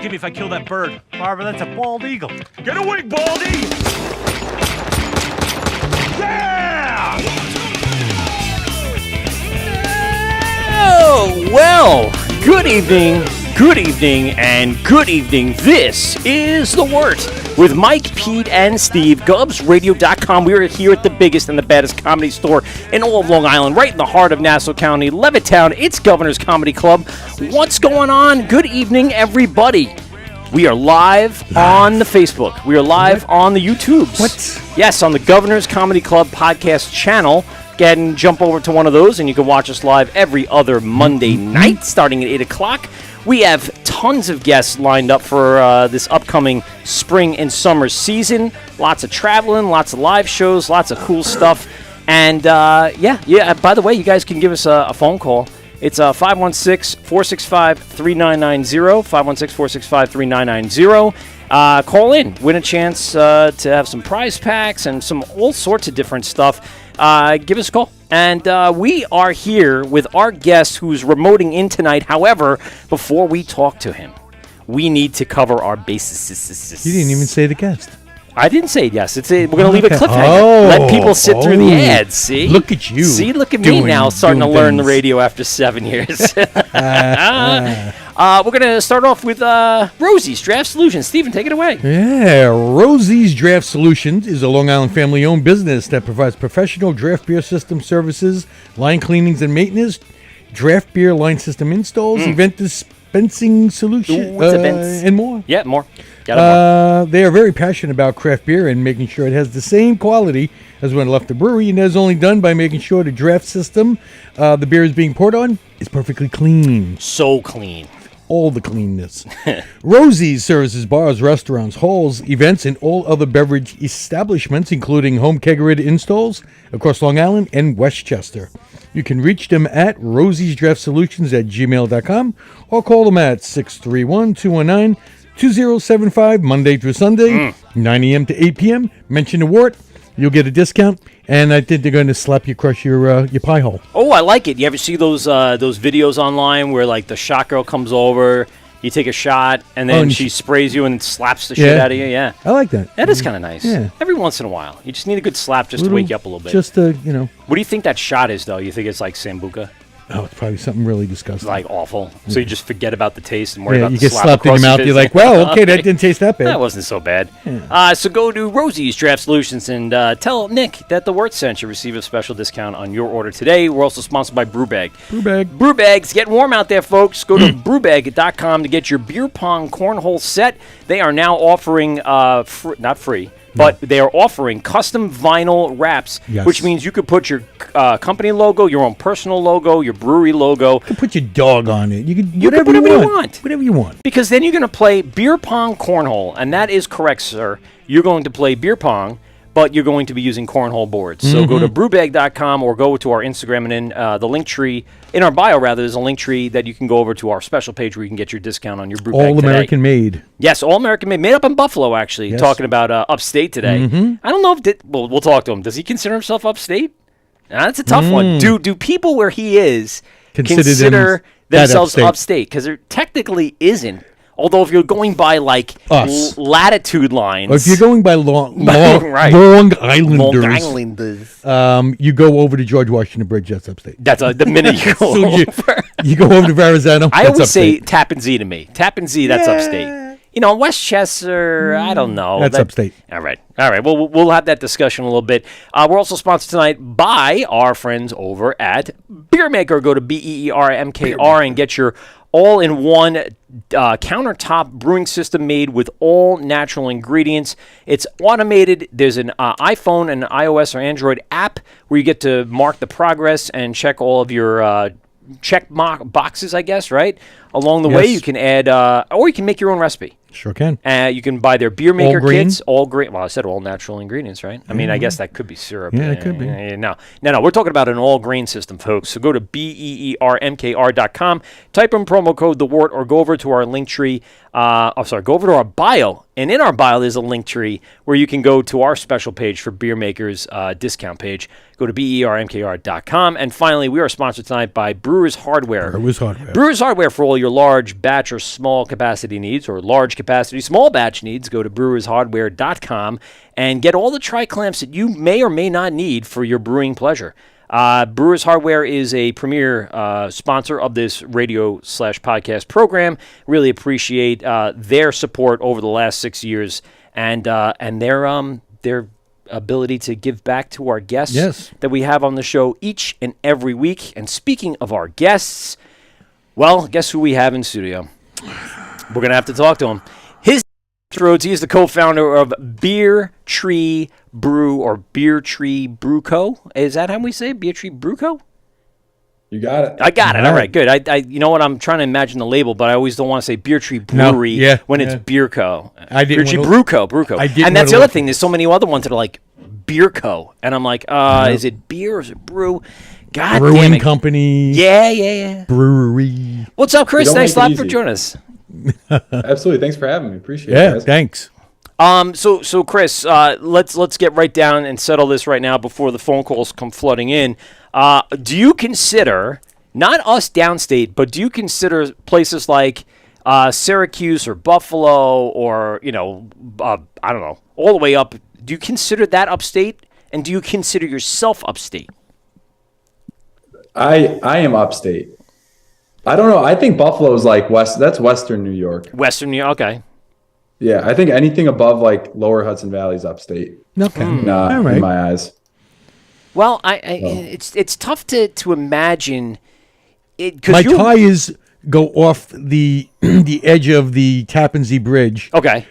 Give me if I kill that bird. Barbara, that's a bald eagle. Get away, Baldy! Yeah! Oh, well, good evening, and good evening. This is The Wort with Mike, Pete, and Steve. GubsRadio.com. We are here at the biggest and the baddest comedy store in all of Long Island, right in the heart of Nassau County, Levittown. It's Governor's Comedy Club. What's going on? Good evening, everybody. We are live on the Facebook. We are live on the YouTubes. What? Yes, on the Governor's Comedy Club podcast channel. Go ahead and jump over to one of those, and you can watch us live every other Monday night, starting at 8 o'clock. We have tons of guests lined up for this upcoming spring and summer season. Lots of traveling, lots of live shows, lots of cool stuff. And, by the way, you guys can give us a phone call. It's 516-465-3990, 516-465-3990. Call in. Win a chance to have some prize packs and some all sorts of different stuff. Give us a call. And we are here with our guest who's remoting in tonight. However, before we talk to him, we need to cover our bases. You didn't even say the guest. I didn't say yes. We're going to leave a cliffhanger. Let people sit through the ads. See? Look at you. See, look at me now starting to learn the radio after 7 years. We're going to start off with Rosie's Draft Solutions. Stephen, take it away. Yeah, Rosie's Draft Solutions is a Long Island family-owned business that provides professional draft beer system services, line cleanings and maintenance, draft beer line system installs, event dispensing solutions, and more. Yeah, more. Got they are very passionate about craft beer and making sure it has the same quality as when it left the brewery, and that is only done by making sure the draft system the beer is being poured on is perfectly clean. So clean. All the cleanness. Rosie's services bars, restaurants, halls, events, and all other beverage establishments, including home kegerator installs across Long Island and Westchester. You can reach them at rosiesdraftsolutions@gmail.com or call them at 631-219-2075, Monday through Sunday, 9 a.m. to 8 p.m. Mention the Wort. You'll get a discount, and I think they're going to slap you across your pie hole. Oh, I like it. You ever see those videos online where, like, the shot girl comes over, you take a shot, and then she sprays you and slaps the shit out of you? Yeah. I like that. That is kind of nice. Yeah. Every once in a while. You just need a good slap just to wake you up a little bit. Just to, What do you think that shot is, though? You think it's like Sambuca? Oh, it's probably something really disgusting. Like awful. So you just forget about the taste and worry about the slap. You get slap slapped in your mouth. You're like, well, okay, that didn't taste that bad. That wasn't so bad. So go to Rosie's Draft Solutions and tell Nick that the Wort sent you. Receive a special discount on your order today. We're also sponsored by Brewbag. Brewbag's getting warm out there, folks. Go to brewbag.com to get your beer pong cornhole set. They are now offering, not free, but they are offering custom vinyl wraps, which means you could put your company logo, your own personal logo, your brewery logo. You can put your dog on it. You can whatever you want. Whatever you want. Because then you're going to play beer pong cornhole, and that is correct, sir. You're going to play beer pong, but you're going to be using cornhole boards. So go to brewbag.com or go to our Instagram, and in the link tree, in our bio, rather, there's a link tree that you can go over to our special page where you can get your discount on your Brewbag All American made. Yes, all American made. Made up in Buffalo, actually, talking about upstate today. I don't know if, we'll talk to him. Does he consider himself upstate? That's a tough one. Do people where he is consider themselves upstate? Because there technically isn't. Although if you're going by like latitude lines, or if you're going by Long Islanders, you go over to George Washington Bridge. That's upstate. That's the minute you go over. You go over to Verrazano. I always say Tappan Zee to me. Tappan Zee, that's upstate. Westchester, I don't know. That's upstate. All right. Well, we'll have that discussion a little bit. We're also sponsored tonight by our friends over at Beer Maker. Go to BEERMKR and get your all-in-one countertop brewing system made with all natural ingredients. It's automated. There's an iPhone, an iOS, or Android app where you get to mark the progress and check all of your check boxes, I guess, right? Along the way, you can add, or you can make your own recipe. Sure can. You can buy their beer maker All green? kits. All green. Well, I said all natural ingredients, right? I mean, I guess that could be syrup. Yeah, it could be. No. We're talking about an all green system, folks. So go to BEERMKR.com, type in promo code the Wort, or go over to our link tree. Go over to our bio, and in our bio there's a link tree where you can go to our special page for beer makers discount page. Go to BEERMKR.com. And finally, we are sponsored tonight by Brewers Hardware. Brewers Hardware for all your large batch or small capacity needs, or large capacity, small batch needs. Go to brewershardware.com and get all the tri-clamps that you may or may not need for your brewing pleasure. Brewers Hardware is a premier sponsor of this radio/podcast program. Really appreciate their support over the last 6 years and their ability to give back to our guests that we have on the show each and every week. And speaking of our guests, well, guess who we have in studio? We're going to have to talk to him. He is the co-founder of Beer Tree Brew, or Beer Tree Brew Co. Is that how we say it? Beer Tree Brew Co.? You got it. I got it. All right, good. I you know what? I'm trying to imagine the label, but I always don't want to say Beer Tree Brewery when it's Beer Co. Beer Tree Brew Co. And that's the other thing. There's so many other ones that are like Beer Co. And I'm like, is it beer or is it brew? God Brewing damn it. Company. Yeah. Brewery. What's up, Chris? Thanks a lot for joining us. Absolutely. Thanks for having me. Appreciate it. Yeah, guys. thanks. So Chris, let's get right down and settle this right now before the phone calls come flooding in. Do you consider, not us downstate, but do you consider places like Syracuse or Buffalo or I don't know, all the way up? Do you consider that upstate, and do you consider yourself upstate? I am upstate. I don't know. I think Buffalo's like that's Western New York. Western New York, okay. Yeah, I think anything above like Lower Hudson Valley is upstate. Okay. In my eyes. Well, it's tough to imagine it. My tires go off the edge of the Tappan Zee Bridge. Okay.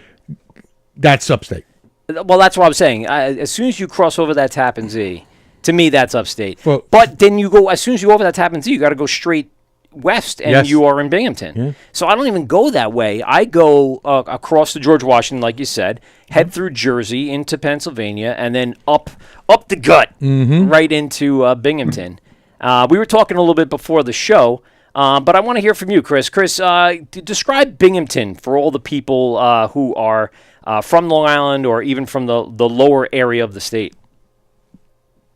That's upstate. Well, that's what I'm saying. As soon as you cross over that Tappan Zee, to me, that's upstate. Well, but then as soon as you go over that Tappan Zee, you got to go straight west, and you are in Binghamton. Yeah. So I don't even go that way. I go across the George Washington, like you said, head through Jersey into Pennsylvania, and then up the gut right into Binghamton. We were talking a little bit before the show, but I want to hear from you, Chris. Chris, describe Binghamton for all the people who are from Long Island or even from the lower area of the state.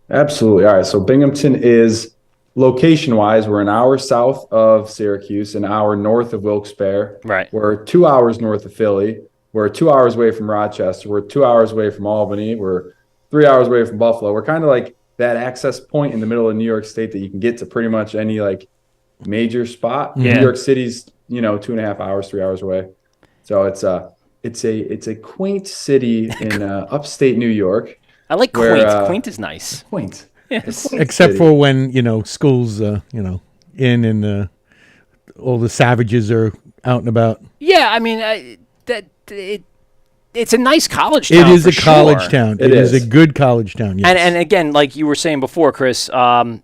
Absolutely. All right. So Binghamton is, location-wise, we're an hour south of Syracuse, an hour north of Wilkes-Barre. Right. We're 2 hours north of Philly. We're 2 hours away from Rochester. We're 2 hours away from Albany. We're 3 hours away from Buffalo. We're kind of like that access point in the middle of New York State that you can get to pretty much any like major spot. Yeah. New York City's 2.5 hours, 3 hours away. So it's a quaint city in upstate New York. I like quaint. Quaint is nice. Quaint. Yes. Except for when, schools, in and all the savages are out and about. Yeah, I mean, it's a nice college town. It is a college town. It is a good college town, yes. And again, like you were saying before, Chris, to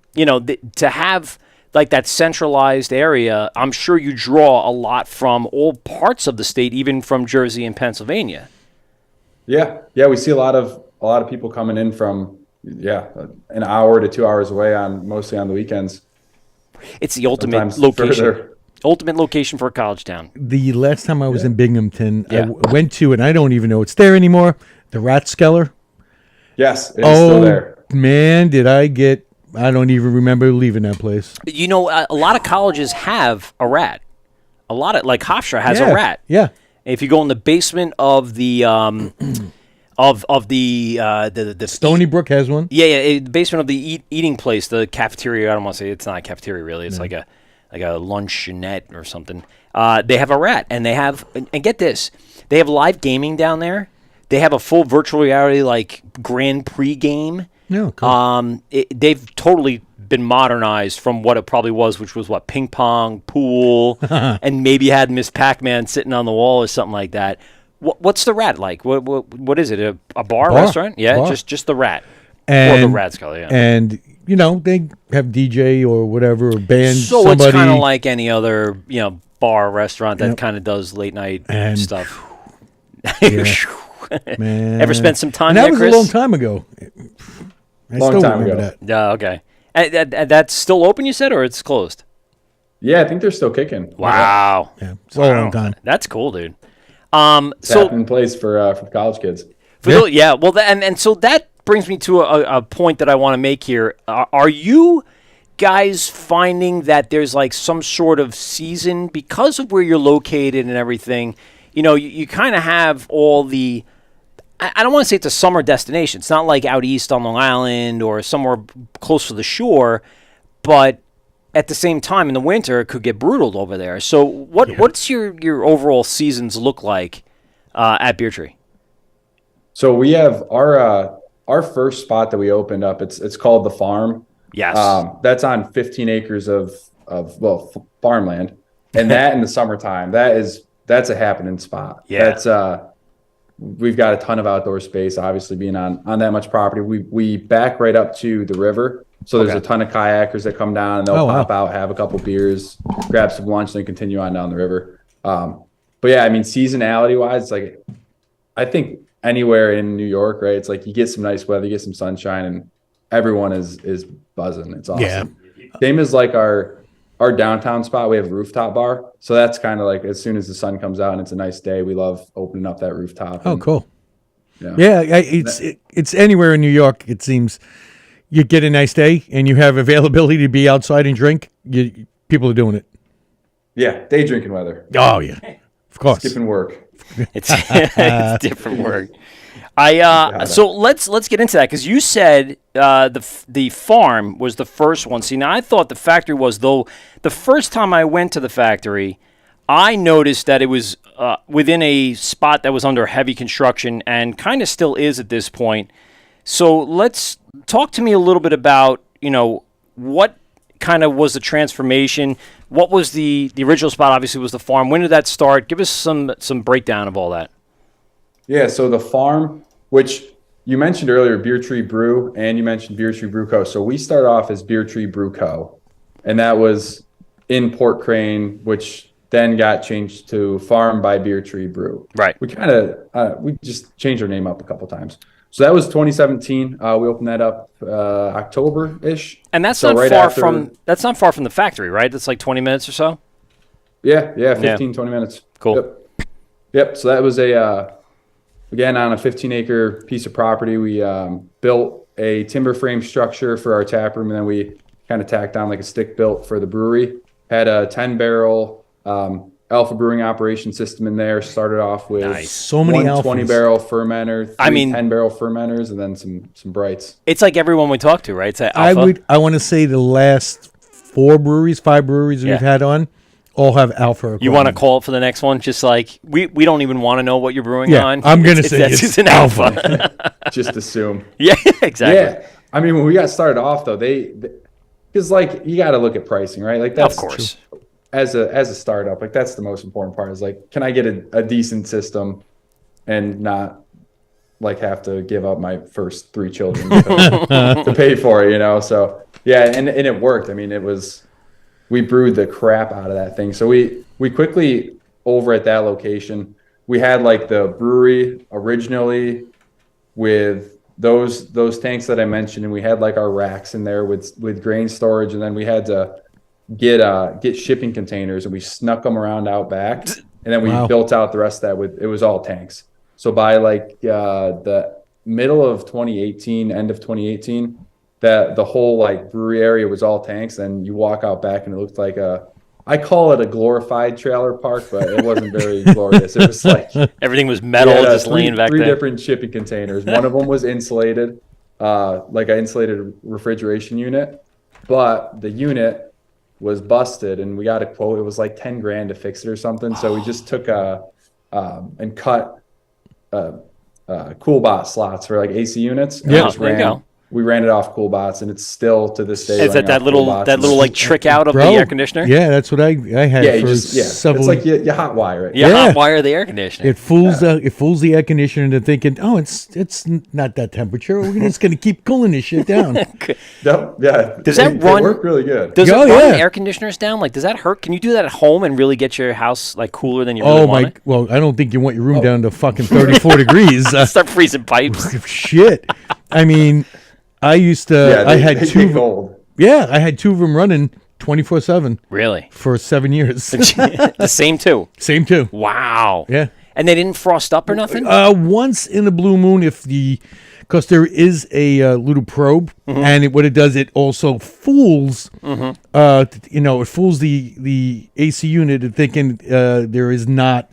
have like that centralized area, I'm sure you draw a lot from all parts of the state, even from Jersey and Pennsylvania. Yeah, we see a lot of people coming in from an hour to 2 hours away mostly on the weekends. It's the ultimate Sometimes location. further. Ultimate location for a college town. The last time I was in Binghamton, I went to, and I don't even know it's there anymore, the Rathskeller. Yes, it's still there. Man, I don't even remember leaving that place. A lot of colleges have a rat. A lot of, like Hofstra has a rat. Yeah. If you go in the basement of the the Stony Brook has one. Yeah, the basement of the eating place, the cafeteria. I don't want to say it's not a cafeteria really. It's like a luncheonette or something. They have a rat, and they have, and get this, They have live gaming down there. They have a full virtual reality like Grand Prix game. Yeah, cool. They've totally been modernized from what it probably was, which was what, ping pong, pool, and maybe had Miss Pac-Man sitting on the wall or something like that. What's the Rat like? What is it? A bar restaurant? Yeah, bar. just the Rat. And, or the Rat's Color, yeah. And they have DJ or whatever, or band. So somebody. It's kind of like any other bar restaurant that kind of does late night stuff. Yeah. Man. Ever spent some time and there, that was Chris? a long time ago. I Long still time remember ago. that. Okay. And that's still open, you said, or it's closed? Yeah, I think they're still kicking. Wow. Yeah, it's a long time. That's cool, dude. It's in place for college kids. Yeah. Well, and so that brings me to a point that I want to make here. Are you guys finding that there's like some sort of season because of where you're located and everything? You kind of have all the. I don't want to say it's a summer destination. It's not like out east on Long Island or somewhere close to the shore, but at the same time in the winter it could get brutal over there. So what's your overall seasons look like at Beer Tree? So we have our first spot that we opened up. It's called the Farm. Yes. That's on 15 acres of farmland, and that in the summertime that's a happening spot. Yeah. That's we've got a ton of outdoor space, obviously being on that much property. We back right up to the river. So there's a ton of kayakers that come down and they'll pop out, have a couple beers, grab some lunch, and then continue on down the river. But yeah, I mean, seasonality wise, it's like, I think anywhere in New York, right? It's like you get some nice weather, you get some sunshine, and everyone is buzzing. It's awesome. Yeah. Same as like our downtown spot, we have a rooftop bar. So that's kind of like as soon as the sun comes out and it's a nice day, we love opening up that rooftop. Oh, cool. Yeah, it's anywhere in New York, it seems. You get a nice day and you have availability to be outside and drink, people are doing it. Yeah, day drinking weather. Oh, yeah. Of course. Skipping work. It's different work. So let's get into that because you said the farm was the first one. See, now I thought the factory was, though. The first time I went to the factory, I noticed that it was within a spot that was under heavy construction and kind of still is at this point. So let's talk to me a little bit about what kind of was the transformation. What was the original spot? Obviously, was the farm. When did that start? Give us some breakdown of all that. Yeah, so the Farm, which you mentioned earlier, Beer Tree Brew, and you mentioned Beer Tree Brew Co. So we started off as Beer Tree Brew Co. And that was in Port Crane, which then got changed to Farm by Beer Tree Brew. Right. We kind of, we just changed our name up a couple times. So that was 2017. We opened that up October-ish. And that's so not right far after, from the factory, right? That's like 20 minutes or so? Yeah, 15, 20 minutes. Cool. Yep. So that was again, on a 15-acre piece of property. We built a timber frame structure for our tap room, and then we kind of tacked on like a stick built for the brewery. Had a 10-barrel Alpha brewing operation system in there. Started off with so many 20-barrel fermenter, 10-barrel fermenters, and then some brights. It's like everyone we talk to, right? It's Alpha. I want to say the last 5 breweries we've had on all have Alpha. You want to call it for the next one? Just like we don't even want to know what you're brewing on. I'm going to say it's an Alpha. Just assume. Yeah, exactly. Yeah. I mean, when we got started off, though, because like you got to look at pricing, right? Like that's of course. As a startup, like that's the most important part is like, can I get a decent system and not like have to give up my first 3 children to pay for it, So yeah, and it worked. I mean, we brewed the crap out of that thing. So we quickly over at that location, we had like the brewery originally with those tanks that I mentioned, and we had like our racks in there with grain storage, and then we had to get shipping containers, and we snuck them around out back, and then we built out the rest of that it was all tanks. So by like the middle of 2018, end of 2018, that the whole like brewery area was all tanks, and you walk out back and it looked like I call it a glorified trailer park, but it wasn't very glorious. It was like everything was metal, just laying back there. 3 different shipping containers. One of them was insulated, like an insulated refrigeration unit, but the unit was busted, and we got a quote. It was like $10,000 to fix it or something. So we just took a and cut CoolBot slots for like AC units. And Yeah, there you go. We ran it off CoolBots, and it's still to this day. Is that little like trick out of Bro, the air conditioner? Yeah, that's what I had Yeah, for several. it's like you hot wire it. Yeah, Yeah. hot wire the air conditioner. It fools the air conditioner into thinking, oh, it's not that temperature. We're just gonna keep cooling this shit down. Yep, yeah. Does that They run? work really good. Does Oh, it run yeah. air conditioners down? Like, does that hurt? Can you do that at home and really get your house like cooler than you really Oh want my! it? Well, I don't think you want your room down to fucking 34 degrees. Start freezing pipes. Shit. I mean, I used to. Yeah, I had they two. get gold. Yeah, I had two of them running 24/7 Really? for 7 years. The same two. Same two. Wow. Yeah. And they didn't frost up or nothing? Once in a blue moon, because there is a little probe, and what it does, it also fools, it fools the AC unit into thinking there is not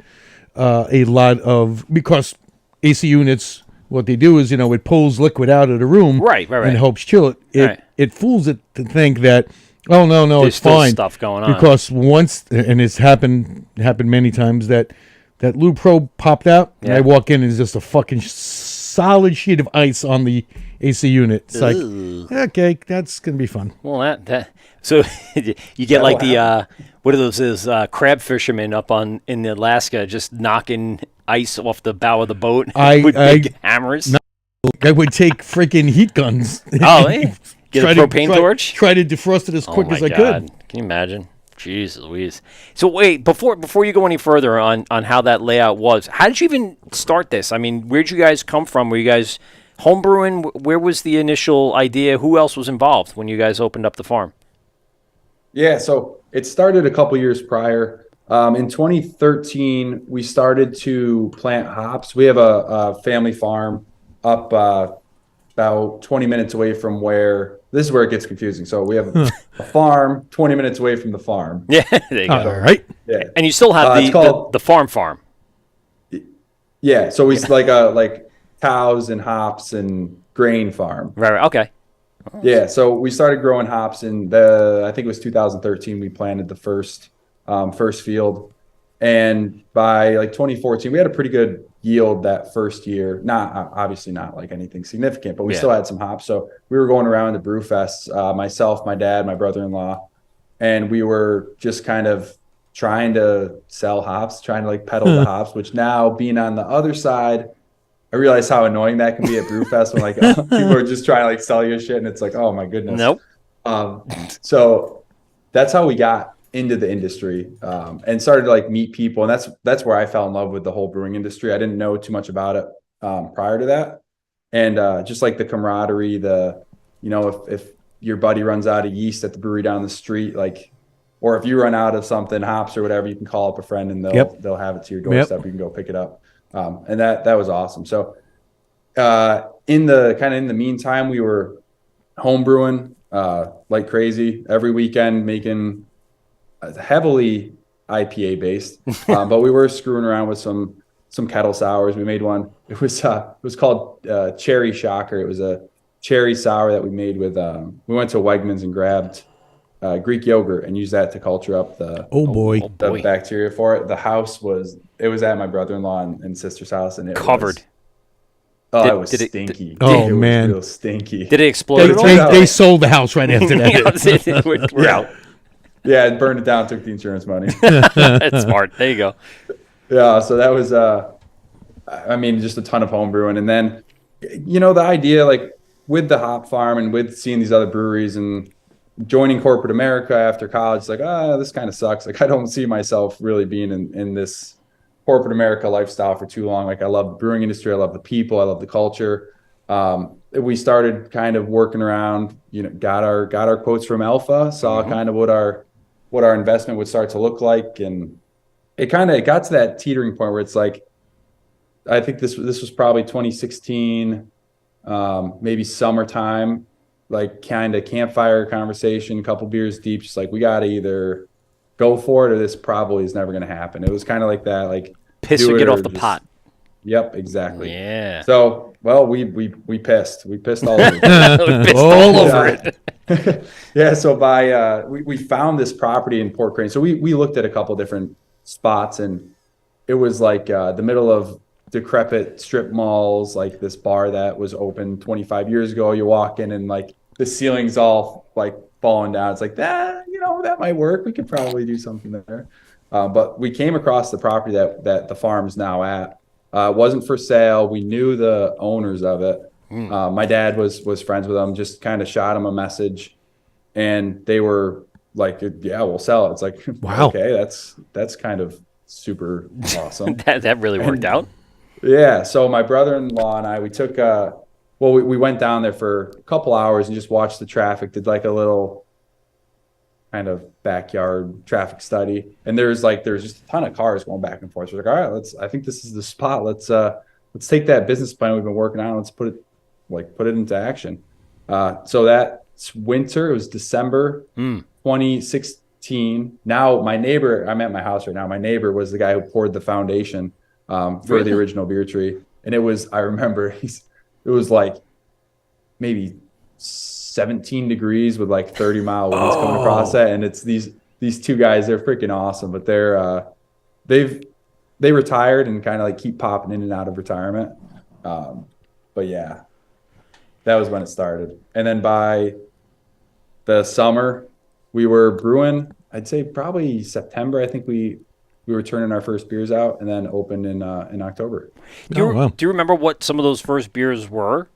a lot of, because AC units, what they do is, it pulls liquid out of the room, Right. and helps chill it. Right. It fools it to think that, oh no, There's it's still fine, stuff going on. because once, and it's happened many times, that lube probe popped out, and Yeah. I walk in and there's just a fucking solid sheet of ice on the AC unit. It's like, okay, that's gonna be fun. Well, that so you get like the what are those crab fishermen up in Alaska just knocking ice off the bow of the boat with big hammers. I would take freaking heat guns. Oh, hey. Get a propane torch. Try to defrost it as quick Oh my as I God. could. Can you imagine? Jeez Louise. So wait, before you go any further on how that layout was, how did you even start this? I mean, where'd you guys come from? Were you guys homebrewing? Where was the initial idea? Who else was involved when you guys opened up the farm? Yeah, so it started a couple years prior. In 2013, we started to plant hops. We have a family farm up about 20 minutes away from this is where it gets confusing. So we have a farm 20 minutes away from the farm. Yeah, there you go. All right. Yeah. And you still have it's called- the farm. Yeah, so we like cows and hops and grain farm. Right. Okay. Yeah, so we started growing hops I think it was 2013. We planted the first field, and by like 2014, we had a pretty good yield that first year. Obviously not like anything significant, but we still had some hops. So we were going around to brew fests, myself, my dad, my brother-in-law, and we were just kind of trying to sell hops, trying to like peddle the hops. Which now, being on the other side, I realize how annoying that can be at Brewfest when like people are just trying to like sell you shit, and it's like, oh my goodness. Nope. So that's how we got into the industry, and started to like meet people, and that's where I fell in love with the whole brewing industry. I didn't know too much about it prior to that, and just like the camaraderie, if your buddy runs out of yeast at the brewery down the street, like, or if you run out of something, hops or whatever, you can call up a friend and they'll have it to your doorstep. You can go pick it up. And that was awesome. So, in the meantime, we were home brewing, like crazy every weekend, making heavily IPA based, but we were screwing around with some kettle sours. We made one. It was called Cherry Shocker. It was a cherry sour that we made with, we went to Wegmans and grabbed Greek yogurt and used that to culture up the bacteria for it. The house was at my brother-in-law and sister's house, and it Covered. It was stinky. Oh, it man. was real stinky. Did it explode at all? They sold the house right after that. We're out. Yeah, it burned it down, took the insurance money. That's smart. There you go. Yeah, so that was just a ton of home brewing. And then the idea, like with the hop farm and with seeing these other breweries and joining corporate America after college, like, this kind of sucks. Like, I don't see myself really being in this corporate America lifestyle for too long. Like, I love the brewing industry. I love the people. I love the culture. We started kind of working around, got our quotes from Alpha, saw kind of what our investment would start to look like. And it got to that teetering point where it's like, I think this was probably 2016, maybe summertime, like kind of campfire conversation, a couple beers deep, just like, we got to either go for it or this probably is never going to happen. It was kind of like that, like piss or get off the pot. Yep, exactly. Yeah. So, well, we pissed all over it. We pissed all over it. Yeah. So we found this property in Port Crane. So we looked at a couple different spots, and it was like the middle of decrepit strip malls, like this bar that was open 25 years ago. You walk in and like the ceiling's all like falling down. It's like that, that might work. We could probably do something there. But we came across the property that the farm's now at. It wasn't for sale. We knew the owners of it. My dad was friends with them, just kind of shot him a message, and they were like, yeah, we'll sell it. It's like, wow. Okay, that's kind of super awesome. that really worked out. Yeah. So my brother-in-law and I, we took, we went down there for a couple hours and just watched the traffic, did like a little kind of backyard traffic study. And there's just a ton of cars going back and forth. So we're like, all right, I think this is the spot. Let's take that business plan we've been working on. Let's put it into action. So that winter, it was December 2016. Now my neighbor, I'm at my house right now. My neighbor was the guy who poured the foundation for the original beer tree. And I remember it was like maybe 17 degrees with like 30-mile winds coming across that. And it's these two guys, they're freaking awesome, but they retired and kind of like keep popping in and out of retirement. But yeah, that was when it started. And then by the summer we were brewing, I'd say probably September. I think we were turning our first beers out, and then opened in October. Do you remember what some of those first beers were?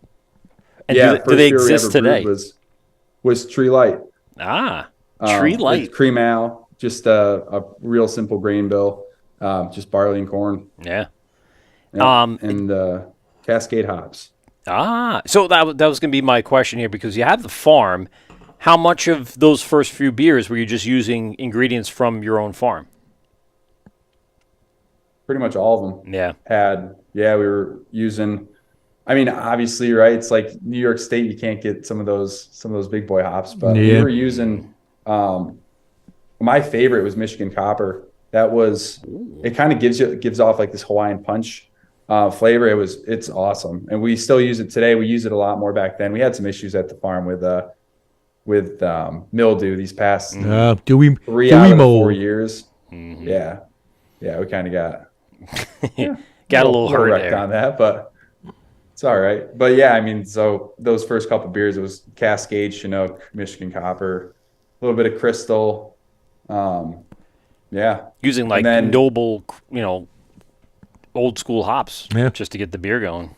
And yeah, do they exist today? Was Tree Light. Tree Light. Cream ale, just a real simple grain bill, just barley and corn. Yeah. And Cascade hops. So that was going to be my question here, because you have the farm. How much of those first few beers were you just using ingredients from your own farm? Pretty much all of them. Yeah. We were using, I mean, obviously, right? It's like New York State, you can't get some of those big boy hops, but we were using, my favorite was Michigan Copper. It kind of gives off like this Hawaiian punch flavor. It's awesome. And we still use it today. We use it a lot more back then. We had some issues at the farm with mildew these past 3 out of the 4 years. Mm-hmm. Yeah, we kind of got a little hurt wrecked there on that, but it's all right. But yeah, I mean, so those first couple beers, it was Cascade, Chinook, Michigan Copper, a little bit of Crystal. Using like noble, old school hops just to get the beer going.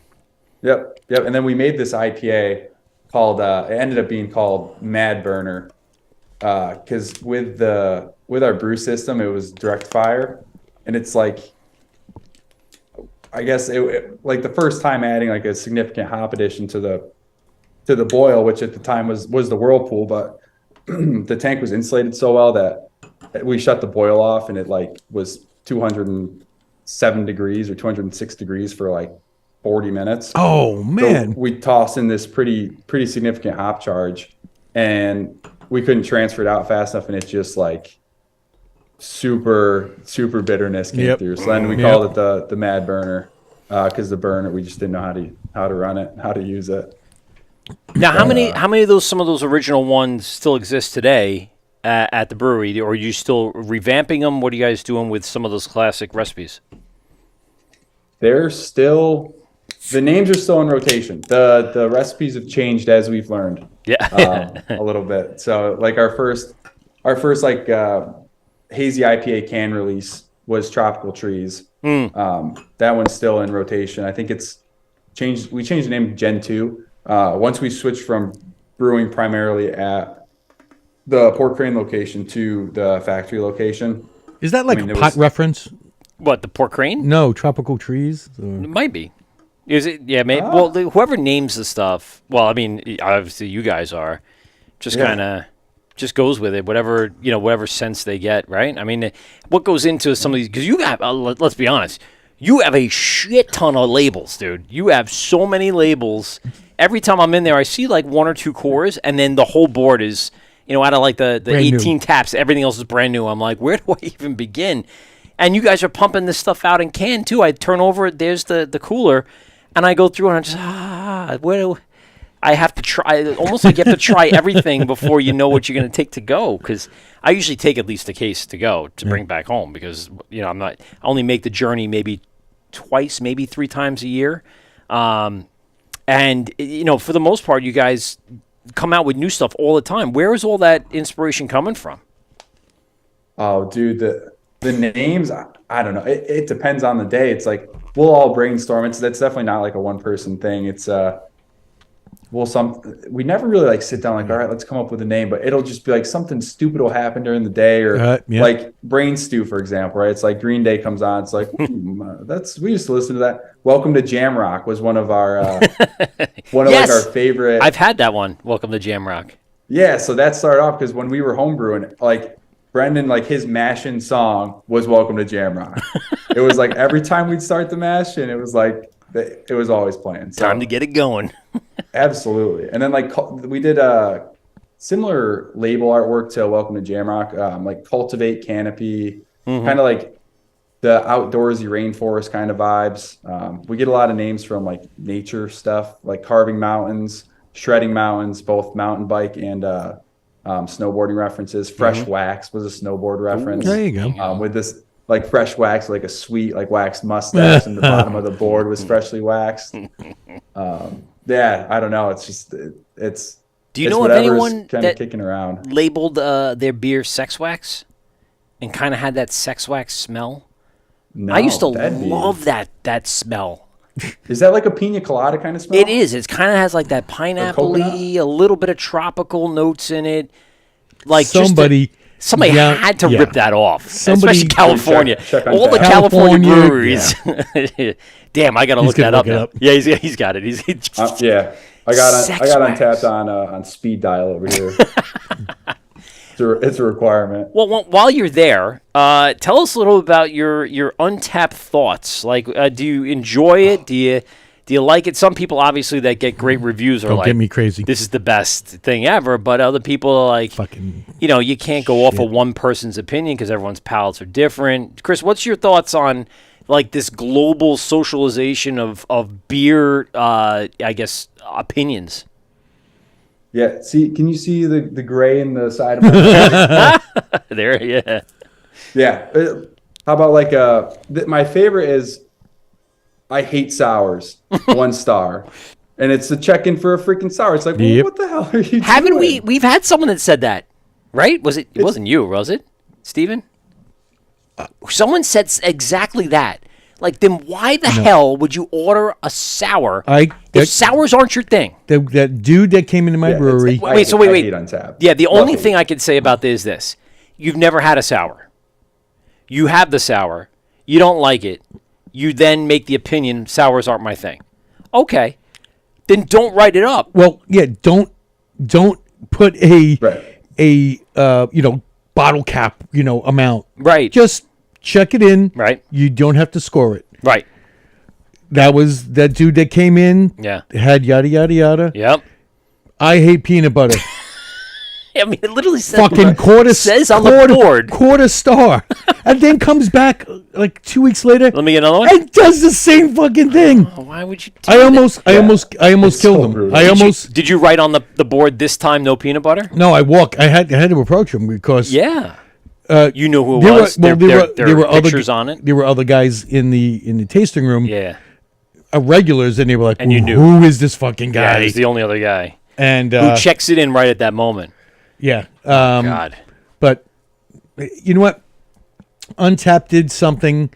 Yep. And then we made this IPA called, it ended up being called Mad Burner, because with our brew system, it was direct fire. And it's like, I guess it like the first time adding like a significant hop addition to the boil, which at the time was the Whirlpool, but the tank was insulated so well that we shut the boil off, and it like was 207 degrees or 206 degrees for like 40 minutes. Oh man. So we tossed in this pretty significant hop charge, and we couldn't transfer it out fast enough, and it just like super bitterness came through. So then we called it the Mad Burner, because the burner, we just didn't know how to run it, how to use it. Now, how many of some of those original ones still exist today at the brewery, or are you still revamping them? What are you guys doing with some of those classic recipes? They're still, the names are still in rotation. The recipes have changed as we've learned. Yeah, a little bit. So like our first like hazy IPA can release was Tropical Trees. That one's still in rotation. I think it's changed. We changed the name to Gen 2. Once we switched from brewing primarily at the Port Crane location to the factory location. Is that like a pot reference? What, the Port Crane? No, Tropical Trees? It might be. Is it? Yeah, maybe. Well, whoever names the stuff, well, I mean, obviously you guys are, just kind of just goes with it, whatever sense they get, right? I mean, what goes into some of these, because you have, let's be honest, you have a shit ton of labels, dude. You have so many labels. Every time I'm in there, I see like one or two cores, and then the whole board is, out of like the 18 taps, everything else is brand new. I'm like, where do I even begin? And you guys are pumping this stuff out in can too. I turn over, there's the cooler, and I go through and I'm just, I have to try, almost like you have to try everything before you know what you're going to take to go. Because I usually take at least a case to go to bring back home because, I only make the journey maybe twice, maybe 3 times a year. And, for the most part, you guys come out with new stuff all the time. Where is all that inspiration coming from? Oh, dude, the names, I don't know. It depends on the day. It's like we'll all brainstorm. That's definitely not like a one person thing. It's we never really like sit down like, all right, let's come up with a name, but it'll just be like something stupid will happen during the day or like Brain Stew, for example, right? It's like Green Day comes on. It's like, we used to listen to that. Welcome to Jamrock was one of our, like our favorite. I've had that one. Welcome to Jamrock. Yeah. So that started off because when we were homebrewing, like Brendan, like his mashing song was Welcome to Jamrock. It was like every time we'd start the mash and it was like, it was always playing. So, time to get it going. Absolutely. And then like we did a similar label artwork to Welcome to Jamrock, like Cultivate Canopy, kind of like the outdoorsy rainforest kind of vibes. We get a lot of names from like nature stuff, like carving mountains, shredding mountains, both mountain bike and snowboarding references. Fresh Wax was a snowboard reference. Ooh, there you go. With this like fresh wax, like a sweet like waxed mustache, and the bottom of the board was freshly waxed. Yeah, I don't know. It's just it's. Do you know of anyone kind that of kicking around labeled their beer Sex Wax, and kind of had that sex wax smell? No, I used to love that smell. Is that like a pina colada kind of smell? It is. It kind of has like that pineapple-y, a little bit of tropical notes in it. Like somebody had to rip that off, especially California. Check all the California breweries. Yeah. Damn, I gotta look that up now. Yeah, he's got it. Yeah, I got Untapped on speed dial over here. It's a requirement. Well, while you're there, tell us a little about your Untapped thoughts. Like, do you enjoy it? Do you like it? Some people, obviously, that get great reviews are Don't get me crazy. This is the best thing ever. But other people are like, you can't go off of one person's opinion because everyone's palates are different. Chris, what's your thoughts on like this global socialization of beer, I guess, opinions? Yeah. Can you see the gray in the side of my body? There, yeah. Yeah. How about like my favorite is I hate sours. 1 star. And it's a check-in for a freaking sour. It's like, well, what the hell are you doing? We've had someone that said that, right? It wasn't you, was it, Steven? Someone said exactly that. Like, then why the hell would you order a sour if sours aren't your thing? That dude that came into my brewery. Wait. I hate Untapped. Yeah, the only thing I can say about this is this. You've never had a sour. You have the sour. You don't like it. You then make the opinion sours aren't my thing. Okay. Then don't write it up. Well, yeah, don't put a bottle cap, amount. Right. Just check it in. Right. You don't have to score it. Right. That was that dude that came in. Yeah. Had yada yada yada. Yep. I hate peanut butter. I mean, it literally says fucking quarter star, and then comes back like 2 weeks later. Let me get another one. And does the same fucking thing. Oh, why would you? I almost killed him. Brutal. Did you write on the board this time? No peanut butter. No, I had to approach him because you knew who it was. There were pictures on it. There were other guys in the tasting room. Yeah. Regulars, and they were like, and you knew who is this fucking guy? Yeah, he's the only other guy. And who checks it in right at that moment. Yeah. God. But you know what? Untapped did something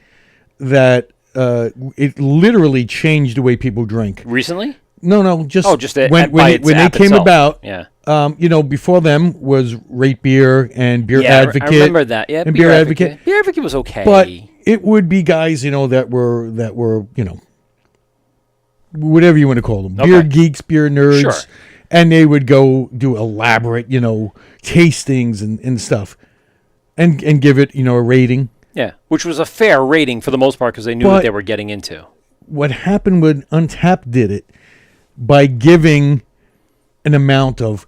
that it literally changed the way people drink. Recently? No. Just when they came itself. about. Yeah. Before them was Rate Beer and Beer Advocate. I remember that. Yeah. And Beer Advocate. Beer Advocate was okay. But it would be guys, that were whatever you want to call them, beer geeks, beer nerds. Sure. And they would go do elaborate, tastings and stuff, and give it, a rating. Yeah, which was a fair rating for the most part because they knew what they were getting into. What happened when Untapped did it by giving an amount of,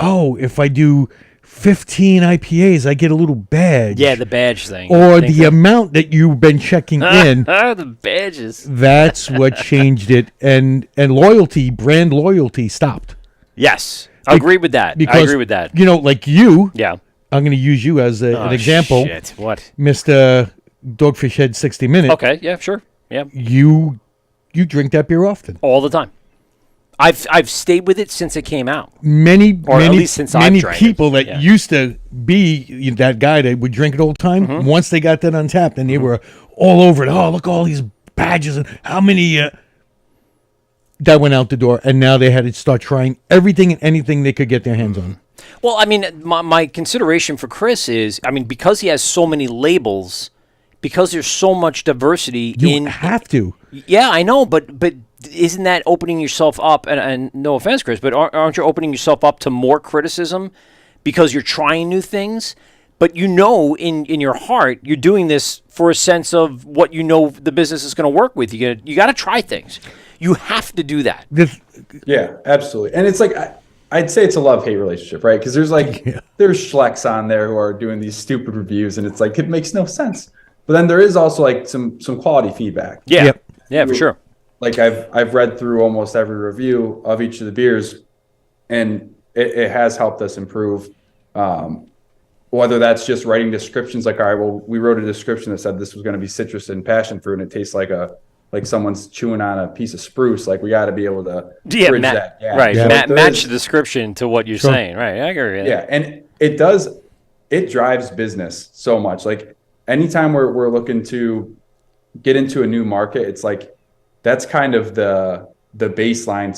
if I do 15 IPAs, I get a little badge. Yeah, the badge thing. Or the amount that you've been checking in. The badges. That's what changed it, and brand loyalty stopped. Yes. I agree with that. Because, I agree with that. Like you, Yeah. I'm going to use you as an example. Shit. What? Mr. Dogfish Head 60 Minute. Okay. Yeah, sure. Yeah. You drink that beer often. All the time. I've stayed with it since it came out. Many At least since I've drank people it. that used to be that guy that would drink it all the time, Mm-hmm. once they got that Untapped, and they were all over it. Oh, look, all these badges and how many that went out the door, and now they had to start trying everything and anything they could get their hands on. Well, I mean, my consideration for Chris is, I mean, because he has so many labels, because there's so much diversity You have to. Yeah, I know, but isn't that opening yourself up? And no offense, Chris, but aren't you opening yourself up to more criticism because you're trying new things? But in your heart, you're doing this for a sense of what the business is going to work with. You got to try things. You have to do that. Yeah, absolutely. And it's like I'd say it's a love-hate relationship, right? Because there's there's schlecks on there who are doing these stupid reviews, and it's like it makes no sense. But then there is also like some quality feedback. Yeah, yeah, for sure. Like I've read through almost every review of each of the beers, and it has helped us improve. Whether that's just writing descriptions, like, all right, well, we wrote a description that said this was going to be citrus and passion fruit, and it tastes like someone's chewing on a piece of spruce. Like, we got to be able to bridge that gap. Right, So match the description to what you're saying. Right, I agree with that. Yeah, and it drives business so much. Like, anytime we're looking to get into a new market, it's like that's kind of the baseline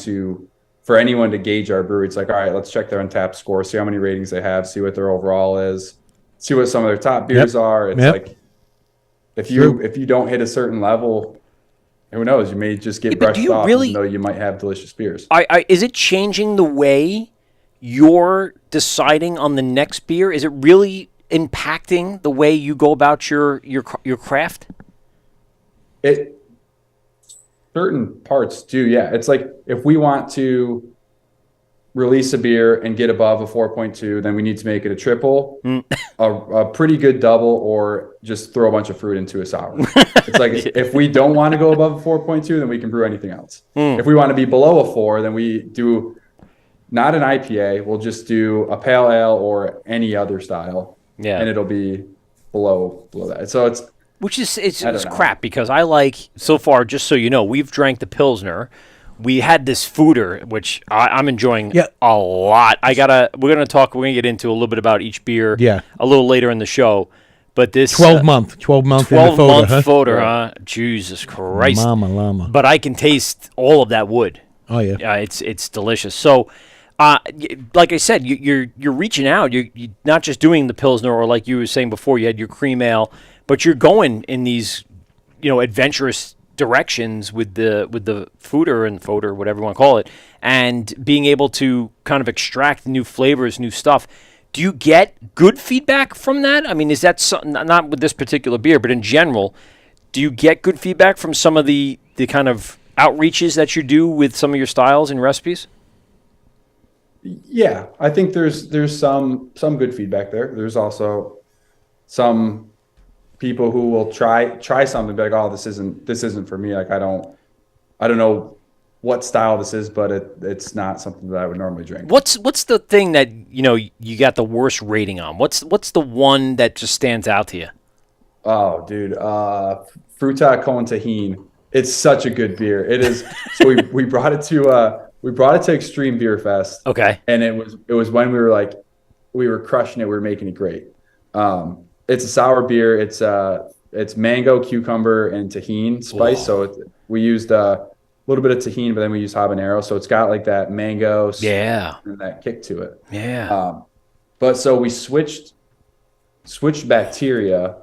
for anyone to gauge our brewery. It's like, all right, let's check their Untapped score, see how many ratings they have, see what their overall is, see what some of their top beers are. It's like if you don't hit a certain level, who knows? You may just get brushed off, even though you might have delicious beers. Is it changing the way you're deciding on the next beer? Is it really impacting the way you go about your craft? Certain parts do, yeah. It's like if we want to release a beer and get above a 4.2, then we need to make it a triple, a pretty good double, or just throw a bunch of fruit into a sour. It's like if we don't want to go above a 4.2, then we can brew anything else. If we want to be below a 4, then we do not an IPA. We'll just do a pale ale or any other style, and it'll be below that. So it's crap, because I like, so far, just so you know, we've drank the Pilsner. We had this foeder, which I'm enjoying a lot. We're gonna get into a little bit about each beer a little later in the show. But this 12 month foeder, huh? Jesus Christ, Mama llama. But I can taste all of that wood. Oh yeah, it's delicious. So, like I said, you're reaching out. You're not just doing the Pilsner, or like you were saying before, you had your cream ale, but you're going in these, adventurous directions with the foeder, whatever you want to call it, and being able to kind of extract new flavors, new stuff. Do you get good feedback from that? I mean, is that something, not with this particular beer, but in general, do you get good feedback from some of the kind of outreaches that you do with some of your styles and recipes? Yeah, I think there's some good feedback there. There's also some people who will try something, be like, oh, this isn't for me. Like, I don't know what style this is, but it's not something that I would normally drink. What's the thing that you got the worst rating on? What's the one that just stands out to you? Oh, dude, Fruta con Tajín. It's such a good beer. It is. So we brought it to Extreme Beer Fest. Okay. And it was when we were crushing it. We were making it great. It's a sour beer. It's mango, cucumber, and tahini spice. Whoa. So we used a little bit of tahini, but then we used habanero. So it's got like that mango and that kick to it. Yeah. But so we switched bacteria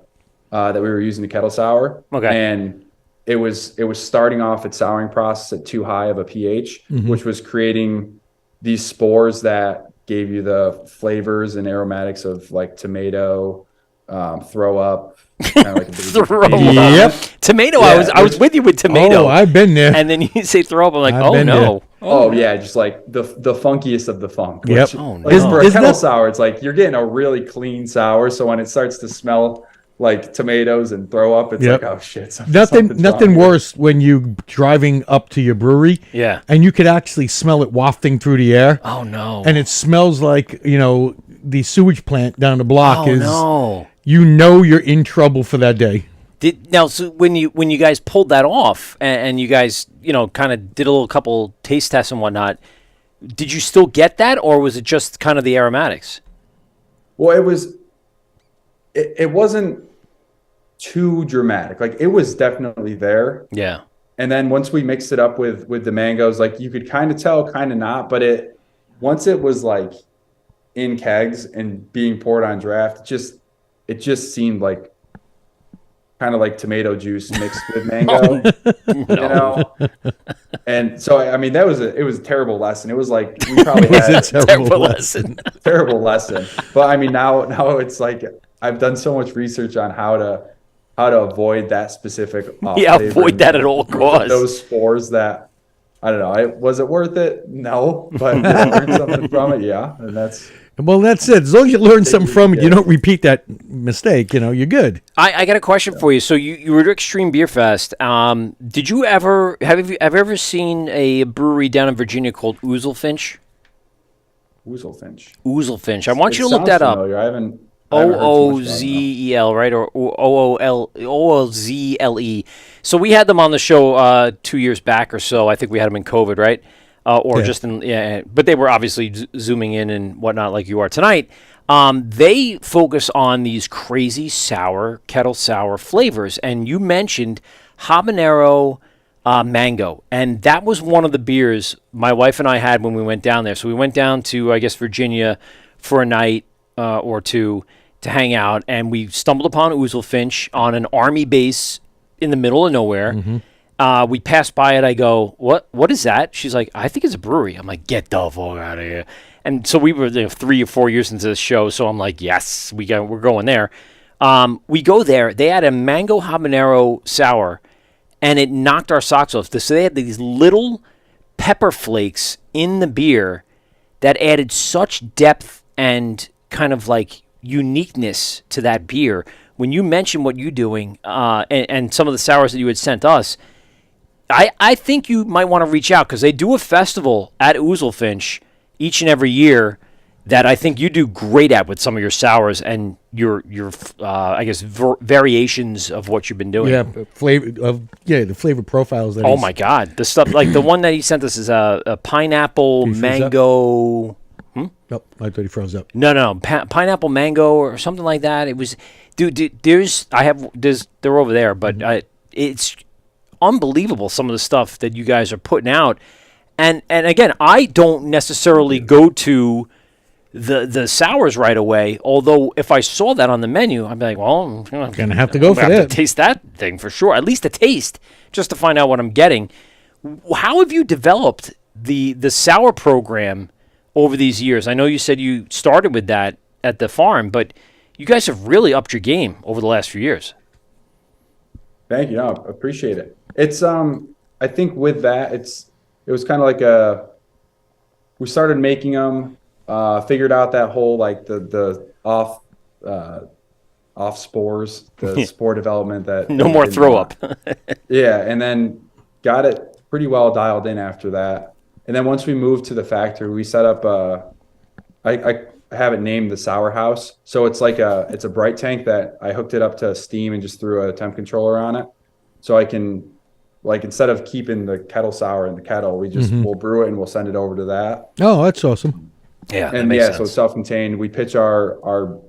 that we were using to kettle sour. Okay. And it was starting off its souring process at too high of a pH, which was creating these spores that gave you the flavors and aromatics of like tomato, throw up, kind of like a throw up. Yep. Tomato. Yeah, I was with you with tomato. Oh, I've been there. And then you say throw up. I'm like, I've oh been no. there. Oh yeah, just like the funkiest of the funk. Yep. Which, Oh, no. like, for a kettle sour, it's like you're getting a really clean sour. So when it starts to smell like tomatoes and throw up. It's Yep. like, oh shit. Nothing worse when you driving up to your brewery. Yeah. And you could actually smell it wafting through the air. Oh no. And it smells like, the sewage plant down the block Oh is. no. You're in trouble for that day. So when you guys pulled that off and you guys kind of did a little couple taste tests and whatnot, did you still get that, or was it just kind of the aromatics? Well, it wasn't too dramatic. Like, it was definitely there. Yeah. And then once we mixed it up with the mangoes, like, you could kind of tell, kind of not, but once it was like in kegs and being poured on draft, it just seemed like kind of like tomato juice mixed with mango, And so, I mean, it was a terrible lesson. It was like, we probably had a terrible lesson. terrible lesson. But I mean, now it's like, I've done so much research on how to avoid that specific. Avoid that at all costs. Those spores that, I don't know. Was it worth it? No, but did I learn something from it? Yeah, and that's. Well, that's it. As long as you learn something from it, you don't repeat that mistake. You're good. I got a question for you. So you were at Extreme Beer Fest. Did you ever have you ever seen a brewery down in Virginia called Ouzelfinch? Ouzelfinch. I want you to look that up. I haven't. Oozel, right? Or Oolzle. So we had them on the show 2 years back or so. I think we had them in COVID, right? But they were obviously zooming in and whatnot like you are tonight. They focus on these crazy sour, kettle sour flavors. And you mentioned habanero mango. And that was one of the beers my wife and I had when we went down there. So we went down to, I guess, Virginia for a night or two to hang out. And we stumbled upon Ouzelfinch on an army base in the middle of nowhere. Mm-hmm. We passed by it. I go, what is that? She's like, I think it's a brewery. I'm like, get the fuck out of here. And so we were 3 or 4 years into the show. So I'm like, yes, we're going there. We go there. They had a mango habanero sour, and it knocked our socks off. So they had these little pepper flakes in the beer that added such depth and kind of like uniqueness to that beer. When you mentioned what you're doing and some of the sours that you had sent us, I think you might want to reach out because they do a festival at Ouzelfinch each and every year that I think you do great at with some of your sours and your variations of what you've been doing. Yeah, the flavor profiles. Oh my God, the stuff like the one that he sent us is a pineapple mango. Nope, I thought he froze up. No, pineapple mango or something like that. It was, dude. They're over there, but it's unbelievable some of the stuff that you guys are putting out. And again, I don't necessarily go to the sours right away. Although if I saw that on the menu, I'd be like, well, I'm gonna have to go for that. Have to taste that thing for sure. At least a taste, just to find out what I'm getting. How have you developed the sour program over these years? I know you said you started with that at the farm, but you guys have really upped your game over the last few years. Thank you. No, appreciate it. It's I think with that, it was kind of like we started making them, figured out that whole like the off spores, the spore development that no more throw up. Yeah, and then got it pretty well dialed in after that. And then once we moved to the factory, we set up I have it named the Sour House. So it's like it's a bright tank that I hooked it up to steam and just threw a temp controller on it. So I can, like, instead of keeping the kettle sour in the kettle, we just we'll brew it and we'll send it over to that. Oh, that's awesome. Yeah, and yeah, sense. So it's self-contained. We pitch our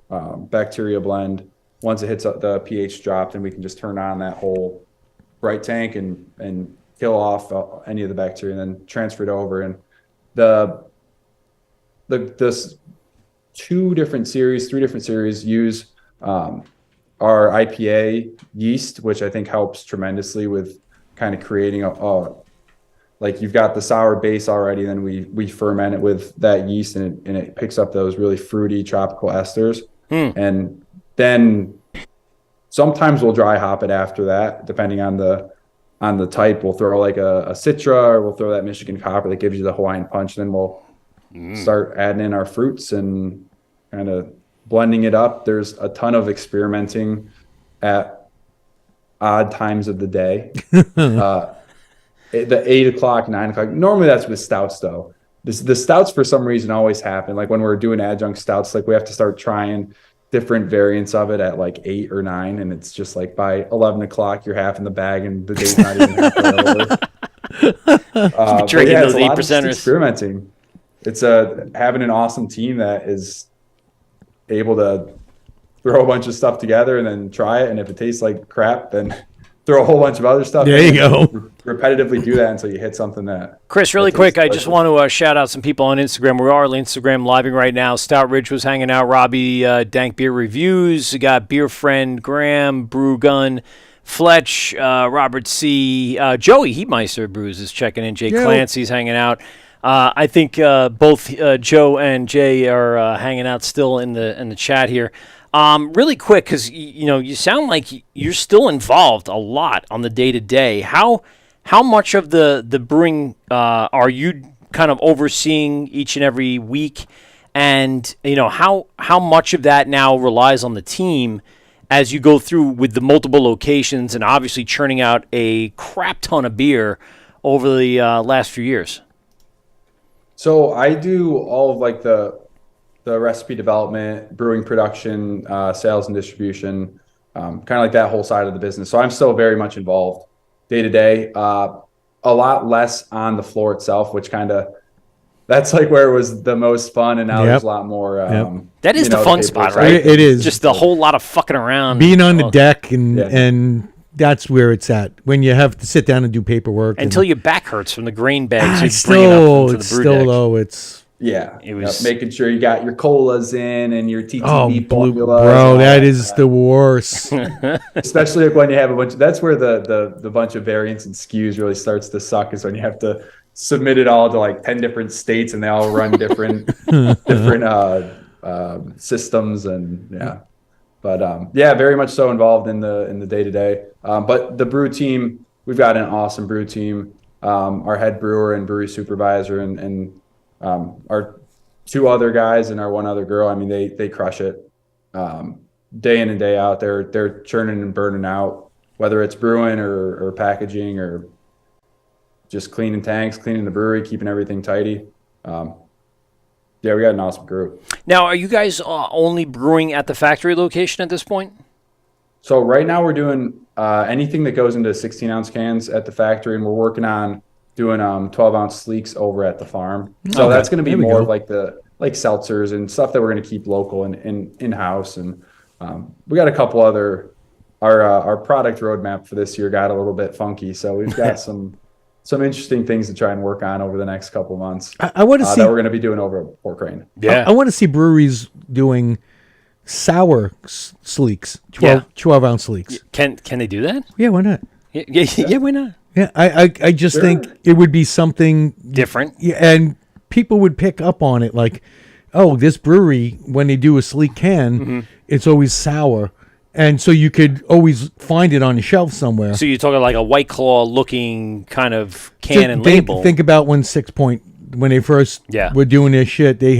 bacteria blend once it hits the pH dropped, and we can just turn on that whole bright tank and kill off any of the bacteria, and then transfer it over. And this 3 different series use our IPA yeast, which I think helps tremendously with kind of creating like you've got the sour base already, then we ferment it with that yeast, and it picks up those really fruity tropical esters. And then sometimes we'll dry hop it after that, depending on the type. We'll throw like a Citra, or we'll throw that Michigan Copper that gives you the Hawaiian Punch. Then we'll start adding in our fruits and kind of blending it up. There's a ton of experimenting at odd times of the day. The 8 o'clock, 9 o'clock. Normally that's with stouts though. The stouts for some reason always happen. Like when we're doing adjunct stouts, like we have to start trying different variants of it at like 8 or 9, and it's just like by 11 o'clock you're half in the bag and the day's not even halfway over. Drinking those 8%ers. Experimenting. It's having an awesome team that is able to throw a bunch of stuff together and then try it, and if it tastes like crap, then throw a whole bunch of other stuff. There you go. Repetitively do that until you hit something that. Chris, really quick, I just want to shout out some people on Instagram. We are on Instagram living right now. Stout Ridge was hanging out. Robbie, Dank Beer Reviews. We got Beer Friend, Graham, Brew Gun, Fletch, Robert C. Joey Heatmeister Brews is checking in. Jay Clancy's hanging out. I think both Joe and Jay are hanging out still in the chat here. Really quick, because you sound like you're still involved a lot on the day-to-day. How much of the brewing are you kind of overseeing each and every week? And how much of that now relies on the team as you go through with the multiple locations and obviously churning out a crap ton of beer over the last few years? So I do all of like the recipe development, brewing production, sales and distribution, kind of like that whole side of the business. So I'm still very much involved day to day, a lot less on the floor itself, which that's like where it was the most fun. And now there's a lot more. That is the fun spot, right? It is. Just the whole lot of fucking around. Being on the deck and that's where it's at when you have to sit down and do paperwork. Until your back hurts from the grain bags. It's still though, it's. Yeah, it was making sure you got your colas in and your TTB formulas. Bro, that is the worst. Especially when you have a bunch. That's where the bunch of variants and SKUs really starts to suck. Is when you have to submit it all to like 10 different states and they all run different systems and But very much so involved in the day to day. But the brew team, we've got an awesome brew team. Our head brewer and brewery supervisor and our 2 other guys and our 1 other girl, I mean, they crush it day in and day out. They're churning and burning out, whether it's brewing or packaging or just cleaning tanks, cleaning the brewery, keeping everything tidy. We got an awesome crew. Now, are you guys only brewing at the factory location at this point? So right now we're doing anything that goes into 16-ounce cans at the factory, and we're working on doing 12-ounce sleeks over at the farm. So that's going to be more of like seltzers and stuff that we're going to keep local and in-house. And we got a couple other our product roadmap for this year got a little bit funky. So we've got some interesting things to try and work on over the next couple of months. I want to see that we're going to be doing over at Port Crane. Yeah, I want to see breweries doing sour sleeks, 12-ounce sleeks. Can they do that? Yeah, why not? Yeah, why not? Yeah, I just think it would be something different. Yeah, and people would pick up on it like, oh, this brewery, when they do a sleek can, it's always sour. And so you could always find it on the shelf somewhere. So you're talking like a White Claw looking kind of can and label. Think about when 6 Point, when they first were doing their shit, they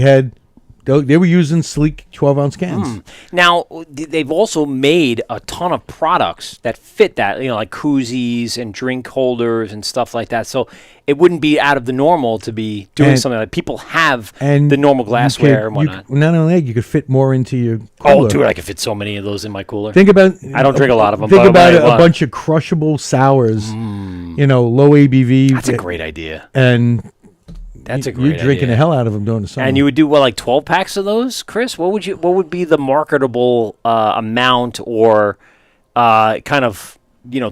were using sleek 12-ounce cans. Now, they've also made a ton of products that fit that, like koozies and drink holders and stuff like that. So it wouldn't be out of the normal to be doing something like people have the normal glassware and whatnot. Not only that, you could fit more into your cooler. Oh, dude, I could fit so many of those in my cooler. Think about... I don't drink a lot of them. Think about a bunch of crushable sours, low ABV. That's a great idea. And... That's a great You're drinking the hell out of them during the summer. And you would do, like 12 packs of those, Chris? What would be the marketable amount or kind of,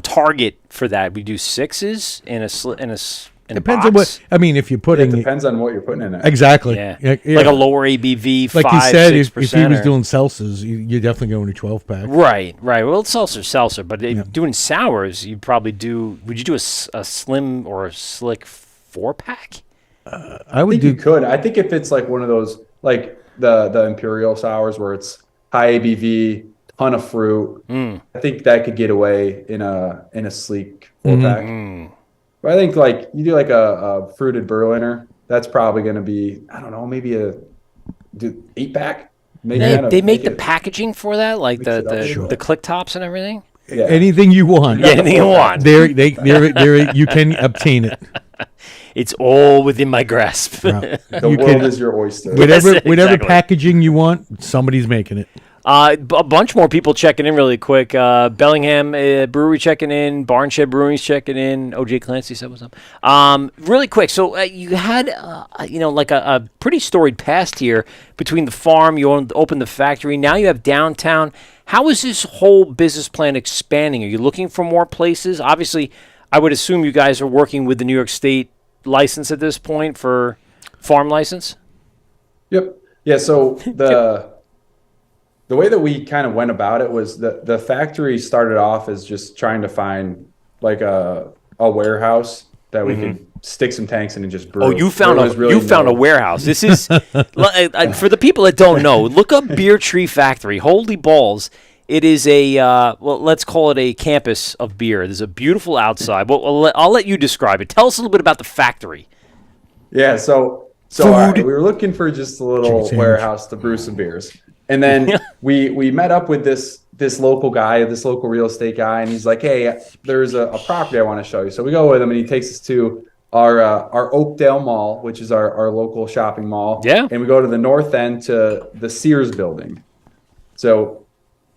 target for that? We do 6s in a depends box? on what, I mean, if you're putting... It depends on what you're putting in it. Exactly. Yeah. Like a lower ABV, like 5, you said, 6%. if he was doing seltzers, you're definitely going to 12-pack. Right. Well, it's seltzer. But doing sours, you probably do... Would you do a slim or a slick 4-pack? I think you could. I think if it's like one of those, like the imperial sours where it's high ABV, ton of fruit, I think that could get away in a sleek 4-pack. But I think like you do like a fruited Berliner, that's probably going to be, I don't know, maybe a 8-pack. They make the packaging for that, like the click tops and everything. Yeah. Anything you want. Yeah, anything you want. There, you can obtain it. It's all within my grasp. Yeah. The world is your oyster. Whatever Exactly. packaging you want, somebody's making it. A bunch more people checking in really quick. Bellingham Brewery checking in. Barnshed Brewing's checking in. OJ Clancy said what's up. Really quick. So you had, like a pretty storied past here between the farm. You opened the factory. Now you have downtown. How is this whole business plan expanding? Are you looking for more places? Obviously, I would assume you guys are working with the New York State license at this point for farm license. Yep. Yeah. So the way that we kind of went about it was the factory started off as just trying to find like a warehouse that we could stick some tanks in and just brew. Oh, you found a warehouse. This is for the people that don't know. Look up Beer Tree Factory. Holy balls! It is let's call it a campus of beer. There's a beautiful outside. Well, I'll let you describe it. Tell us a little bit about the factory. Yeah. So we were looking for just a little warehouse to brew some beers. And then we met up with this local guy, this local real estate guy, and he's like, "Hey, there's a property I want to show you." So we go with him, and he takes us to our Oakdale Mall, which is our local shopping mall. Yeah. And we go to the north end to the Sears building. So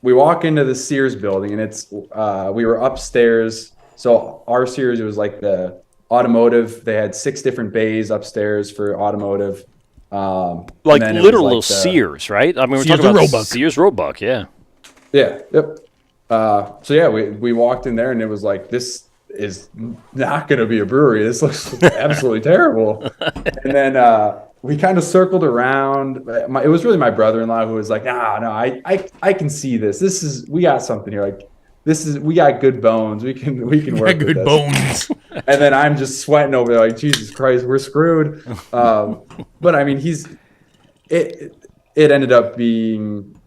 we walk into the Sears building, and it's we were upstairs. So our Sears, it was like the automotive. They had 6 different bays upstairs for automotive. Like literal Sears, right? I mean, we're talking about Roebuck. Sears Roebuck, yeah. Yeah, yep. So yeah, we walked in there and it was like, this is not going to be a brewery. This looks absolutely terrible. And then we kind of circled around. It was really my brother-in-law who was like, no, I can see this. We got something here. Like, we got good bones. We can work with this. Bones. And then I'm just sweating over there like, Jesus Christ, we're screwed. But I mean, it ended up being,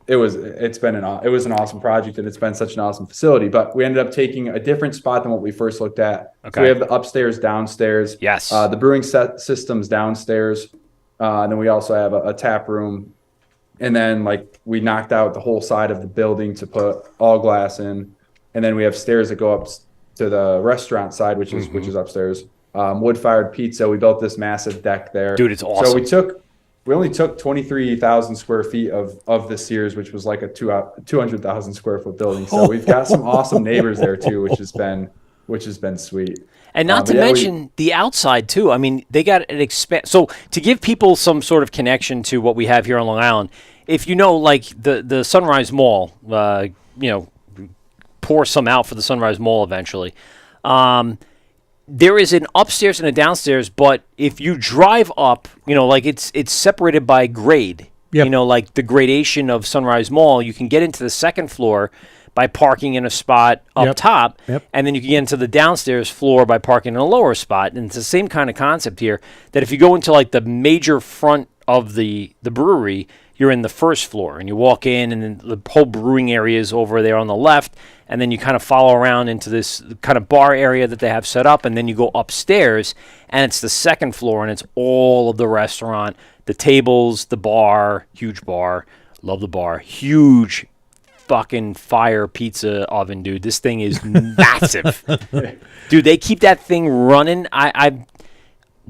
it was an awesome project, and it's been such an awesome facility, but we ended up taking a different spot than what we first looked at. Okay. So we have the upstairs, downstairs. Yes. The brewing system's downstairs. And then we also have a tap room. And then we knocked out the whole side of the building to put all glass in. And then we have stairs that go up to the restaurant side, which is upstairs. Wood-fired pizza. We built this massive deck there. Dude, it's awesome. So we only took 23,000 square feet of the Sears, which was like a 200,000 square foot building. So we've got some awesome neighbors there too, which has been sweet. And not to mention the outside too. I mean, they got an So to give people some sort of connection to what we have here on Long Island, if you know, like the Sunrise Mall, pour some out for the Sunrise Mall eventually. There is an upstairs and a downstairs, but if you drive up, it's separated by grade. Yep. Like the gradation of Sunrise Mall, you can get into the second floor by parking in a spot up top, and then you can get into the downstairs floor by parking in a lower spot. And it's the same kind of concept here, that if you go into like the major front of the brewery, you're in the first floor, and you walk in, and then the whole brewing area is over there on the left, and then you kind of follow around into this kind of bar area that they have set up, and then you go upstairs, and it's the second floor, and it's all of the restaurant, the tables, the bar, huge bar, love the bar, huge fucking fire pizza oven, dude. This thing is massive. Dude, they keep that thing running.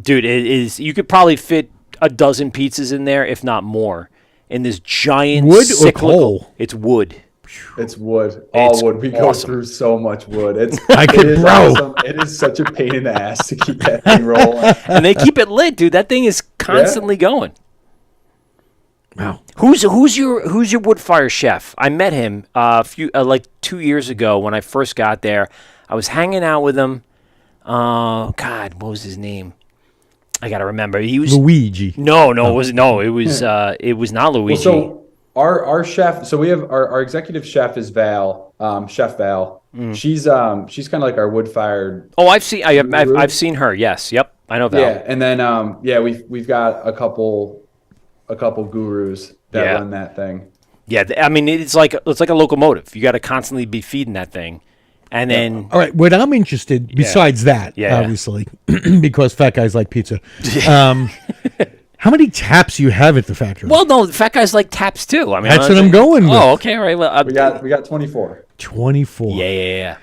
Dude, it is, you could probably fit a dozen pizzas in there, if not more. In this giant wood cyclical, or coal? It's wood. It's wood. All wood. We go through so much wood. It is such a pain in the ass to keep that thing rolling. And they keep it lit, dude. That thing is constantly going. Wow. Who's your wood fire chef? I met him like 2 years ago when I first got there. I was hanging out with him. God, what was his name? I gotta remember. He was Luigi. No, it was it was not Luigi. Well, so our chef. So we have our executive chef is Val, Chef Val. She's kind of like our wood fired. Oh, I've seen her. Yes, yep, I know Val. Yeah, and then we've got a couple gurus that run that thing. Yeah, I mean it's like a locomotive. You got to constantly be feeding that thing. And then, all right. What I'm interested, besides that, obviously, because fat guys like pizza. How many taps you have at the factory? Well, no, the fat guys like taps too. I mean, That's what I'm going with. Oh, okay, all right. Well, We got 24. 24. yeah.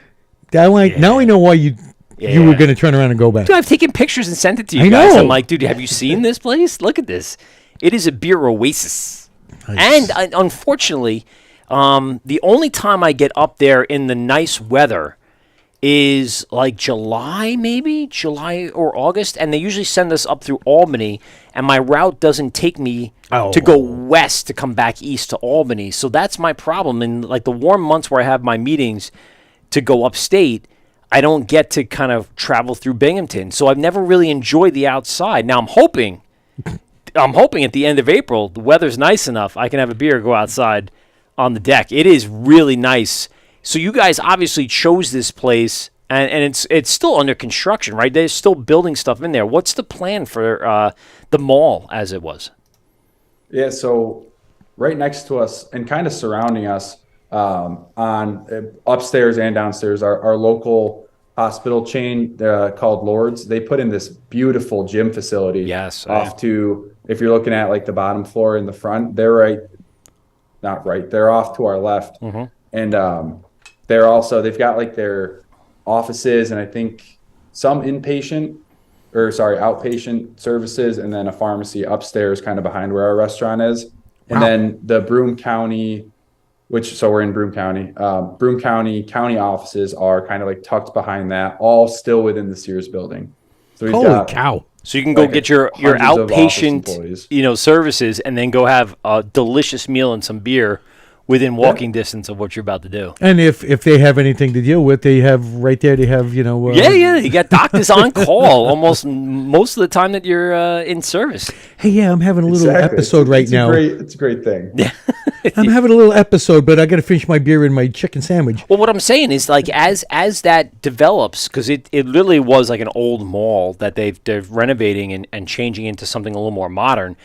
Now I know why you were going to turn around and go back. Dude, I've taken pictures and sent it to you I guys. know. I'm like, dude, have you seen this place? Look at this. It is a beer oasis. Nice. And unfortunately, the only time I get up there in the nice weather is like July or August, and they usually send us up through Albany, and my route doesn't take me to go west to come back east to Albany. So that's my problem. In like the warm months where I have my meetings to go upstate, I don't get to kind of travel through Binghamton. So I've never really enjoyed the outside. Now I'm hoping at the end of April, the weather's nice enough, I can have a beer, go outside on the deck. It is really nice. So you guys obviously chose this place, and it's still under construction, right? They're still building stuff in there. What's the plan for the mall as it was? Yeah, so right next to us and kind of surrounding us on upstairs and downstairs, our local hospital chain called Lord's. They put in this beautiful gym facility. Yes. To, if you're looking at like the bottom floor in the front, they're they're off to our left. Mm-hmm. And they've got like their offices and I think some outpatient services, and then a pharmacy upstairs kind of behind where our restaurant is. And then the Broome County, we're in Broome County. Broome County offices are kind of like tucked behind that, all still within the Sears building. So we've Holy got cow. So you can go get your hundreds of office outpatient, employees. services, and then go have a delicious meal and some beer within walking distance of what you're about to do. And if they have anything to deal with, they have right there. They have You got doctors on call almost most of the time that you're in service. Hey, yeah, I'm having a little episode it's now. It's a great thing. Yeah. I'm having a little episode, but I got to finish my beer and my chicken sandwich. Well, what I'm saying is, like, as that develops, because it literally was like an old mall that they're renovating and changing into something a little more modern,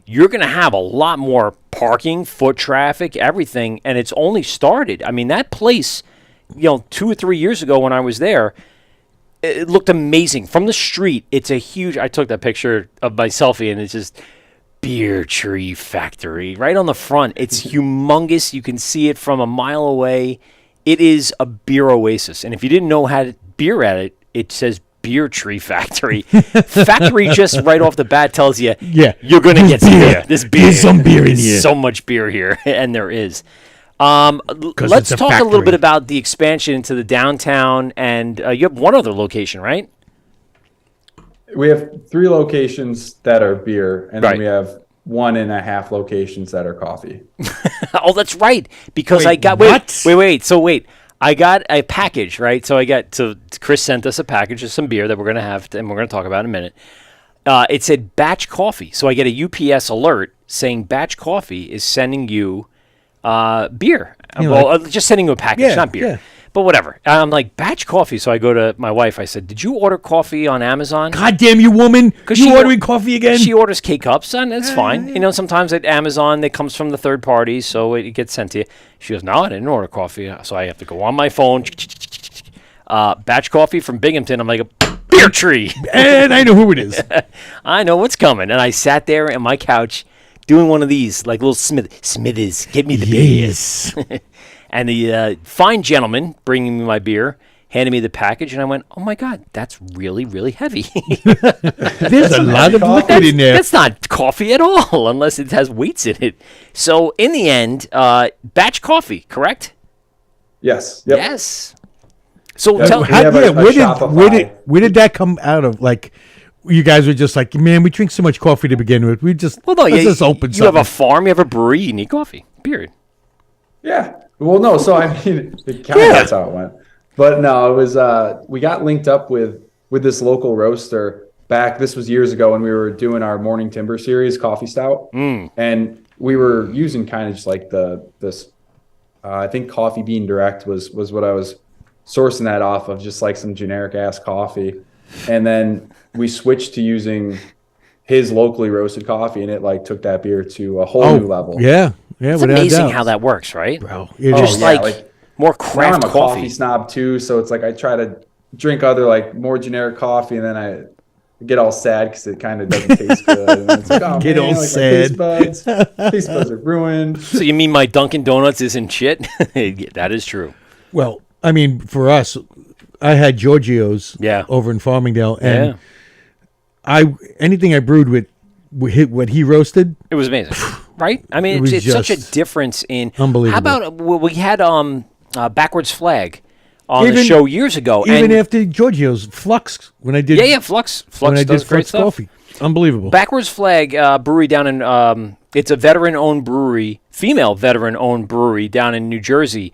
you're going to have a lot more parking, foot traffic, everything, and it's only started. I mean, that place, 2 or 3 years ago when I was there, it looked amazing. From the street, it's a huge... I took that picture of my selfie, and it's just... Beer Tree Factory right on the front. It's humongous. You can see it from a mile away. It is a beer oasis. And if you didn't know had beer at it, it says Beer Tree Factory. Factory just right off the bat tells you, you're going to get some beer. There's beer. There's some beer in here. So much beer here, and there is. Let's talk a little bit about the expansion into the downtown, and you have one other location, right? We have 3 locations that are beer, and then we have 1.5 locations that are coffee. Oh, that's right. Because Wait, I got wait. So I got a package, right? So Chris sent us a package of some beer that we're gonna have, and we're gonna talk about in a minute. It said batch coffee, so I get a UPS alert saying batch coffee is sending you beer. Just sending you a package, not beer. Yeah. But whatever. I'm like, batch coffee. So I go to my wife. I said, did you order coffee on Amazon? God damn you, woman. You ordering coffee again? She orders K-Cups, and it's fine. Sometimes at Amazon, it comes from the third party, so it gets sent to you. She goes, no, I didn't order coffee. So I have to go on my phone. Batch coffee from Binghamton. I'm like, Beer Tree. And I know who it is. I know what's coming. And I sat there on my couch doing one of these, like little Smithers. Get me the beers. And the fine gentleman bringing me my beer handed me the package, and I went, oh, my God, that's really, really heavy. There's a lot of liquid in there. That's not coffee at all, unless it has weights in it. So, in the end, batch coffee, correct? Yes. Yep. Yes. So, where did that come out of? Like, you guys were just like, man, we drink so much coffee to begin with. Let's just open something. You have a farm, you have a brewery, you need coffee, period. Yeah. Well, no. So I mean, that's how it went. But no, it was. We got linked up with this local roaster back. This was years ago when we were doing our Morning Timber series, Coffee Stout, and we were using kind of just like this. I think Coffee Bean Direct was what I was sourcing that off of, just like some generic ass coffee, and then we switched to using his locally roasted coffee, and it like took that beer to a whole new level. Yeah. It's amazing how that works, right? Bro, like more craft I'm a coffee snob too, so it's like I try to drink other like more generic coffee, and then get all sad because it kind of doesn't taste good. And it's like, oh, Get man, all like sad. my taste buds are ruined. So you mean my Dunkin' Donuts isn't shit? That is true. Well, I mean, for us, I had Giorgio's over in Farmingdale, and anything I brewed with what he roasted, it was amazing, right? I mean, it's such a difference in. Unbelievable. How about we had Backwards Flag on the show years ago, even after Giorgio's Flux when I did Flux when I did does great Flux stuff. coffee, unbelievable. Backwards Flag brewery down in it's a veteran-owned brewery, female veteran-owned brewery down in New Jersey.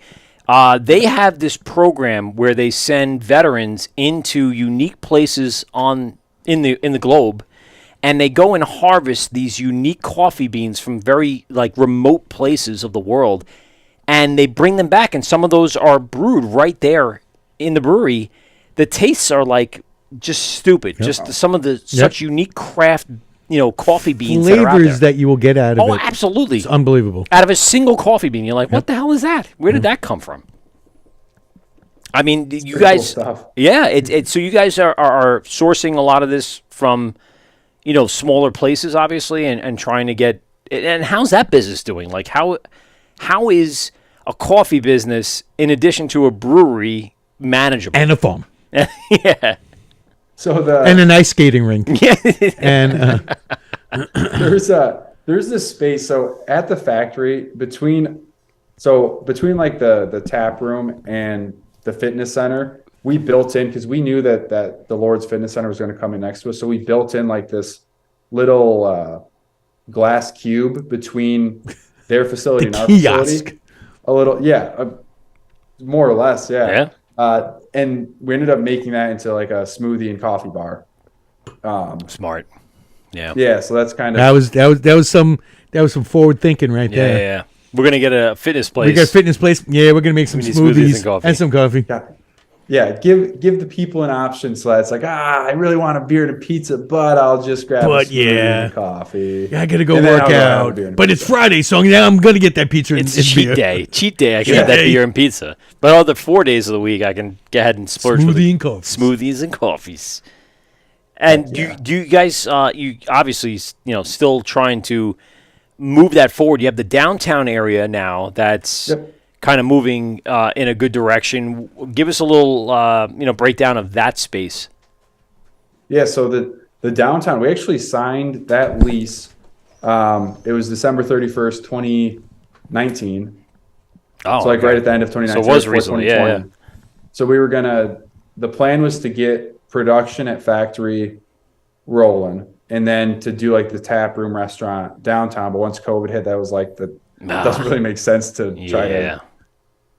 They have this program where they send veterans into unique places in the globe, and they go and harvest these unique coffee beans from very remote places of the world, and they bring them back. And some of those are brewed right there in the brewery. The tastes are just stupid. Yep. Just some of the such unique craft coffee beans flavors that you will get out of it. Oh, absolutely. It's unbelievable. Out of a single coffee bean, you're like, what the hell is that? Where did that come from? I mean, you guys, cool stuff. So you guys are sourcing a lot of this from, smaller places, obviously, and trying to get, and how's that business doing? Like, how is a coffee business, in addition to a brewery, manageable? And a farm. Yeah. And an ice skating rink. Yeah. And there's this space. So at the factory between the tap room and the fitness center, we built in, because we knew that the Lord's Fitness Center was going to come in next to us. So we built in this little glass cube between their facility and our facility. A little, more or less, yeah. And we ended up making that into a smoothie and coffee bar. Smart. Yeah. Yeah. So that's kind of that was some forward thinking right there. Yeah. We're gonna get a fitness place. We got a fitness place. Yeah, we're gonna make some smoothies and some coffee. Yeah. Give the people an option. So that's I really want a beer and a pizza, but I'll just grab a smoothie and coffee. Yeah, I gotta go work out. But it's Friday, so now I'm gonna get that pizza. It's a cheat day. Cheat day. I can have that beer and pizza. But all the 4 days of the week, I can go ahead and splurge smoothies and coffees. And do you guys? You obviously still trying to move that forward. You have the downtown area now that's kind of moving in a good direction. Give us a little breakdown of that space. Yeah, so the downtown, we actually signed that lease. It was December 31st, 2019. Oh, so right at the end of 2019. So it was recently, yeah. So the plan was to get production at factory rolling, and then to do the tap room restaurant downtown. But once COVID hit, that was it doesn't really make sense to try to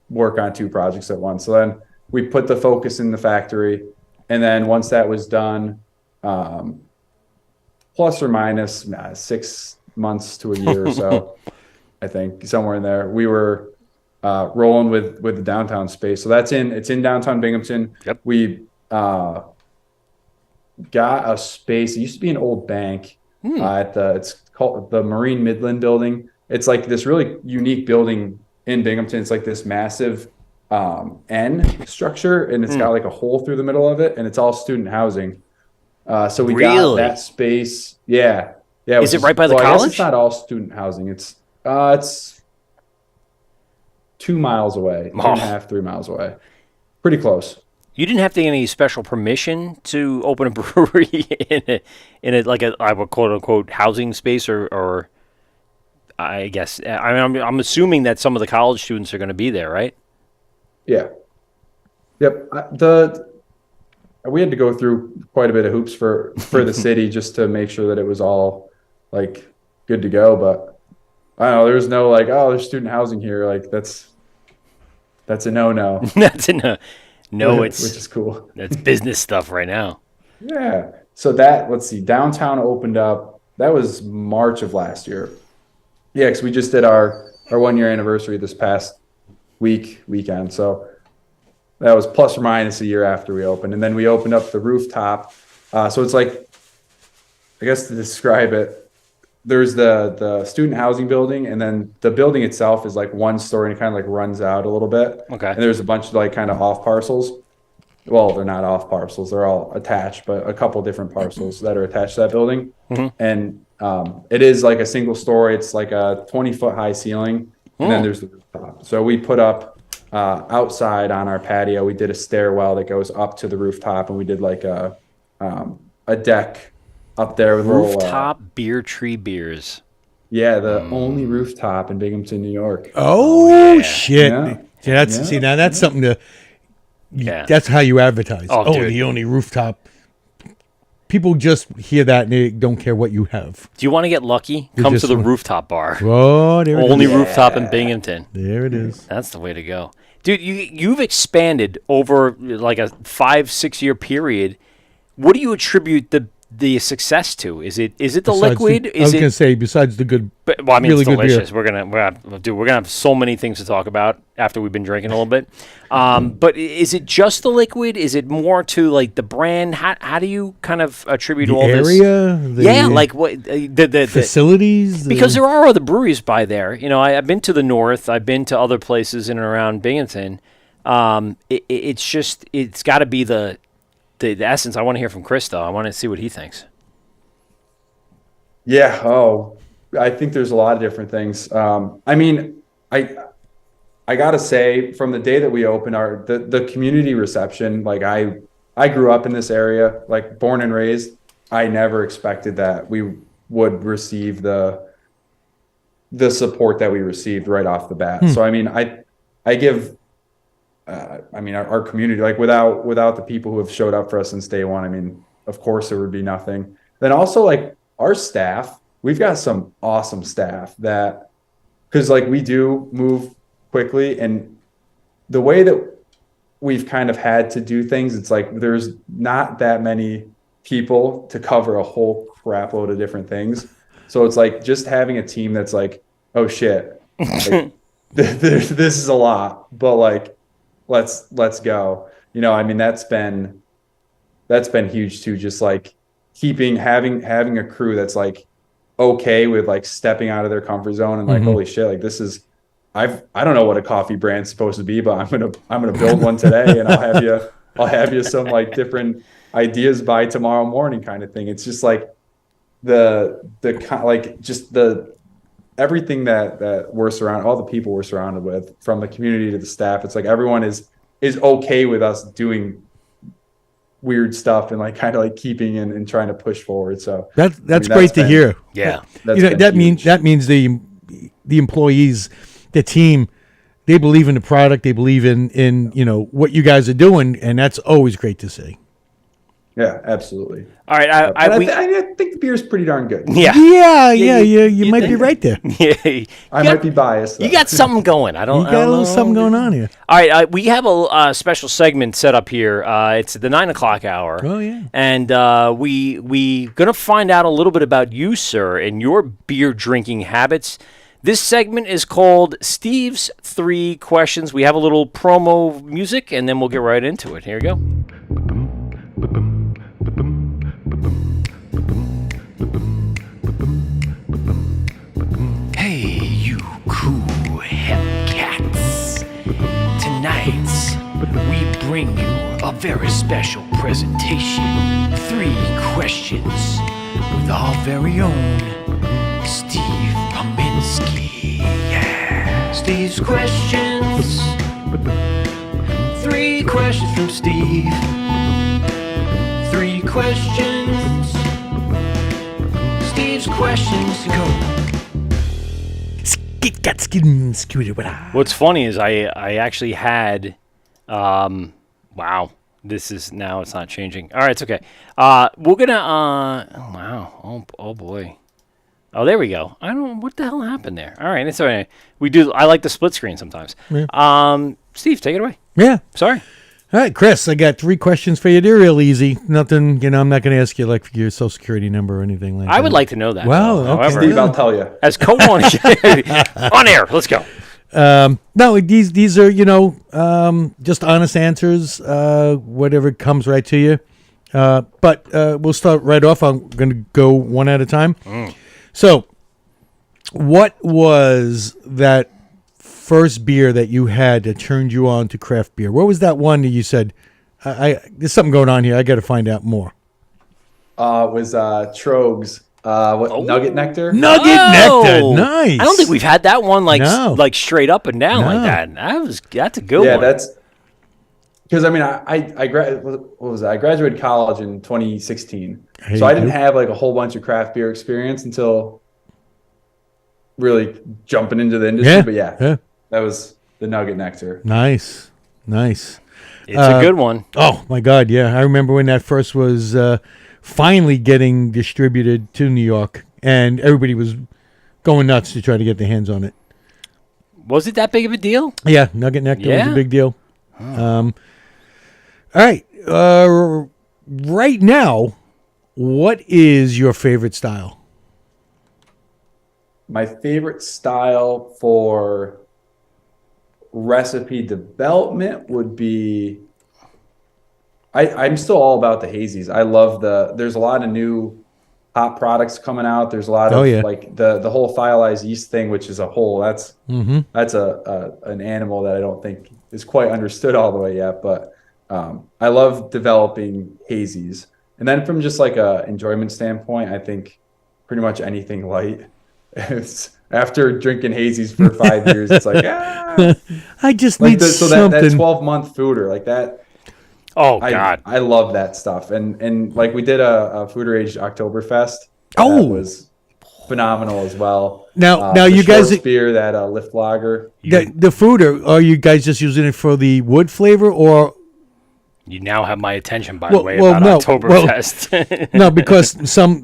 work on two projects at once. So then we put the focus in the factory, and then once that was done, plus or minus 6 months to a year or so, I think somewhere in there, we were rolling with the downtown space. So it's in downtown Binghamton. Yep. We got a space. It used to be an old bank it's called the Marine Midland Building. It's this really unique building in Binghamton. It's this massive N structure, and it's got a hole through the middle of it, and it's all student housing. So we got that space. Yeah. Is it right by the college? I guess it's not all student housing. It's 2 miles away, 2.5, 3 miles away. Pretty close. You didn't have to get any special permission to open a brewery in a I would quote unquote housing space, or I guess I'm assuming that some of the college students are going to be there, right? Yeah. Yep. We had to go through quite a bit of hoops for the city just to make sure that it was all good to go. But I don't know. There's no there's student housing here. That's a no. That's a no. No, which is cool. That's business stuff right now. Yeah. So let's see, downtown opened up. That was March of last year. Yeah, because we just did our 1 year anniversary this past weekend. So that was plus or minus a year after we opened. And then we opened up the rooftop. So it's I guess to describe it, there's the student housing building, and then the building itself is 1 story, and it kind of runs out a little bit. Okay. And there's a bunch of kind of off parcels. well, they're not off parcels. They're all attached, but a couple different parcels that are attached to that building. And it is like a single story. It's like a 20-foot high ceiling. And then there's the rooftop. So we put up outside on our patio, we did a stairwell that goes up to the rooftop, and we did like a deck up there with Rooftop Beer Tree Beers. Yeah, the only rooftop in Binghamton, New York. Oh, shit. Yeah. See, now that's something to... Yeah. That's how you advertise. Oh, dude. The only rooftop. People just hear that and they don't care what you have. Do you want to get lucky? Come to the rooftop bar. Oh, there it is. Only rooftop in Binghamton. There it is. That's the way to go. Dude, you've expanded over like a 5-6 year period. What do you attribute the success to? Is it the Besides liquid? I was going to say, besides the good, Well, I mean, really it's good beer. delicious. We're gonna have so many things to talk about after we've been drinking a little bit. But is it just the liquid? Is it more to like the brand? How do you kind of attribute the all area, this? Yeah, like what the facilities? because there are other breweries by there. You know, I've been to the north. I've been to other places in and around Binghamton. It's got to be the essence. I want to hear from Chris though. I want to see what he thinks. Yeah. Oh, I think there's a lot of different things. I mean, I gotta say, from the day that we opened the community reception, like I grew up in this area, like born and raised. I never expected that we would receive the support that we received right off the bat. So I mean, I give. I mean, our community, like without the people who have showed up for us since day one, I mean, of course there would be nothing. Then also like our staff, we've got some awesome staff that, because like we do move quickly, and the way that we've kind of had to do things, it's like there's not that many people to cover a whole crap load of different things. So it's like just having a team that's like, oh shit, like, this is a lot, but like, let's go. You know, I mean, that's been huge too. Just like having a crew that's like okay with like stepping out of their comfort zone and like, holy shit, like this is, I don't know what a coffee brand's supposed to be, but I'm gonna build one today, and I'll have you some like different ideas by tomorrow morning kind of thing. It's just like everything that we're surrounded, all the people we're surrounded with, from the community to the staff, it's like everyone is okay with us doing weird stuff and like kind of like keeping and trying to push forward. So that's great to hear. Yeah, that means the employees, the team, they believe in the product, they believe in what you guys are doing, and that's always great to see. Yeah, absolutely. All right, I think the beer is pretty darn good. Yeah. You might be right there. Yeah, I might be biased, though. You got something going. I got a little something going on here. All right, we have a special segment set up here. It's the 9 o'clock hour. Oh yeah, and we gonna find out a little bit about you, sir, and your beer drinking habits. This segment is called Steve's 3 Questions. We have a little promo music, and then we'll get right into it. Here we go. Hey, you cool Hellcats. Tonight, we bring you a very special presentation. 3 questions with our very own Steve Pominski. Yeah. Steve's questions. 3 questions from Steve. 3 questions. Steve's questions. Go. What's funny is I actually had, wow, this is, now it's not changing. All right, it's okay. We're gonna, oh wow, oh boy. Oh, there we go. I don't know what the hell happened there. All right, it's all right. I like the split screen sometimes. Yeah. Steve, take it away. Yeah. Sorry. All right, Chris, I got 3 questions for you. They're real easy. Nothing, I'm not going to ask you like your social security number or anything like that. I would like to know that. Well, though, okay. Steve, I'll tell you. As co-owner, on air, let's go. No, these are, just honest answers, whatever comes right to you. But we'll start right off. I'm going to go one at a time. So, what was that first beer that you had that turned you on to craft beer? What was that one that you said, There's something going on here. I got to find out more. It was Trogs. Nugget Nectar? Nugget Nectar. Nice. I don't think we've had that one No. like straight up and down like No. that. That's a good one. Yeah, that's because I mean I graduated college in 2016, Hey, so I didn't you. have like a whole bunch of craft beer experience until really jumping into the industry. Yeah. But Yeah. that was the Nugget Nectar. Nice. It's a good one. Oh my God, yeah. I remember when that first was finally getting distributed to New York, and everybody was going nuts to try to get their hands on it. Was it that big of a deal? Yeah, Nugget Nectar was Yeah? a big deal. All right. Right now, what is your favorite style? My favorite style for recipe development would be I'm still all about the hazies. I love there's a lot of new hot products coming out. There's a lot of like the whole thiolized yeast thing, which is a whole that's an animal that I don't think is quite understood all the way yet. But I love developing hazies. And then from just like a enjoyment standpoint, I think pretty much anything light. It's after drinking hazies for 5 years, it's like I just like need so something. that 12-month fooder like that. Oh God, I love that stuff. And like we did a fooder aged Oktoberfest. Oh. That was phenomenal as well. Now the you guys beer, that lift lager. the food, are you guys just using it for the wood flavor, or you now have my attention by Well- the way well, about no, Oktoberfest. no? Because some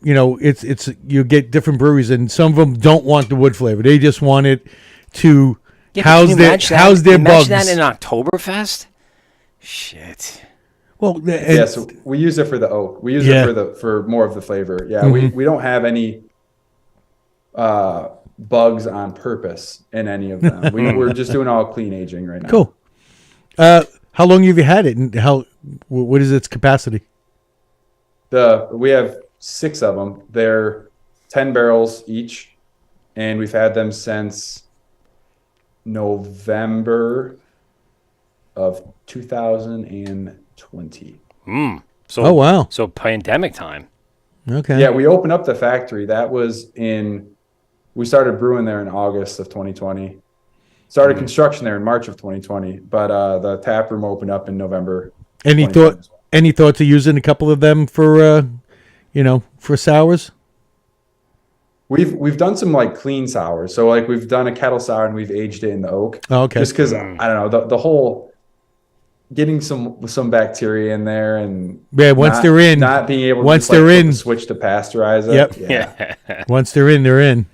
it's you get different breweries, and some of them don't want the wood flavor. They just want it to Yeah, but house can you their imagine house that, their bugs. Imagine that in Oktoberfest. Shit. Well, Yeah, so we use it for the oak. We use Yeah. it for more of the flavor. Yeah, we don't have any bugs on purpose in any of them. We're just doing all clean aging right now. cool. How long have you had it, and what is its capacity? We have 6 of them. They're 10 barrels each, and we've had them since November of 2020. So Oh, wow. So pandemic time. Okay. Yeah, we opened up the factory. That was we started brewing there in August of 2020. Started construction there in March of 2020, but the tap room opened up in November. Any 2020 as well. Any thoughts of using a couple of them for for sours? We've done some like clean sours. So like we've done a kettle sour and we've aged it in the oak. Oh, okay. Just because I don't know the whole getting some bacteria in there and Once they're in, not being able to once just, like, they're flip in, the switch to pasteurize it. Yep. Yeah. once they're in, they're in.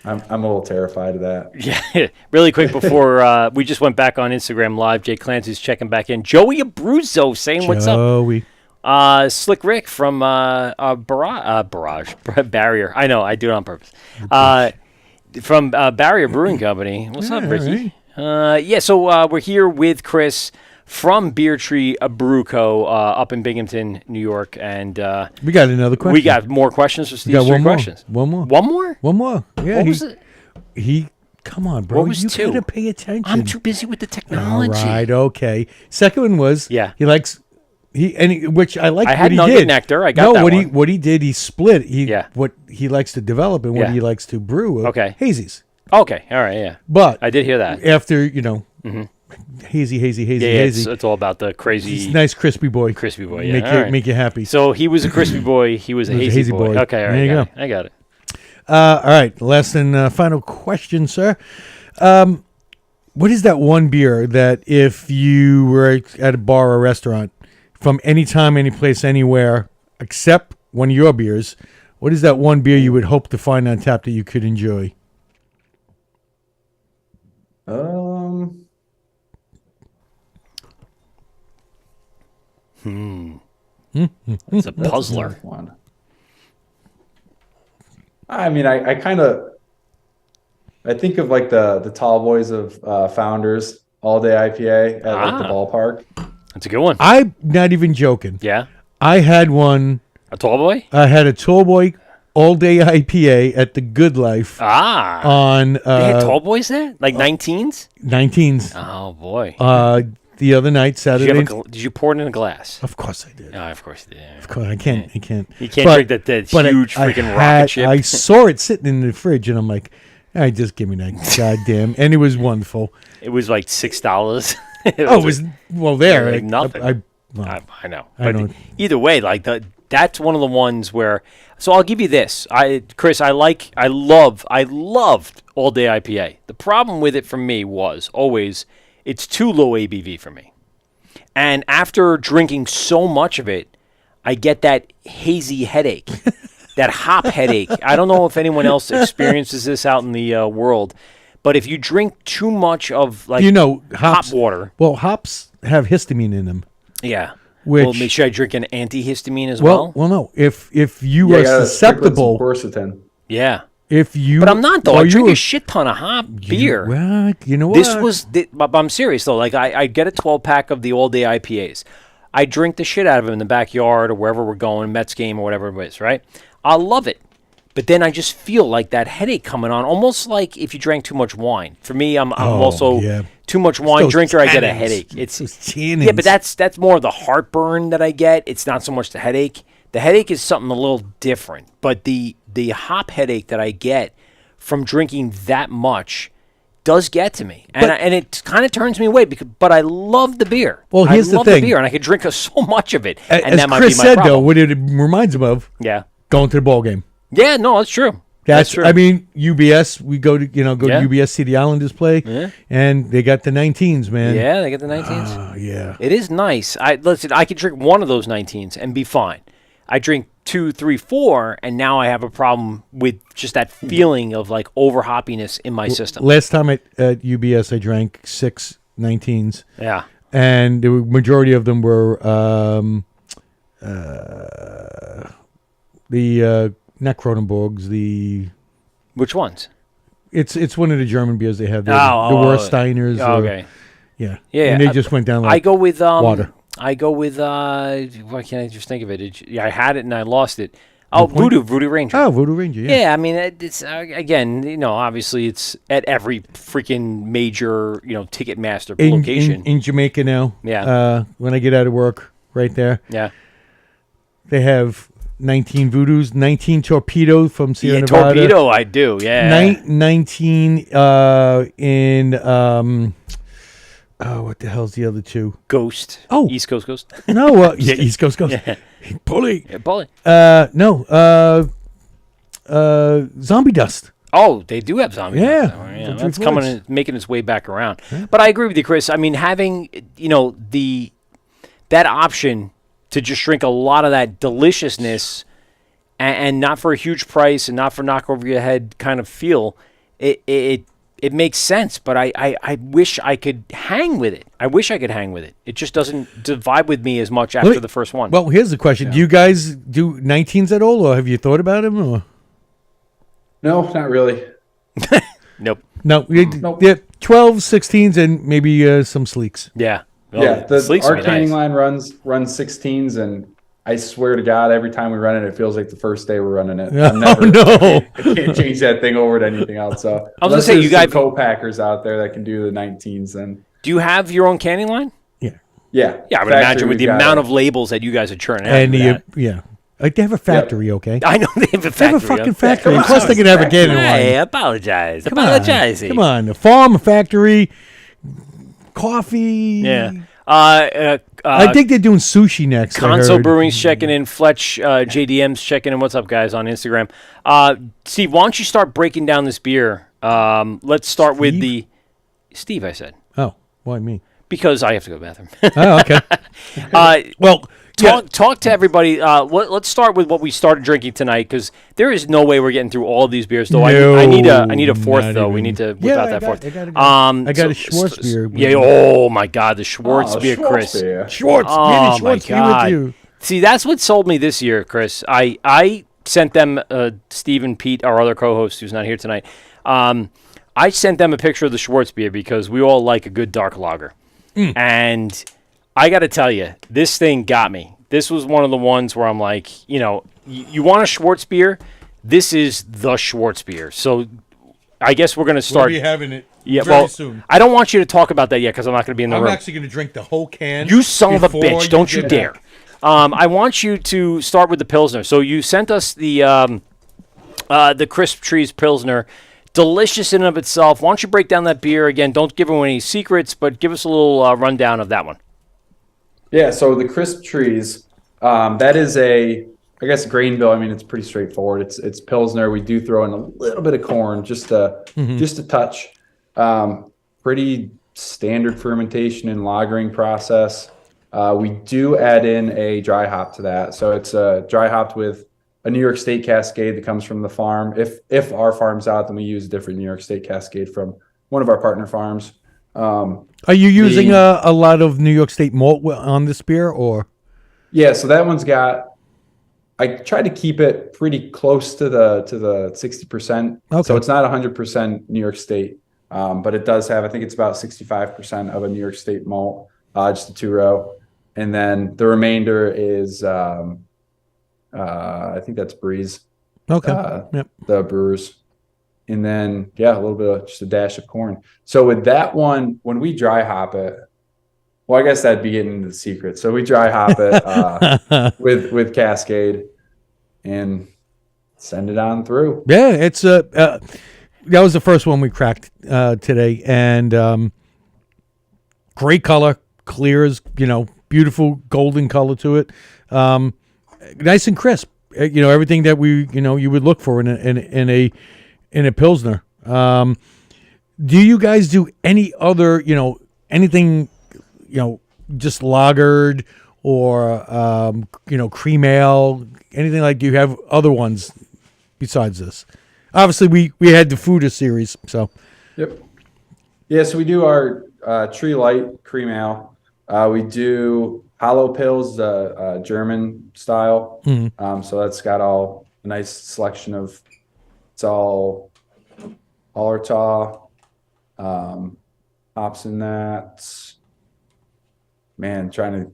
I'm a little terrified of that. Yeah, really quick before we just went back on Instagram Live. Jay Clancy's checking back in. Joey Abruzzo saying what's up. Joey. Slick Rick from Barrage Barrier. I know, I do it on purpose. From Barrier Brewing Company. What's up, Yeah, Ricky? So we're here with Chris from Beer Tree Brew Co. Up in Binghamton, New York, and We got another question. we got more questions for Steve. We got one more. Questions. One more. One more? One more. Yeah. What was it? Come on, bro. What was you 2? gotta pay attention. I'm too busy with the All technology. right. Okay. Second one was he likes which I like. I had what he Nugget did. Nectar. I got that what one. he did. He split. Yeah. What he likes to develop and what Yeah. he likes to brew. Okay. Hazies. Okay, all right, yeah. But I did hear that. after hazy. Yeah, it's all about the crazy He's a nice crispy boy. crispy boy. Yeah, Make all you right. make you happy. So he was a crispy boy. He was a hazy boy. Okay, all right. There you go. I got it. All right, last and final question, sir. What is that one beer that if you were at a bar or restaurant from any time, any place, anywhere, except one of your beers, what is that one beer you would hope to find on tap that you could enjoy? It's a puzzler. One. I mean, I kind of think of like the tall boys of Founders All Day IPA at like the ballpark. That's a good one. I'm not even joking. Yeah. I had one. A tall boy? I had a Tall Boy All Day IPA at the Good Life Ah. on They had tall boys there? Like 19s? 19s. Oh, boy. the other night, Saturday. Did you pour it in a glass? Of course I did. Oh, of course you did. Of course, I can't. You can't But- drink that but huge I freaking had- rocket ship. I saw it sitting in the fridge, and I'm like, just give me that goddamn. And it was wonderful. It was like $6. It was there. like nothing. Well, I know. I But don't- either way, like that's one of the ones where. So I'll give you this, Chris. I loved all day IPA. The problem with it for me was always it's too low ABV for me, and after drinking so much of it, I get that hazy headache, that hop headache. I don't know if anyone else experiences this out in the world, but if you drink too much of like hops, hop water, well, hops have histamine in them. yeah. Which, Well, should I drink an antihistamine as well? well, no. If you Yeah, are you gotta sprinkle some susceptible, quercetin. Yeah. if you, But I'm not though. or I drink you- a shit ton of hop beer. Well, you know what? This was, but I'm serious though. Like I get a 12-pack of the all-day IPAs. I drink the shit out of them in the backyard or wherever we're going, Mets game or whatever it is, right? I love it. But then I just feel like that headache coming on, almost like if you drank too much wine. For me, I'm also yeah. too much wine those drinker. I get a tannins. headache. It's Those tannins. yeah, but that's more of the heartburn that I get. It's not so much the headache. The headache is something a little different. But the hop headache that I get from drinking that much does get to me, and it kind of turns me away. But I love the beer. Well, here's I the love thing. beer, and I could drink so much of it. And As that might Chris be my said, problem. though, what it reminds him of, Yeah, going to the ball game. yeah, no, that's true. That's true. I mean, UBS. We go to Yeah. to UBS, see the Islanders play, Yeah. and they got the 19s, man. Yeah, they get the 19s. Oh, yeah. It is nice. I could drink one of those 19s and be fine. I drink 2, 3, 4, and now I have a problem with just that feeling of like over hoppiness in my system. Last time at UBS, I drank 6 19s, Yeah. and the majority of them were the not Kronenborgs. Which ones? It's one of the German beers they have. The Oh, Wursteiners. Okay. Yeah. Yeah, And they just went down like I go with water. I go with why can't I just think of it? I had it and I lost it. Oh, Voodoo Ranger. Oh, Voodoo Ranger, yeah. Yeah, I mean, it's again, obviously it's at every freaking major, Ticketmaster location. In Jamaica now. Yeah. When I get out of work, right there, Yeah. they have 19 Voodoos, 19 Torpedo from Sierra Yeah, Nevada. Torpedo, I do. Yeah. 19 in what the hell's the other two? Ghost. Oh. East Coast Ghost. No, yeah, East Coast Ghost. Bully. Yeah, Bully. Zombie Dust. Oh, they do have zombie. Yeah. Dust. Oh, From that's Three coming, Floyds. making its way back around. But I agree with you, Chris. I mean, having that option to just drink a lot of that deliciousness, and not for a huge price, and not for knock over your head kind of feel, it makes sense. But I wish I could hang with it. I wish I could hang with it. It just doesn't vibe with me as much after the first one. Well, here's the question: do you guys do 19s at all, or have you thought about them? Or No, not really. Nope. no, Nope. yeah, 12s, 16s, and maybe some sleeks. Yeah. Yeah, Sleek's our would be canning nice. line runs 16s, and I swear to God, every time we run it, it feels like the first day we're running it. Oh, no. I can't change that thing over to anything else. So I was gonna unless say, there's you some guys- co-packers out there that can do the 19s, then Do you have your own canning line? Yeah, yeah. Yeah, I would Factory, imagine with the we've got amount it. of labels that you guys are churning out. and for that. yeah, like they have a factory, okay? I know they have a They factory. have a fucking huh? factory. come Of course, on. they can have a canning Hey, line. apologize. Come on. Apologize. Come on, a farm, a factory, coffee. Yeah. I think they're doing sushi next. I Console heard. Brewing's checking in. Fletch JDM's checking in. What's up, guys, on Instagram? Steve, why don't you start breaking down this beer? Let's start with Steve? Steve, I said. Oh, why me? Because I have to go to the bathroom. Oh, okay. Well, Talk to everybody. Let's start with what we started drinking tonight, because there is no way we're getting through all of these beers. Though I need a fourth not though. We even. need to whip Yeah, out I that got- fourth. I gotta go. I got a Schwartz beer. Yeah. Oh my God, the Schwartz beer, Schwartz Chris. beer. Schwartz, Oh, maybe my Schwartz be God. with you. See, that's what sold me this year, Chris. I sent them, Steve and Pete, our other co-host who's not here tonight. I sent them a picture of the Schwartz beer because we all like a good dark lager. And I got to tell you, this thing got me. This was one of the ones where I'm like, you want a Schwartz beer? This is the Schwartz beer. So I guess we're going to Where are start. you having it? Yeah, very well, soon. I don't want you to talk about that yet because I'm not going to be in the I'm room. actually going to drink the whole can. You son of a before bitch! Don't you get dare. back. I want you to start with the Pilsner. So you sent us the Crisp Trees Pilsner. Delicious in and of itself. Why don't you break down that beer again? Don't give away any secrets, but give us a little rundown of that one. Yeah, so the Crisp Trees, that is I guess grain bill. I mean, it's pretty straightforward. It's Pilsner. We do throw in a little bit of corn, just a touch. Pretty standard fermentation and lagering process. We do add in a dry hop to that. So it's dry hopped with a New York State Cascade that comes from the farm. If our farm's out, then we use a different New York State Cascade from one of our partner farms. Are you using a lot of New York State malt on this beer, or? Yeah, so that one's got. I try to keep it pretty close to the 60%. Okay. So it's not 100% New York State, but it does have. I think it's about 65% of a New York State malt, just a 2-row, and then the remainder is. I think that's Breeze. Okay. Yep. The brewers. And then, a little bit of just a dash of corn. So with that one, when we dry hop it, well, I guess that'd be getting into the secret. So we dry hop it with Cascade and send it on through. Yeah, it's that was the first one we cracked today, and great color, clear as beautiful golden color to it. Nice and crisp. Everything that you would look for in a Pilsner. Do you guys do any other anything just lagered or cream ale, anything like? Do you have other ones besides this? Obviously, we had the Fuda series, so. Yep. Yeah, so we do our Tree Light cream ale. We do Hollow Pills, the German style. Mm-hmm. So that's got all a nice selection of. It's all Hallertau, hops in that. Man, trying to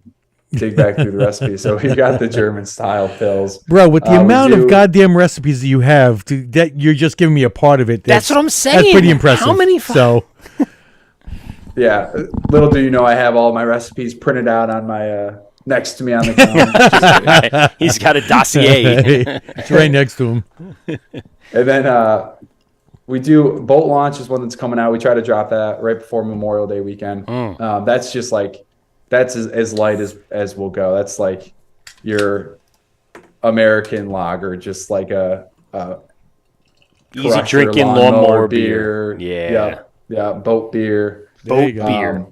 dig back through the recipe. So we got the German style pills. Bro, with the amount of goddamn recipes that you have, that you're just giving me a part of it. That's what I'm saying. That's pretty impressive. How many? Yeah, little do you know, I have all my recipes printed out on my next to me on the counter. He's got a dossier. It's right next to him. And then we do Boat Launch is one that's coming out. We try to drop that right before Memorial Day weekend. That's just that's as light as we'll go. That's like your American lager, just like a easy drinking lawnmower beer. Yeah, boat beer. Boat beer.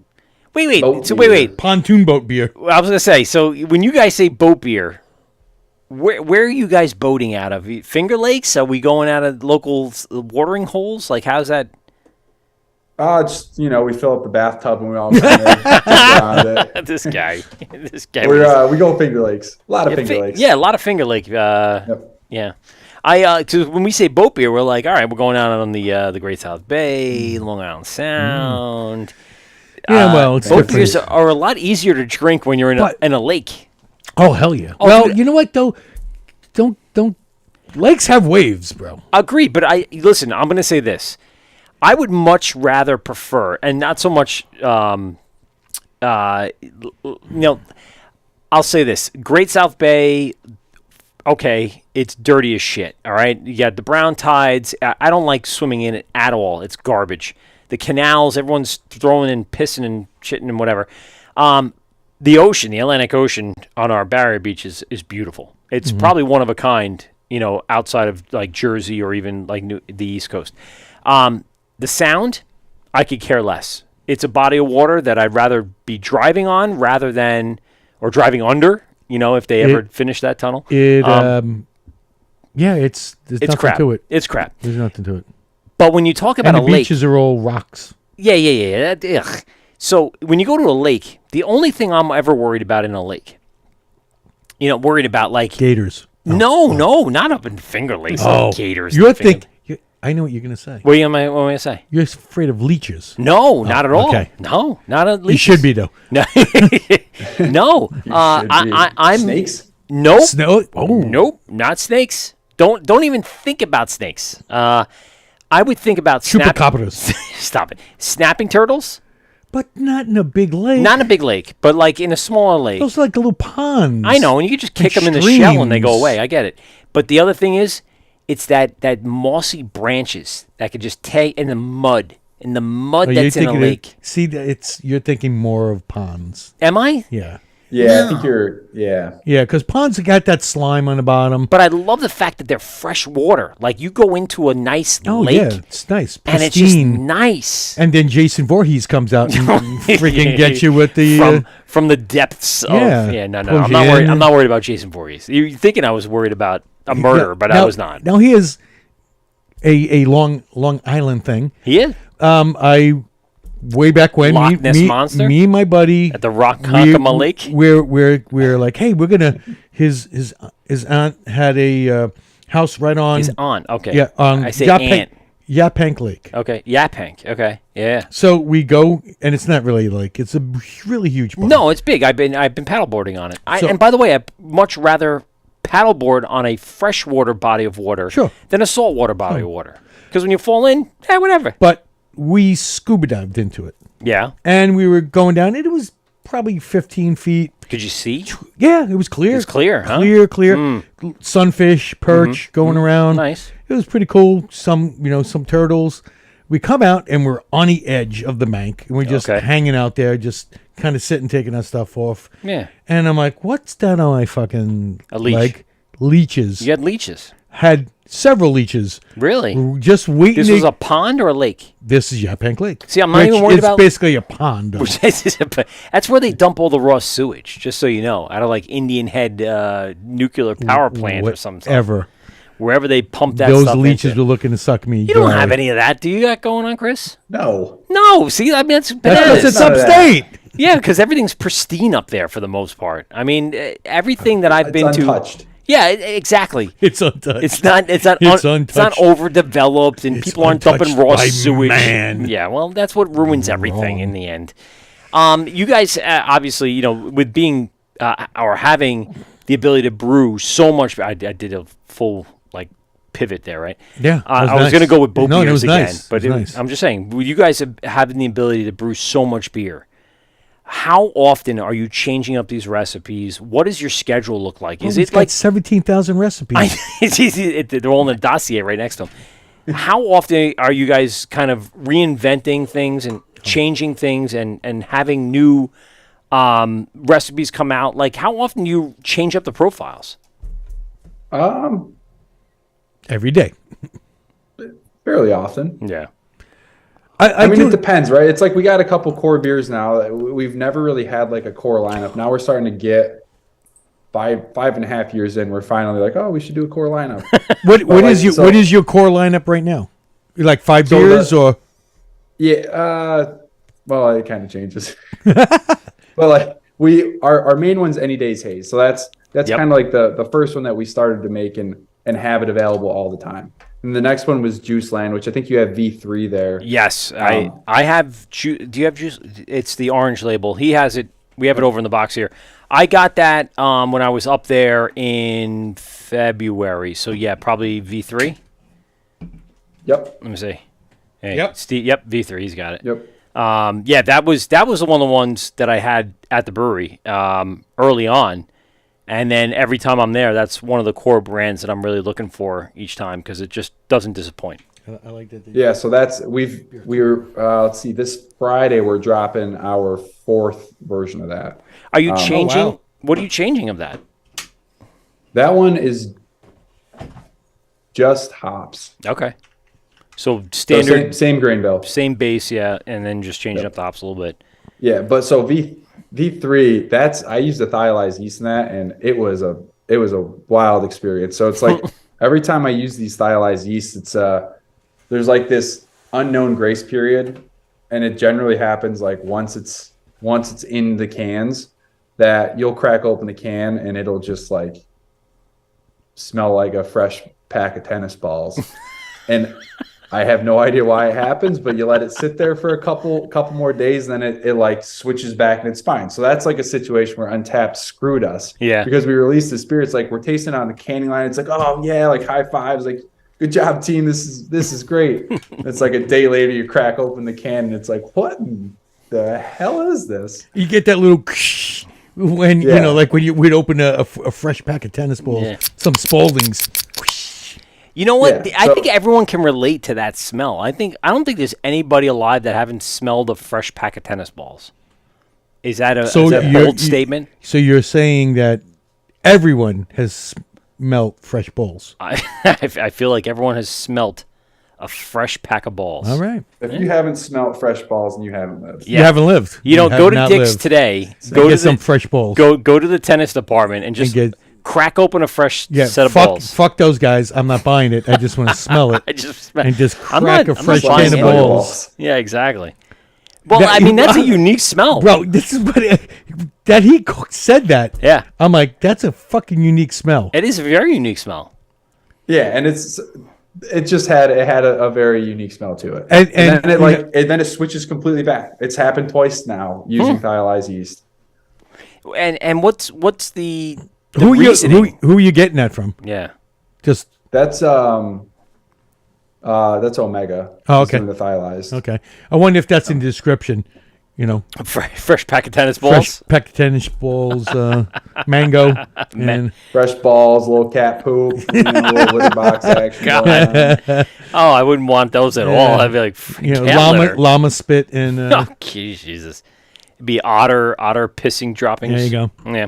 Wait. Pontoon boat beer. I was gonna say. So when you guys say boat beer, where are you guys boating out of? Finger Lakes? Are we going out of local watering holes? Like, how's that? Just we fill up the bathtub and we all kind of around it. This guy. We go Finger Lakes. A lot of Finger Lakes. Yeah, a lot of Finger Lake. Yep. Yeah. Cause when we say boat beer, we're like, all right, we're going out on the Great South Bay, Long Island Sound. Yeah, well, it's boat beers are a lot easier to drink when you're in a lake. Oh, hell yeah. You know what though? Don't lakes have waves, bro. Agreed, but listen. I'm going to say this. I would much rather prefer, and not so much. I'll say this: Great South Bay. Okay, it's dirty as shit. All right, you got the brown tides. I don't like swimming in it at all. It's garbage. The canals, everyone's throwing in, pissing and shitting and whatever. The ocean, the Atlantic Ocean on our barrier beaches is beautiful. It's probably one of a kind, outside of like Jersey or even like the East Coast. The Sound, I could care less. It's a body of water that I'd rather be driving on rather than, or driving under. If they ever finish that tunnel. There's nothing crap. to it. It's crap. There's nothing to it. But when you talk about and a the lake, beaches are all rocks. Yeah. Ugh. So when you go to a lake, the only thing I'm ever worried about in a lake, worried about like gators. No, not up in Finger Lakes. Gators. I know what you're gonna say. What am I gonna say? You're afraid of leeches. No, not at all. Okay. No, not at least. You should be though. No. I'm snakes. Nope. Snow. Oh. Nope. Not snakes. Don't even think about snakes. I would think about Chupacabras. Stop it. Snapping turtles? But not in a big lake. Not in a big lake, but like in a smaller lake. Those are like little ponds. I know, and you could just kick them in the shell and they go away. I get it. But the other thing is, it's that mossy branches that could just take in the mud. In the mud that's in a lake. You're thinking more of ponds. Am I? Yeah. Yeah, I think you're. Yeah. Yeah, because ponds have got that slime on the bottom. But I love the fact that they're fresh water. Like you go into a nice lake. Yeah, it's nice. Pristine. And it's just nice. And then Jason Voorhees comes out and freaking gets you with the from the depths of no. I'm not worried about Jason Voorhees. You're thinking I was worried about a murder, but I was not. Now here's a Long Island thing. He is. Way back when, Loch Ness Monster? me and my buddy At the Ronkonkoma Lake? We're like, hey, we're gonna. His aunt had a house right on. His aunt, okay. Yeah, on I say aunt. Yapank Lake. Okay, Yapank. Okay, yeah. So we go, and it's not really a lake. It's a really huge pond. No, it's big. I've been paddleboarding on it. And by the way, I'd much rather paddleboard on a freshwater body of water than a saltwater body of water. Because when you fall in, whatever. But we scuba dived into it. Yeah. And we were going down. It was probably 15 feet. Could you see? Yeah, it was clear. It's clear, huh? Clear. Sunfish, perch going around. Nice. It was pretty cool. Some turtles. We come out and we're on the edge of the bank. And we're just hanging out there, just kind of sitting, taking our stuff off. Yeah. And I'm like, what's that on my fucking leg? Leeches. You had leeches. Had several leeches. Really? Just waiting. This was a pond or a lake? This is Yapank Lake. See, I'm not even worried about... It's basically a pond. That's where they dump all the raw sewage, just so you know, out of like Indian Head nuclear power plant or something. Wherever they pump that stuff Those leeches were looking to suck me. You don't have any of that, do you, got going on, Chris? No. See, I mean, that's bananas. It's upstate. Yeah, because everything's pristine up there for the most part. I mean, everything that I've been untouched. Yeah, exactly. It's untouched. It's not overdeveloped, and people aren't dumping raw sewage. Man. Yeah, well, that's what ruins everything in the end. You guys, obviously, with being or having the ability to brew so much. I did a full pivot there, right? Yeah, I was going to go with both beers it was again, nice. but nice. I'm just saying, with you guys having the ability to brew so much beer, how often are you changing up these recipes? What does your schedule look like? Is it like 17,000 recipes? It's easy. They're all in a dossier right next to them. How often are you guys kind of reinventing things and changing things and having new recipes come out? Like, how often do you change up the profiles? Every day. Fairly often. Yeah. I mean, it depends, right? It's like we got a couple core beers now. We've never really had like a core lineup. Now we're starting to get 5.5 years in. We're finally like, oh, we should do a core lineup. What is your core lineup right now? You like 5 beers or? Yeah. Well, it kind of changes. But our main one's Any Days Haze. So that's kind of like the first one that we started to make and have it available all the time. And the next one was Juice Land, which I think you have V3 there. Yes, I have. Do you have Juice? It's the orange label. He has it. We have it over in the box here. I got that when I was up there in February. So yeah, probably V3. Yep. Let me see. Hey, Yep. Steve. Yep, V3. He's got it. Yep. Yeah, that was one of the ones that I had at the brewery early on. And then every time I'm there, that's one of the core brands that I'm really looking for each time because it just doesn't disappoint. I like that. Yeah, so we're let's see, this Friday we're dropping our 4th version of that. Are you changing? Oh, wow. What are you changing of that? That one is just hops. Okay. So standard, so same grain bill, same base, yeah, and then just changing up the hops a little bit. Yeah, but so V3, I used the thiolized yeast in that, and it was a wild experience. So it's like every time I use these thiolized yeast, it's there's like this unknown grace period, and it generally happens like once it's in the cans that you'll crack open the can and it'll just like smell like a fresh pack of tennis balls, and I have no idea why it happens, but you let it sit there for a couple more days, and then it like switches back and it's fine. So that's like a situation where Untapped screwed us. Yeah. Because we released the spirits, like we're tasting it on the canning line. It's like, oh yeah, like high fives, like good job, team. This is great. It's like a day later, you crack open the can, and it's like, what in the hell is this? You get that little when like when we'd open a fresh pack of tennis balls, some Spaldings. You know what? Yeah, I think everyone can relate to that smell. I don't think there's anybody alive that haven't smelled a fresh pack of tennis balls. Is that a bold statement? So you're saying that everyone has smelled fresh balls? I feel like everyone has smelt a fresh pack of balls. All right. If you haven't smelt fresh balls, and you haven't lived. You haven't lived. You know, go to Dick's today. Go get some fresh balls. Go to the tennis department and just crack open a fresh set of balls. Fuck those guys. I'm not buying it. I just want to smell it. And just crack a fresh can of balls. Yeah, exactly. Well, that's a unique smell. Bro, this is what that he said that. Yeah. I'm like, that's a fucking unique smell. It is a very unique smell. Yeah, and it had a very unique smell to it. And then it switches completely back. It's happened twice now using thiolized yeast. And what's the who are you getting that from? Yeah. Just that's Omega. Oh, okay. The thiolized. Okay. I wonder if that's in the description. Fresh pack of tennis balls. Fresh pack of tennis balls, mango, and fresh balls, little cat poop, little litter box action. Oh, I wouldn't want those at all. I'd be like, llama spit and. Oh, Jesus! It'd be otter pissing droppings. There you go. Yeah.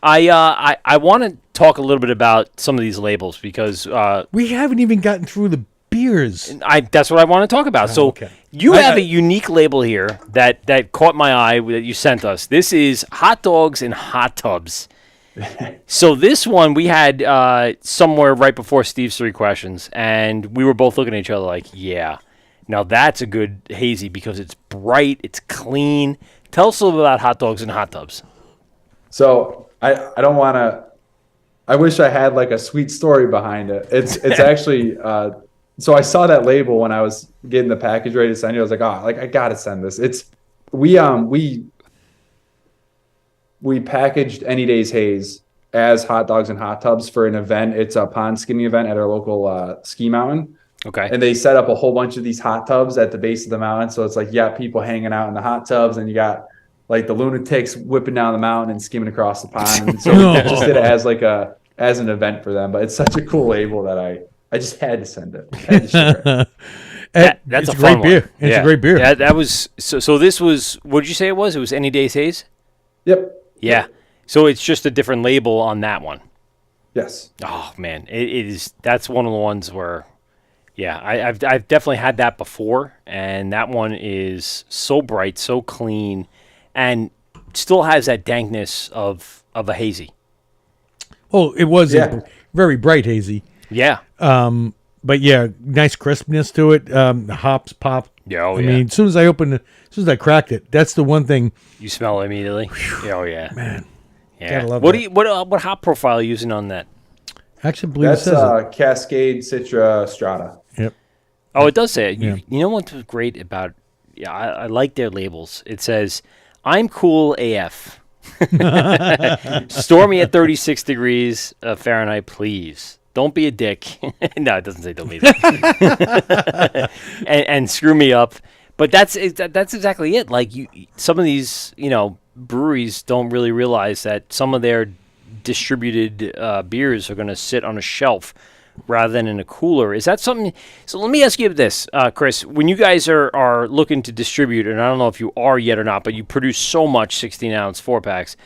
I want to talk a little bit about some of these labels because we haven't even gotten through the beers. That's what I want to talk about. So you have a unique label here that caught my eye that you sent us. This is hot dogs in hot tubs. So this one we had somewhere right before Steve's 3 questions, and we were both looking at each other like, yeah, now that's a good hazy because it's bright, it's clean. Tell us a little bit about hot dogs in hot tubs. So I don't want to. I wish I had like a sweet story behind it. It's actually. So I saw that label when I was getting the package ready to send you. I was like, I gotta send this. We packaged Any Days Haze as hot dogs and hot tubs for an event. It's a pond skimming event at our local ski mountain. Okay. And they set up a whole bunch of these hot tubs at the base of the mountain. So it's like people hanging out in the hot tubs, and you got like the lunatics whipping down the mountain and skimming across the pond. And so we just did it as an event for them. But it's such a cool label that I just had to send it. I had to share it. That's a great beer. One. It's a great beer. That was so. This was. What did you say it was? It was Any Days Haze. Yep. Yeah. So it's just a different label on that one. Yes. Oh man, it is. That's one of the ones where, I've definitely had that before, and that one is so bright, so clean, and still has that dankness of a hazy. Oh, it was a very bright hazy. Yeah. But nice crispness to it. The hops pop. Yeah. I mean, as soon as I cracked it, that's the one thing you smell it immediately. Oh yeah, man. Yeah. Gotta love what hop profile are you using on that? Actually, I believe that's it says it. Cascade Citra Strata. Yep. Oh, it does say it. Yeah. You know what's great about? Yeah, I like their labels. It says, "I'm cool AF." Stormy at 36 degrees Fahrenheit, please. Don't be a dick. No, it doesn't say don't be a dick. and screw me up. But that's exactly it. Like some of these, breweries don't really realize that some of their distributed beers are going to sit on a shelf rather than in a cooler. Is that something? So let me ask you this, Chris. When you guys are looking to distribute, and I don't know if you are yet or not, but you produce so much 16-ounce 4-packs.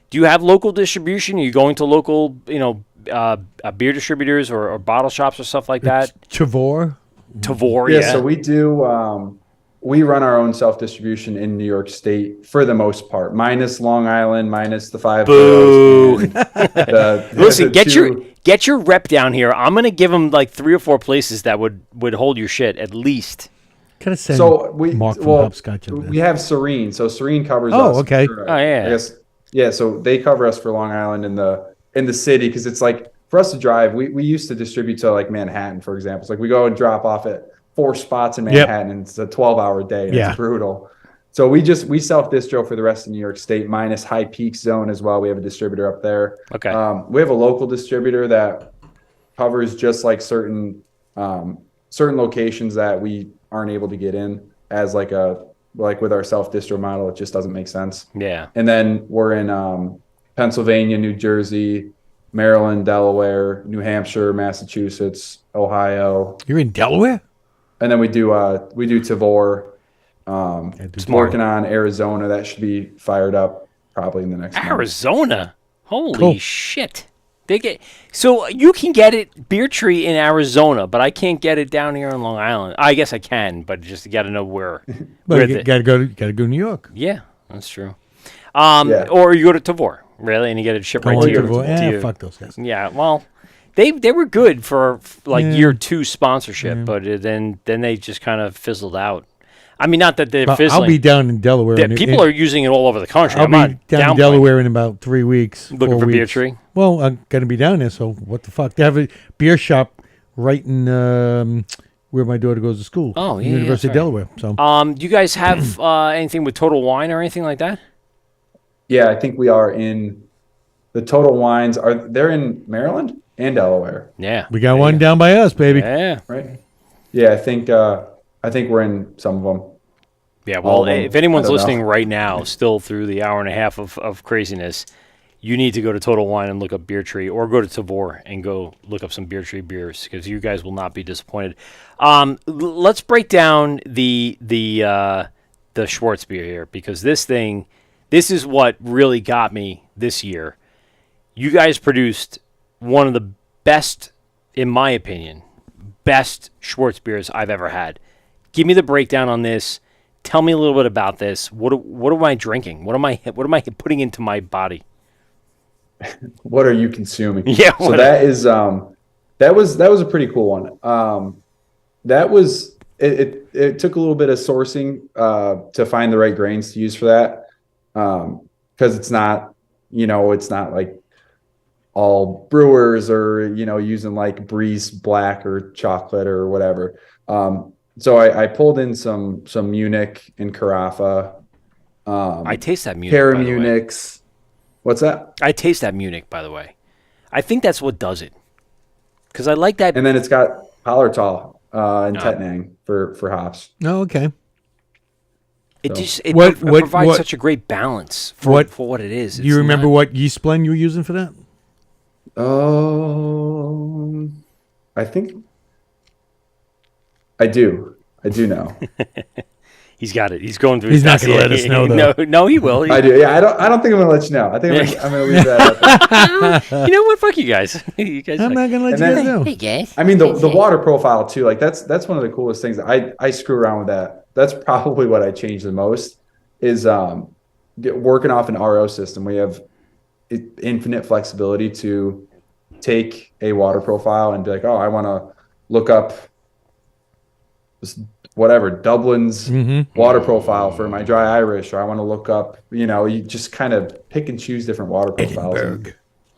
Do you have local distribution? Are you going to local, beer distributors or bottle shops or stuff like that? Tavor, yeah. So we do. We run our own self-distribution in New York State for the most part, minus Long Island, minus the 5 boroughs. Listen, get your rep down here. I'm gonna give them like 3 or 4 places that would hold your shit at least. Gotta send Mark from Hopscotch. We have Serene, so Serene covers us. Oh, okay. Oh yeah. I guess so they cover us for Long Island in the city because it's like for us to drive. We used to distribute to like Manhattan, for example. It's like we go and drop off at 4 spots in Manhattan, and it's a 12-hour day. And It's brutal. So we self-distro for the rest of New York State, minus High Peak Zone as well. We have a distributor up there. Okay. We have a local distributor that covers just like certain certain locations that we aren't able to get in as like with our self-distro model, it just doesn't make sense. Yeah. And then we're in Pennsylvania, New Jersey, Maryland, Delaware, New Hampshire, Massachusetts, Ohio. You're in Delaware? And then we do Tavor. Working on Arizona. That should be fired up probably in the next month. Arizona? Holy shit. So you can get it, Beer Tree, in Arizona, but I can't get it down here on Long Island. I guess I can, but just you got to know where. But you got to go to New York. Yeah, that's true. Or you go to Tavor, really, and you get it shipped right to you. Fuck those guys. Yeah, well, they were good for like year 2 sponsorship, but then they just kind of fizzled out. I mean, not that they're fizzling. I'll be down in Delaware. People are using it all over the country. I'll be down in Delaware in about 3 weeks. Looking for Beer Tree? Well, I'm going to be down there, so what the fuck? They have a beer shop right in where my daughter goes to school. Oh, yeah. University of Delaware. So, do you guys have anything with Total Wine or anything like that? Yeah, I think we are in the Total Wines. They're in Maryland and Delaware. Yeah. We got one down by us, baby. Yeah. Right? Yeah, I think we're in some of them. Yeah, well, if anyone's listening right now, still through the hour and a half of craziness, you need to go to Total Wine and look up Beer Tree, or go to Tavor and go look up some Beer Tree beers, because you guys will not be disappointed. Let's break down the Schwartz beer here, because this is what really got me this year. You guys produced one of the best, in my opinion, best Schwartz beers I've ever had. Give me the breakdown on this. Tell me a little bit about this. What am I drinking? What am I putting into my body? What are you consuming? Yeah. So that was a pretty cool one. That was it took a little bit of sourcing to find the right grains to use for that. Because it's not like all brewers or using like Breeze Black or chocolate or whatever. So I pulled in some Munich and Carafa. I taste that Munich. Para Munichs. What's that? I taste that Munich, by the way. I think that's what does it. Because I like that. And then it's got Hallertau and Tettnang for hops. Oh, okay. It provides such a great balance for what it is. Do you remember what yeast blend you were using for that? I think I do know. He's got it. He's going through. He's not going to let us know, though. No, he will. I do. Yeah, I don't think I'm going to let you know. I think I'm going to leave that up. You know what? Fuck you guys. You guys. I'm not going to let you guys know. Hey guys. I mean, the water profile too. Like that's one of the coolest things. I screw around with that. That's probably what I change the most. Is working off an RO system. We have infinite flexibility to take a water profile and be like, oh, I want to look up whatever Dublin's water profile for my dry Irish, or I want to look up, you just kind of pick and choose different water profiles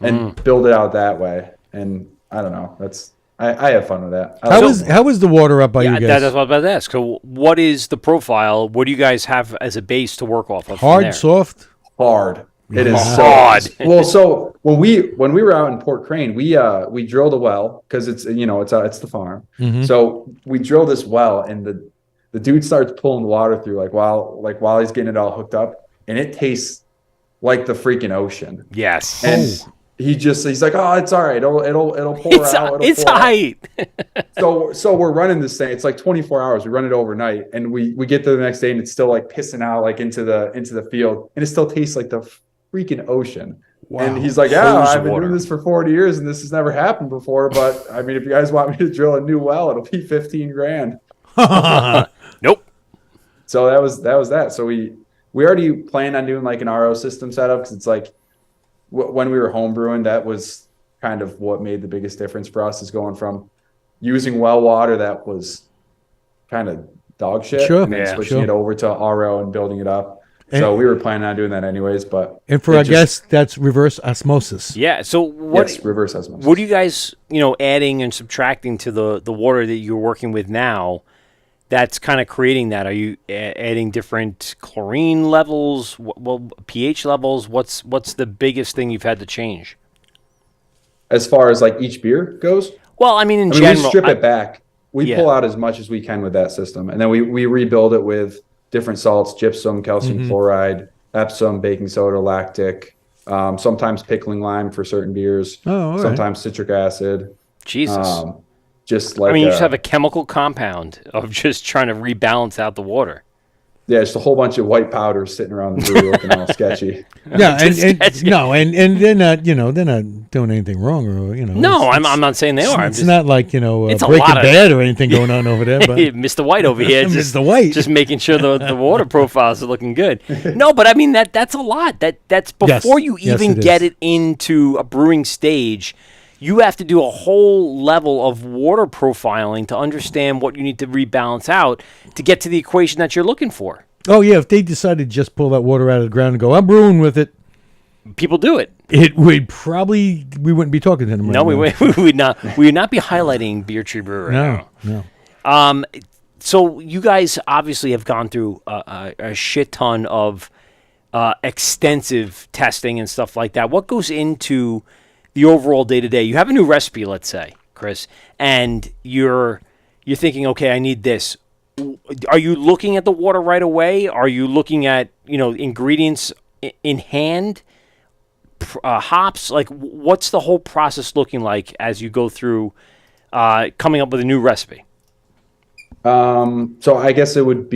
and build it out that way. And I don't know, I have fun with that. How is the water up by you guys? That's what I was about to ask. So what is the profile? What do you guys have as a base to work off of? Hard, soft? Hard. It is hard. Well, so when we were out in Port Crane, we drilled a well because it's the farm. So we drilled this well, and the dude starts pulling the water through while he's getting it all hooked up, and it tastes like the freaking ocean. Yes. And he's like, oh, it's all right. It'll pour out. It's height. So we're running this thing. It's like 24 hours. We run it overnight, and we get there the next day, and it's still like pissing out like into the field, and it still tastes like the freaking ocean. Wow. And he's like, yeah, I've been doing this for 40 years and this has never happened before, but I mean, if you guys want me to drill a new well, it'll be $15,000. Nope. So that was that. So we already planned on doing like an RO system setup, because it's like when we were home brewing, that was kind of what made the biggest difference for us, is going from using well water that was kind of dog shit and then switching it over to RO and building it up. So we were planning on doing that anyways, but I guess that's reverse osmosis. Yeah. So reverse osmosis. What are you guys, adding and subtracting to the water that you're working with now? That's kind of creating that. Are you adding different chlorine levels? pH levels? What's the biggest thing you've had to change? As far as like each beer goes? Well, I mean, in general, we strip it back. we pull out as much as we can with that system, and then we rebuild it with different salts: gypsum, calcium chloride, Epsom, baking soda, lactic. Sometimes pickling lime for certain beers. Oh, all right. Sometimes citric acid. Jesus. Just like I mean, you just have a chemical compound of just trying to rebalance out the water. yeah, just a whole bunch of white powders sitting around the brewery looking all sketchy. Yeah, and they're not, they're not doing anything wrong, or No, I'm not saying they are. It's not like it's a Breaking lot of- Bad or anything going on over there. But Mr. White over here, just, Mr. White. just making sure the water profiles are looking good. No, but I mean that's a lot. That's before you even get it into a brewing stage. You have to do a whole level of water profiling to understand what you need to rebalance out to get to the equation that you're looking for. oh yeah, if they decided to just pull that water out of the ground and go, I'm brewing with it, People do it. it would probably we wouldn't be talking to them. No, right we now. would not. We would not be highlighting Beer Tree Brewery. No. So you guys obviously have gone through a shit ton of extensive testing and stuff like that. What goes into the overall day-to-day? You have a new recipe, let's say, Chris, and you're thinking, okay, I need this. Are you looking at the water right away? Are you looking at ingredients in hand, hops? Like, what's the whole process looking like as you go through coming up with a new recipe? So I guess it would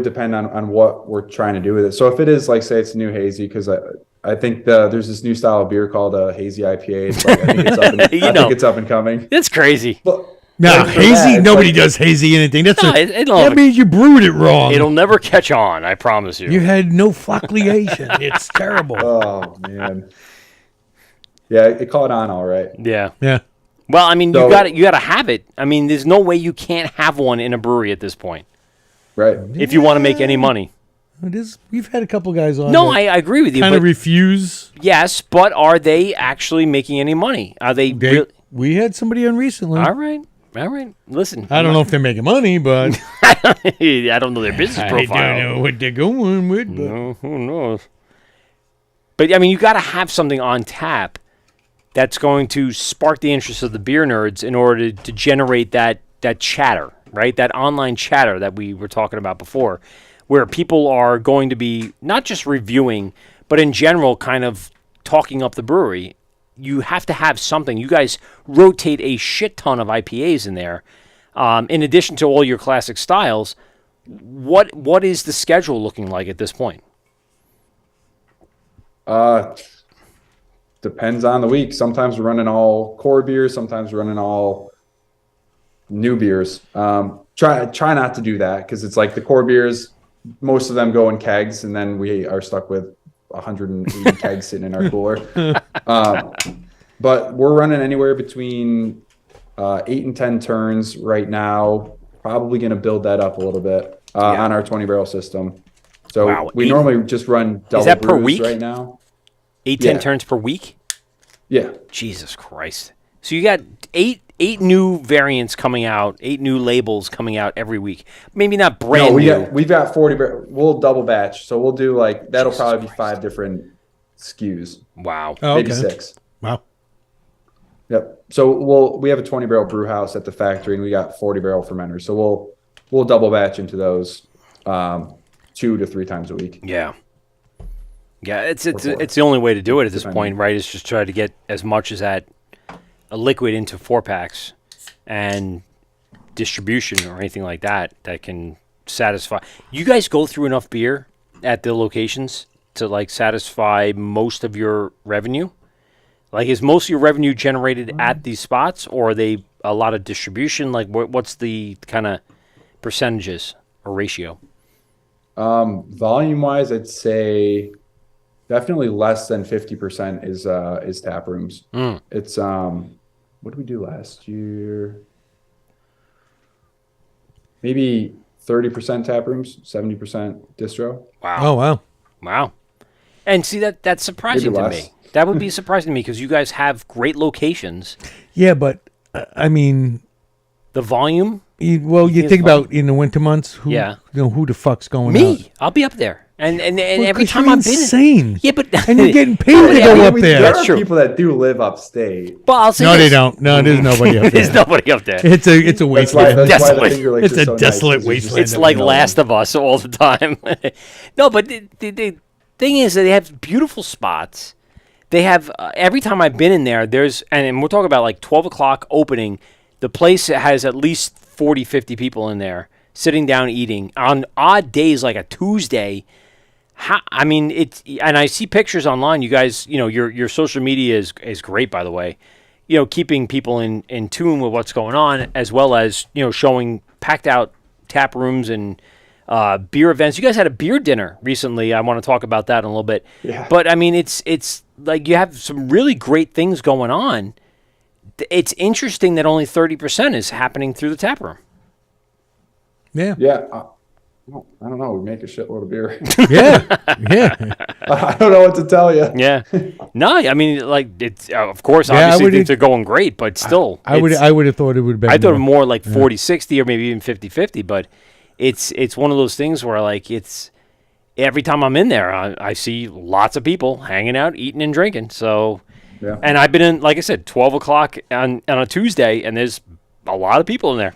depend on what we're trying to do with it. So if it is like, say it's a new hazy, because I think there's this new style of beer called a hazy IPA. It's like, I think it's up and coming. It's crazy. But, No, like, for hazy. that, Nobody like, does hazy anything. That It'll means you brewed it wrong. It'll never catch on, I promise you. You had no floccliation. It's terrible. Oh man. Yeah, it caught on all right. Yeah. Yeah. Well, I mean, So- you got to have it. I mean, there's no way you can't have one in a brewery at this point Right. if you want to make any money. It is. We've had a couple guys on. No, I agree with you. kind But of refuse. yes, but are they actually making any money? Are they? We had somebody on recently. All right. Listen, I don't know if they're making money, but I don't know their business profile. I don't know what they're going with. But No, who knows? But I mean, you got to have something on tap that's going to spark the interest of the beer nerds in order to generate that chatter, right? That online chatter that we were talking about before, where people are going to be not just reviewing, but in general kind of talking up the brewery. You have to have something. You guys rotate a shit ton of IPAs in there. In addition to all your classic styles, what is the schedule looking like at this point? Depends on the week. Sometimes we're running all core beers. Sometimes we're running all new beers. Try not to do that, because it's like the core beers, most of them go in kegs, and then we are stuck with 180 kegs sitting in our cooler. But we're running anywhere between 8 and 10 turns right now. Probably going to build that up a little bit on our 20 barrel system. So Wow, we normally just run double that per brews week? right now. 8-10 Yeah. turns per week? Yeah. Jesus Christ. So you got eight new variants coming out, 8 new labels coming out every week. Maybe not brand new. We've got 40. We'll double batch, so we'll do like that'll probably be 5 different SKUs, Wow. Oh, maybe okay. 6. Wow. Yep. So we have a 20 barrel brew house at the factory, and we got 40 barrel fermenters. So we'll double batch into those 2 to 3 times a week. Yeah. Yeah, it's Or 4. the only way to do it at this Depending. point, right? Is just try to get as much as that a liquid into 4-packs and distribution or anything like that can satisfy. You guys go through enough beer at the locations to like satisfy most of your revenue? Like, is most of your revenue generated at these spots, or are they a lot of distribution? Like, what's the kind of percentages or ratio? Volume wise, I'd say definitely less than 50% is tap rooms. It's what did we do last year? Maybe 30% tap rooms, 70% distro. Wow. Oh wow. Wow. And see, that's surprising Maybe to less. me. That would be surprising to me because you guys have great locations. Yeah, but I mean, The volume? you think think about about in the winter months. Who, Yeah. who the fuck's going out? Me. I'll be up there. And Well, every 'cause time you're I've been insane. Yeah, but And you're getting paid to Yeah, go up There there. That's are true. people that do live upstate. Well, I'll say No, they this. don't. No, there's nobody up there. There's nobody up there. It's a That's why, wasteland. that's why the Desolate. Finger Lakes It's are a so nice, desolate 'cause there's just wasteland. It's up like there. Last of Us all the time. No, but the thing is that they have beautiful spots. They have every time I've been in there, and we're talking about like 12 o'clock opening. The place has at least 40, 50 people in there sitting down eating on odd days like a Tuesday. I mean, and I see pictures online. You guys, your social media is great, by the way. Keeping people in tune with what's going on, as well as showing packed out tap rooms and beer events. You guys had a beer dinner recently. I want to talk about that in a little bit. Yeah. But I mean, it's like you have some really great things going on. It's interesting that only 30% is happening through the tap room. Yeah. Yeah. I don't know. We make a shitload of beer. Yeah. Yeah. I don't know what to tell you. Yeah. No, I mean, like it's of course, Yeah, I obviously would- things are going great, but still, I would have thought it would have been I thought more. more like 40-60 or maybe even 50-50, but it's one of those things where like it's every time I'm in there, I see lots of people hanging out, eating and drinking. So, Yeah. and I've been in, like I said, 12 o'clock on a Tuesday, and there's a lot of people in there.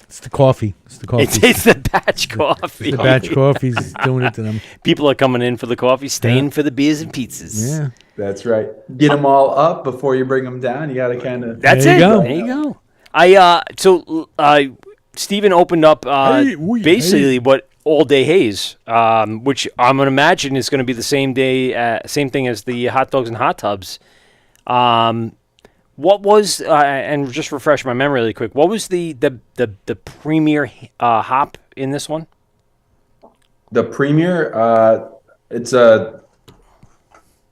It's the coffee. It's the coffee. It's the batch coffee. the batch coffee's doing it to them. People are coming in for the coffee, staying for the beers and pizzas. Yeah. That's right. Get them all up before you bring them down. You got to kind of. That's There it. you go. There you go. Stephen opened up basically what All Day Haze, which I'm gonna imagine is going to be the same thing as the hot dogs and hot tubs. What was and just refresh my memory really quick? What was the premier hop in this one? The Premier, it's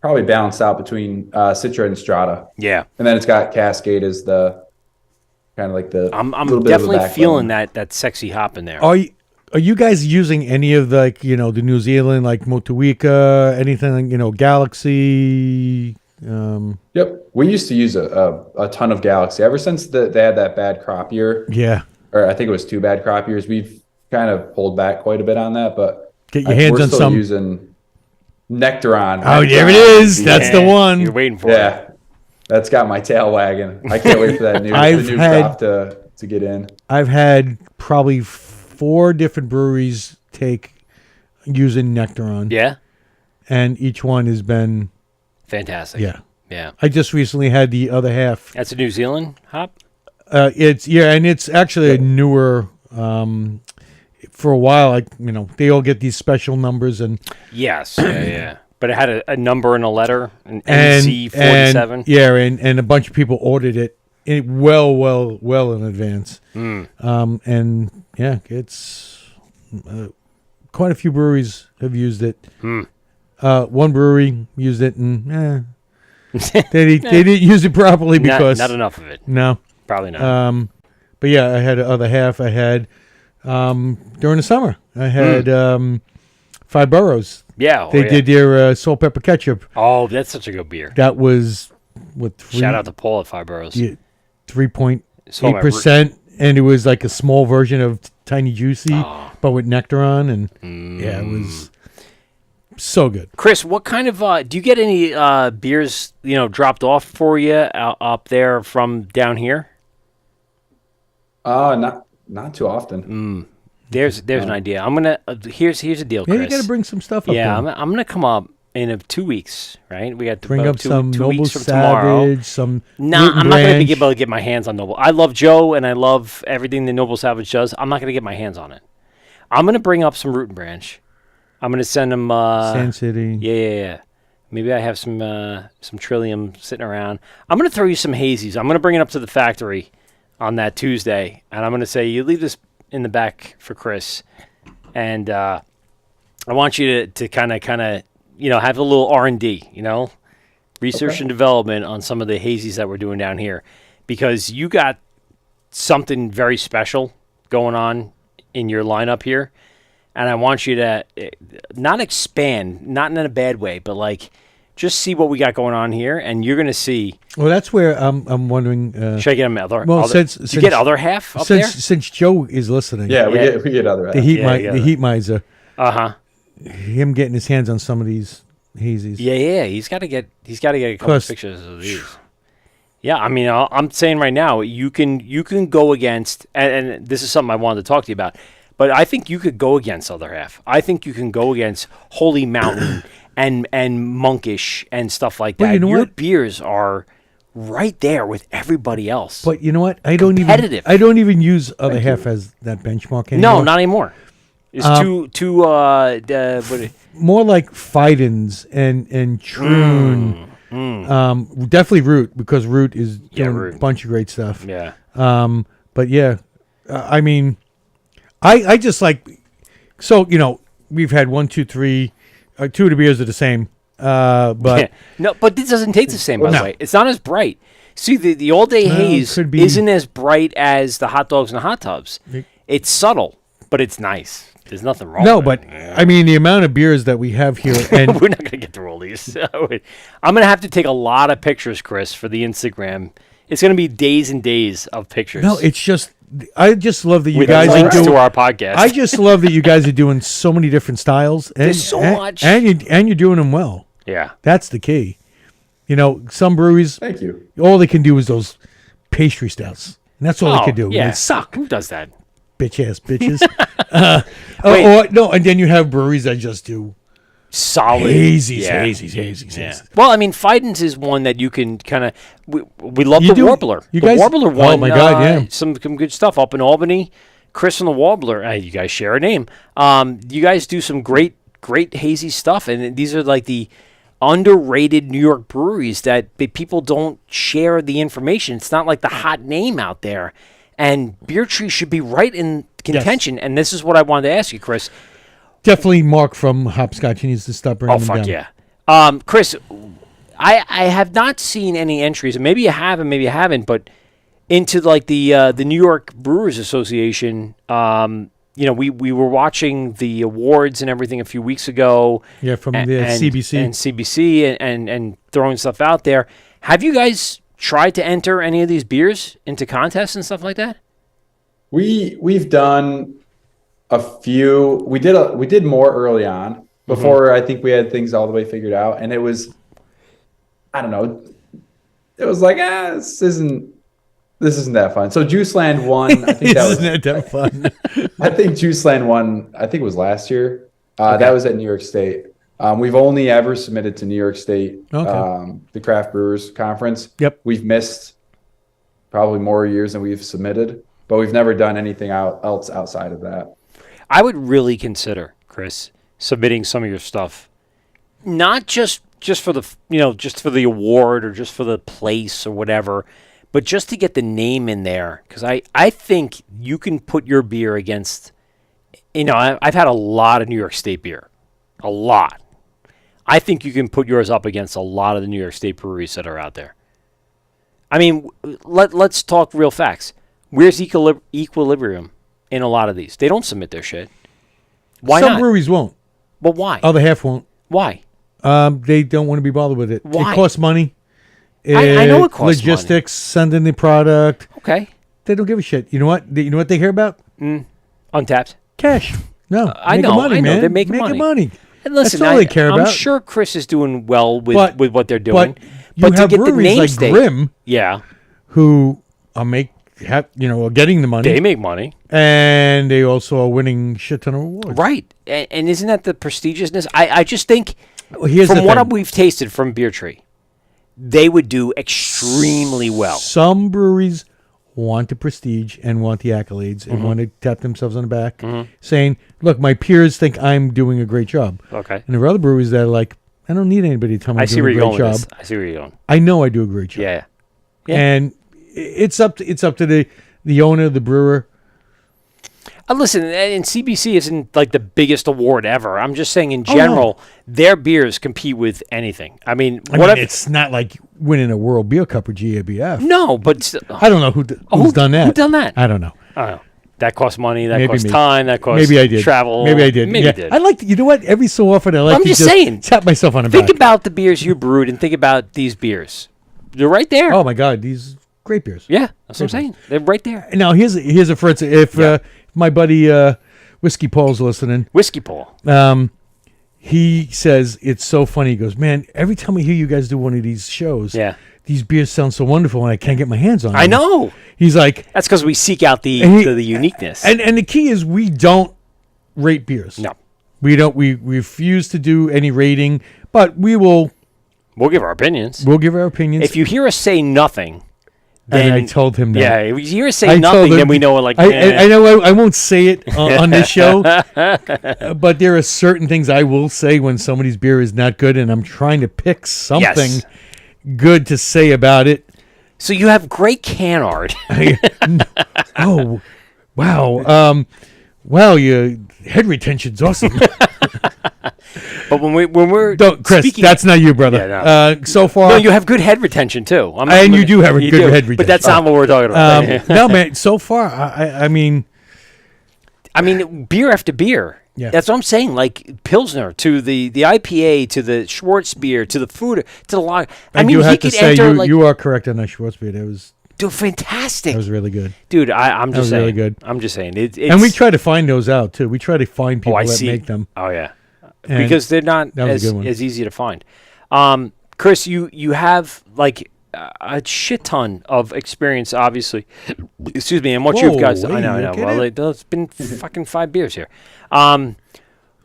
probably balanced out between Citra and Strata. Yeah, And then it's got Cascade as the kind of like the. I'm little bit of a definitely backbone. feeling that sexy hop in there. Are you guys using any of the the New Zealand like Motueka, anything Galaxy? Yep. We used to use a ton of Galaxy ever since they had that bad crop year, Yeah. or I think it was 2 bad crop years. We've kind of pulled back quite a bit on that, but Get your hands we're on still some. using Nectaron. Oh, there it is. That's the Yeah, one. You're waiting for it. Yeah, that's got my tail wagging. I can't wait for that new I've the new had- crop to get in. I've had probably 4 different breweries take using Nectaron. Yeah, And each one has been, fantastic. yeah. Yeah. I just recently had the other half. That's a New Zealand hop? And it's actually a newer, for a while, they all get these special numbers and Yes. Yeah. But it had a number and a letter, an and NC47. and a bunch of people ordered it well in advance. And yeah, it's quite a few breweries have used it. One brewery used it and they didn't use it properly because Not enough of it. no. Probably not. But yeah, I had the other half. I had during the summer. I had 5 Boroughs. Yeah. They did their salt pepper ketchup. Oh, that's such a good beer. That was what Shout out to Paul at Five Boroughs. 3.8%, and it was like a small version of Tiny Juicy, but with Nectaron, and yeah, it was so good. Chris, what kind of do you get any beers dropped off for you up there from down here? Not too often. There's an idea. I'm gonna here's a deal, Chris. Yeah, you got to bring some stuff up. Yeah, there. I'm gonna come up in 2 weeks, right? We got Bring about up some two Noble weeks from tomorrow. Savage, some. No, Root and I'm not going to Branch. be able to get my hands on Noble. I love Joe, and I love everything that Noble Savage does. I'm not going to get my hands on it. I'm going to bring up some Root and Branch. I'm going to send them. Sand City. Yeah. Maybe I have some Trillium sitting around. I'm going to throw you some hazies. I'm going to bring it up to the factory on that Tuesday, and I'm going to say, you leave this in the back for Chris, and I want you to kind of have a little R&D, research and development on some of the hazies that we're doing down here, because you got something very special going on in your lineup here, and I want you to not expand, not in a bad way, but like just see what we got going on here, and you're going to see. Well, that's where I'm wondering. Should I get them other? Well, other, since do you get other half up there? Since Joe is listening. Yeah, Yeah. we get other. The heat, Yeah, the heat miser. Uh huh. him getting his hands on some of these hazies. Yeah. He's got to get a couple 'Cause- pictures of these. Yeah, I mean, I'm saying right now, you can go against, and this is something I wanted to talk to you about, but I think you could go against Other Half. I think you can go against Holy Mountain and Monkish and stuff like that. Well, you know Your what? beers are right there with everybody else. But you know what? I don't Competitive. even use Other Half as that benchmark anymore. No, not anymore. It's More like Fidens and Troon. Definitely Root, because Root is doing Root. a bunch of great stuff. yeah. But yeah, I mean, I just like, so, we've had 1, 2, 3, 2 of the beers are the same. But No, but this doesn't taste the same, by the No. way. It's not as bright. See, the All Day Haze could be. isn't as bright as the hot dogs and hot tubs. It's subtle, but it's nice. There's nothing wrong no, with but it. I mean, the amount of beers that we have here, and We're not going to get through all these. I'm going to have to take a lot of pictures, Chris, for the Instagram. It's going to be days and days of pictures. no, it's just, I just love that you with guys are links to doing. our podcast. I just love that you guys are doing so many different styles. And, There's so much. and you're doing them well. yeah. That's the key. Some breweries, Thank you. all they can do is those pastry stouts, and that's all they can do. Yeah. They suck, Who does that? bitch ass bitches. Wait. And then you have breweries that just do Solid. hazies, Yeah. hazies. Yeah. Well, I mean, Fidens is one that you can kind of. We love You the do- Warbler. you The guys- Warbler oh one. my God, yeah. Some good stuff up in Albany. Chris and the Warbler. You guys share a name. You guys do some great hazy stuff, and these are like the underrated New York breweries that people don't share the information. It's not like the hot name out there, and Beer Tree should be right in contention. And this is what I wanted to ask you, Chris. Definitely Mark from Hopscotch. He needs to stop bringing Oh, them fuck down. yeah. Chris, I have not seen any entries, and maybe you have and maybe you haven't, but into like the New York Brewers Association. We were watching the awards and everything a few weeks ago. Yeah, from and, the and- CBC. and CBC and throwing stuff out there. Have you guys tried to enter any of these beers into contests and stuff like that? We've done a few. We did more early on before I think we had things all the way figured out, and it was, I don't know, it was like this isn't that fun. So Juiceland won. I think that was Isn't that fun? I think Juiceland won. I think it was last year. That was at New York State. We've only ever submitted to New York State, the Craft Brewers Conference. Yep. We've missed probably more years than we've submitted, but we've never done anything else outside of that. I would really consider, Chris, submitting some of your stuff, not just for the just for the award or just for the place or whatever, but just to get the name in there, because I think you can put your beer against. I've had a lot of New York State beer, a lot. I think you can put yours up against a lot of the New York State breweries that are out there. I mean, let's talk real facts. Where's equilibrium in a lot of these? They don't submit their shit. Why Some not? breweries won't. But why? Other half won't. Why? They don't want to be bothered with it. Why? It costs money. I know it costs logistics, sending the product. Okay. They don't give a shit. You know what? You know what they care about? Untapped. Cash. No, I making know, money, I know. man. They're making money. And listen, That's all they care I'm about. sure Chris is doing well with what they're doing. But you to have get the breweries name like state, Grimm yeah, who are getting the money, they make money. and they also are winning shit ton of awards. Right. And isn't that the prestigiousness? I just think Well, here's from the what thing. we've tasted from Beer Tree, they would do extremely well. Some breweries want the prestige and want the accolades and want to tap themselves on the back, saying, "Look, my peers think I'm doing a great job." Okay. And there are other breweries that are like, "I don't need anybody to tell me I I'm see where doing a you're great going job. with this. I see where you're going. I know I do a great job." Yeah. Yeah. And it's up to the owner, the brewer. Listen, and CBC isn't like the biggest award ever. I'm just saying in general, their beers compete with anything. I mean, It's not like winning a World Beer Cup or GABF. No, but I don't know who's done that. Who done that? I don't know. I don't know. That costs money. That Maybe costs me. time. That costs Maybe I did. travel. Maybe I did. Maybe Yeah. you did. I like to, you know what? Every so often I like I'm to just saying. tap myself on the Think back. about the beers you brewed and think about these beers. They're right there. Oh my God, these great beers. Yeah, that's what I'm saying. They're right there. Now here's a for instance, if my buddy Whiskey Paul's listening, Whiskey Paul. he says it's so funny. He goes, man, every time I hear you guys do one of these shows, these beers sound so wonderful, and I can't get my hands on them. I know. He's like, that's because we seek out the uniqueness. And the key is we don't rate beers. No, we don't. We refuse to do any rating, but we will. We'll give our opinions. We'll give our opinions. If you hear us say nothing, then, and I told him that. Yeah, if you hear us say nothing, then we know. Like, I know I won't say it on this show, but there are certain things I will say when somebody's beer is not good, and I'm trying to pick something good to say about it. So you have great can art. Oh, wow. Wow, your head retention's awesome. But when we're Chris, that's not you, brother. Yeah, no. So far, no, you have good head retention too. You do have a good head retention. But that's not what we're talking about. No, man. So far, I mean, beer after beer. Yeah. That's what I'm saying. Like Pilsner to the IPA to the Schwartz beer to the food to the lager. I mean, you have to say you are correct on that Schwartz beer. That was. Dude, fantastic. That was really good. Dude, I'm just saying. Really good. I'm just saying. And we try to find those out, too. We try to find people that make them. Oh, yeah. Because they're not as easy to find. Chris, you have, like, a shit ton of experience, obviously. Excuse me. And what you've got. I know. Well, it's been fucking 5 beers here.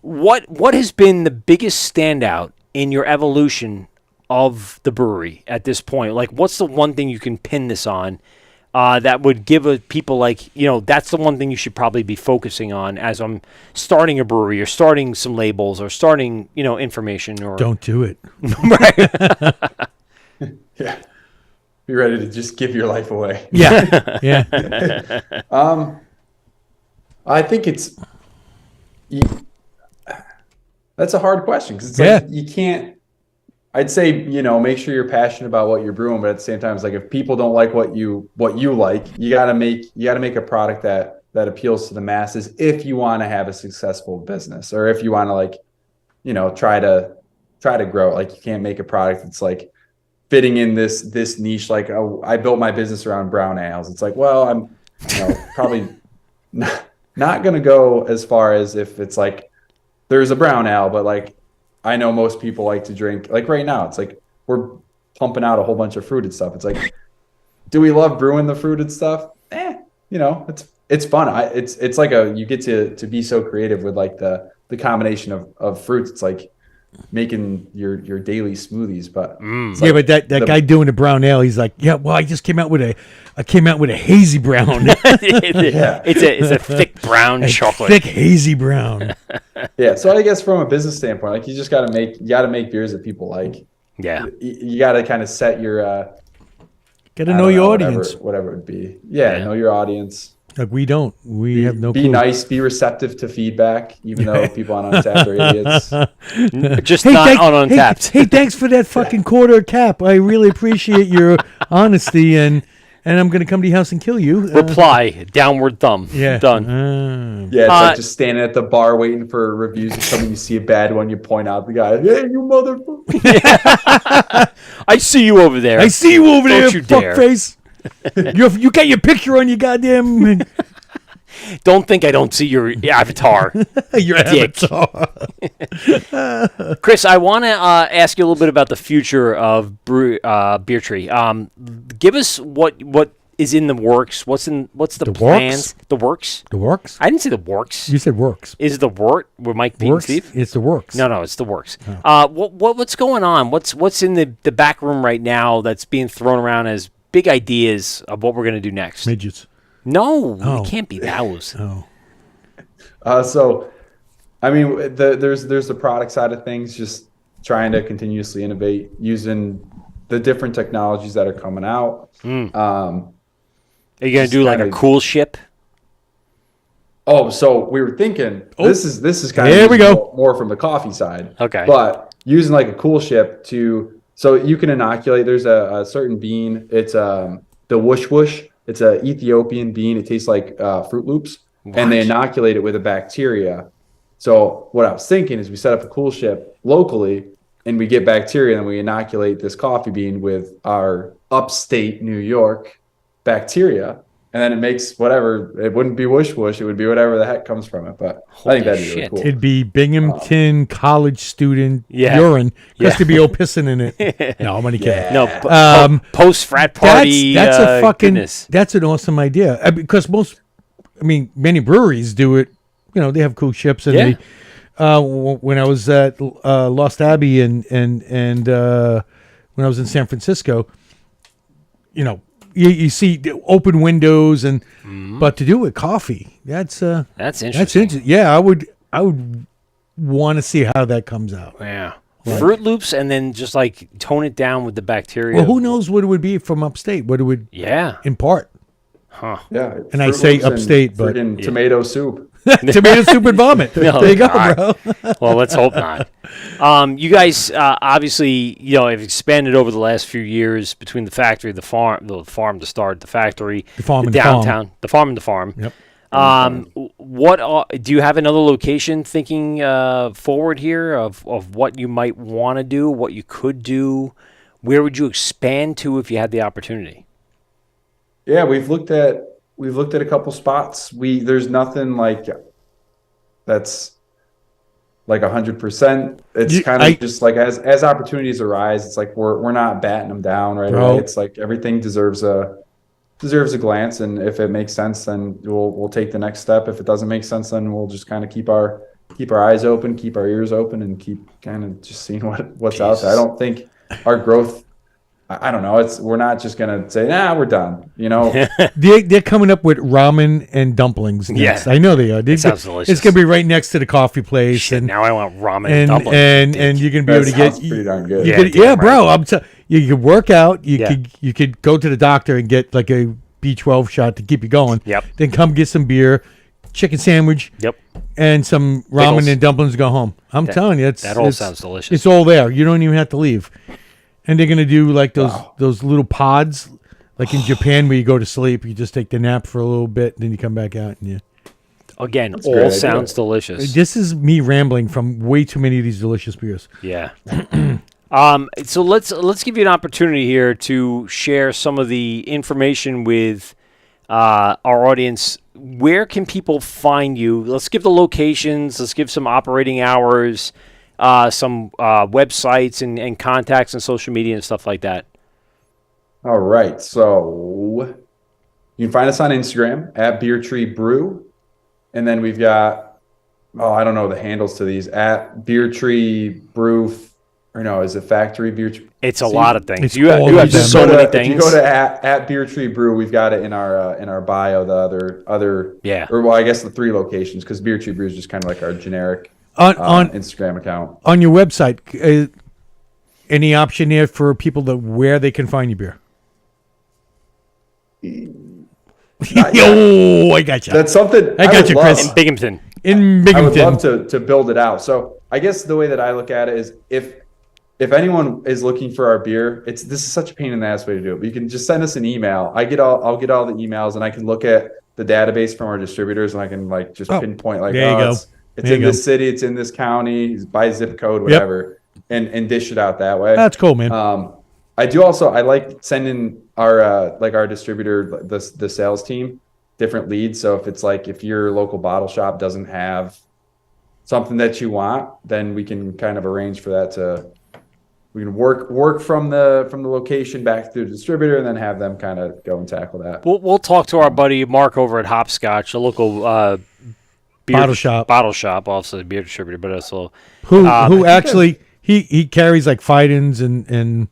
What has been the biggest standout in your evolution of the brewery at this point? Like, what's the one thing you can pin this on that would give people like, that's the one thing you should probably be focusing on as I'm starting a brewery or starting some labels or starting, information or... Don't do it. Right. Yeah. Be ready to just give your life away. Yeah. Yeah. I think that's a hard question because it's like you can't... I'd say, make sure you're passionate about what you're brewing, but at the same time, it's like if people don't like what you like, you gotta make a product that appeals to the masses if you want to have a successful business or if you want to try to grow. Like you can't make a product that's like fitting in this niche. Like, oh, I built my business around brown ales. It's like, well, I'm probably not gonna go as far as if it's like there's a brown ale, but like I know most people like to drink, like right now, it's like we're pumping out a whole bunch of fruited stuff. It's like, do we love brewing the fruited stuff? It's fun. It's like you get to be so creative with like the combination of fruits. It's like making your daily smoothies, but but that guy doing the brown ale, he's like, yeah, well, I came out with a hazy brown. It's a thick brown chocolate, thick hazy brown. Yeah, so I guess from a business standpoint, like you gotta make beers that people like. Yeah, you gotta kind of set your gotta know your audience, whatever it would be. Yeah, know your audience. Like we don't. We have no clue. Be nice, be receptive to feedback, even though people on Untapped are idiots. Just not on Untapped. Hey, thanks for that fucking quarter cap. I really appreciate your honesty, and I'm going to come to your house and kill you. Reply, downward thumb. Yeah. Done. Yeah, it's like just standing at the bar waiting for reviews of something. You see a bad one, you point out the guy, hey, you motherfucker. I see you over there. Don't you dare. Fuckface. You got your picture on your goddamn... Don't think I don't see your avatar. Your dick. Avatar. Chris, I want to ask you a little bit about the future of Beer Tree. Give us what is in the works. What's the plans? Works? The works? The works? I didn't say the works. You said works. Is it the Wort with Mike, Pete, and Steve? It's the works. No, it's the works. Oh. What's going on? What's in the back room right now that's being thrown around as big ideas of what we're going to do next? Midgets. No, it can't be those. Oh. So, I mean, there's the product side of things, just trying to continuously innovate using the different technologies that are coming out. Are you going to do like a cool ship? Oh, so we were thinking this is kind Here of we go. more from the coffee side. Okay. But using like a cool ship so you can inoculate. There's a certain bean. It's the whoosh whoosh. It's an Ethiopian bean. It tastes like Fruit Loops, and they inoculate it with a bacteria. So what I was thinking is we set up a cool ship locally, and we get bacteria, and we inoculate this coffee bean with our upstate New York bacteria, and then it makes whatever. It wouldn't be whoosh whoosh. It would be whatever the heck comes from it. But I think that'd be really shit. cool. It'd be Binghamton college student Yeah. urine because Yeah. to be all pissing in it. No, I'm only kidding. No, post frat party. That's a fucking. Goodness. That's an awesome idea because many breweries do it. You know, they have cool ships and Yeah. when I was at Lost Abbey and when I was in San Francisco, you know, you see the open windows and but to do it with coffee, that's That's interesting. interesting. Yeah, I would want to see how that comes out. Yeah. Fruit Loops and then just like tone it down with the bacteria. Well, who knows what it would be from upstate? What it would impart? Huh. Yeah, And I Fruit say Loops and upstate, but- friggin' tomato soup. Tomato soup and vomit. No, There you go, God. bro. Well, let's hope not. You guys obviously, have expanded over the last few years between the factory, the farm to start, the factory, The farm the and the farm. downtown, the farm and the farm. Yep. Do you have another location thinking forward here of what you might want to do, what you could do? Where would you expand to if you had the opportunity? Yeah, we've looked at a couple spots. There's nothing like that's like 100%. It's kind of just like as opportunities arise, it's like we're not batting them down right away. It's like everything deserves a glance, and if it makes sense, then we'll take the next step. If it doesn't make sense, then we'll just kind of keep our eyes open, keep our ears open, and keep kind of just seeing what's out there. I don't think our growth. I don't know. We're not just gonna say, we're done. You know, They're coming up with ramen and dumplings next. Yeah. I know they are. It sounds delicious. It's gonna be right next to the coffee place. Shit, and now I want ramen and dumplings. and you're gonna be able to get. pretty darn good. You Yeah, could, damn bro. right. You could work out. Yeah. You could go to the doctor and get like a B12 shot to keep you going. Yep. Then come get some beer, chicken sandwich, Yep. and some ramen Pickles. and dumplings. Go home. I'm telling you, That all sounds delicious. It's all there. You don't even have to leave. And they're gonna do like those little pods, like in Japan where you go to sleep. You just take the nap for a little bit, then you come back out and you. Again, a great all idea. sounds delicious. This is me rambling from way too many of these delicious beers. Yeah. So let's give you an opportunity here to share some of the information with our audience. Where can people find you? Let's give the locations. Let's give some operating hours, some websites and contacts and social media and stuff like that. All right. So you can find us on Instagram at Beer Tree Brew. And then we've got, I don't know the handles to these, at Beer Tree Brew, or no, is it Factory Beer Tree? It's a lot of things. it's You all have of them. so many If things. you go to at Beer Tree Brew, we've got it in our bio, the other Yeah. or well, I guess the 3 locations, because Beer Tree Brew is just kind of like our generic On Instagram account. on your website, any option there for people where they can find your beer? Oh, I got you. That's something I got would you, love- Chris. In Binghamton. In I would love Binghamton. to build it out. So I guess the way that I look at it is if anyone is looking for our beer, this is such a pain in the ass way to do it. But you can just send us an email. I'll get all the emails, and I can look at the database from our distributors, and I can like just pinpoint like, there you go. it's There in you this city, it's in this county, it's by zip code, whatever, and dish it out that way. That's cool, man. I like sending our distributor, the sales team, different leads. So if your local bottle shop doesn't have something that you want, then we can kind of arrange for that we can work from the location back to the distributor, and then have them kind of go and tackle that. We'll talk to our buddy Mark over at Hopscotch, a local beer Bottle shop. Bottle shop, also a beer distributor, but also Who actually he carries like Fidens and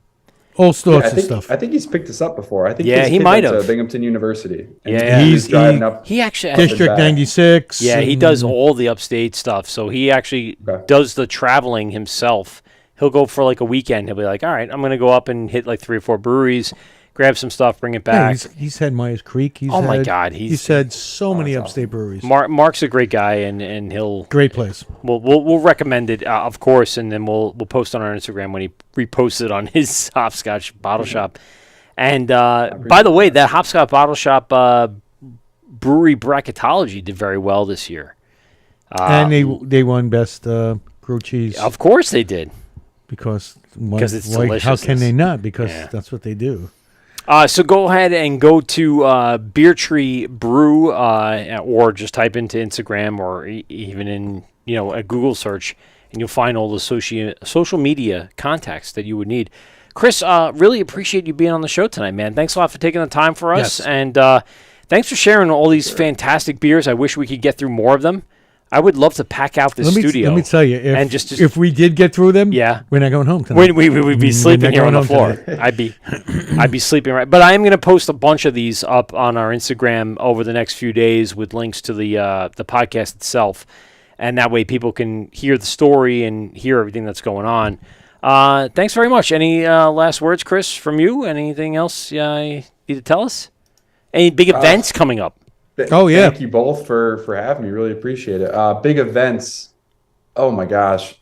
all sorts of stuff. I think he's picked us up before. I think Yeah, his he kid might went to have. Binghamton University. And Yeah. he was He's- driving up. he actually District back. 96. Yeah, he and- does all the upstate stuff. So he actually Okay. does the traveling himself. He'll go for like a weekend. He'll be like, all right, I'm going to go up and hit like 3 or 4 breweries, grab some stuff, bring it Yeah, back. he's had Myers Creek. Oh my God, he's had so many upstate breweries. Mark's a great guy, and he'll Great place. we'll recommend it, of course, and then we'll post on our Instagram when he reposts it on his Hopscotch bottle shop. And by the way, that Hopscotch bottle shop brewery bracketology did very well this year. And they won best grilled cheese Of course they did. because Because it's how can deliciousness. they not? Because Yeah. that's what they do. So go ahead and go to Beer Tree Brew, or just type into Instagram or even in a Google search, and you'll find all the social media contacts that you would need. Chris, really appreciate you being on the show tonight, man. Thanks a lot for taking the time for us, and thanks for sharing all these fantastic beers. I wish we could get through more of them. I would love to pack out this studio. Let me tell you, if, and just if we did get through them, we're not going home tonight. We'd be sleeping here on the floor. I'd be sleeping right. But I am going to post a bunch of these up on our Instagram over the next few days with links to the podcast itself, and that way people can hear the story and hear everything that's going on. Thanks very much. Any last words, Chris, from you? Anything else you need to tell us? Any big events coming up? Thank you both for having me. Really appreciate it. Big events. Oh my gosh.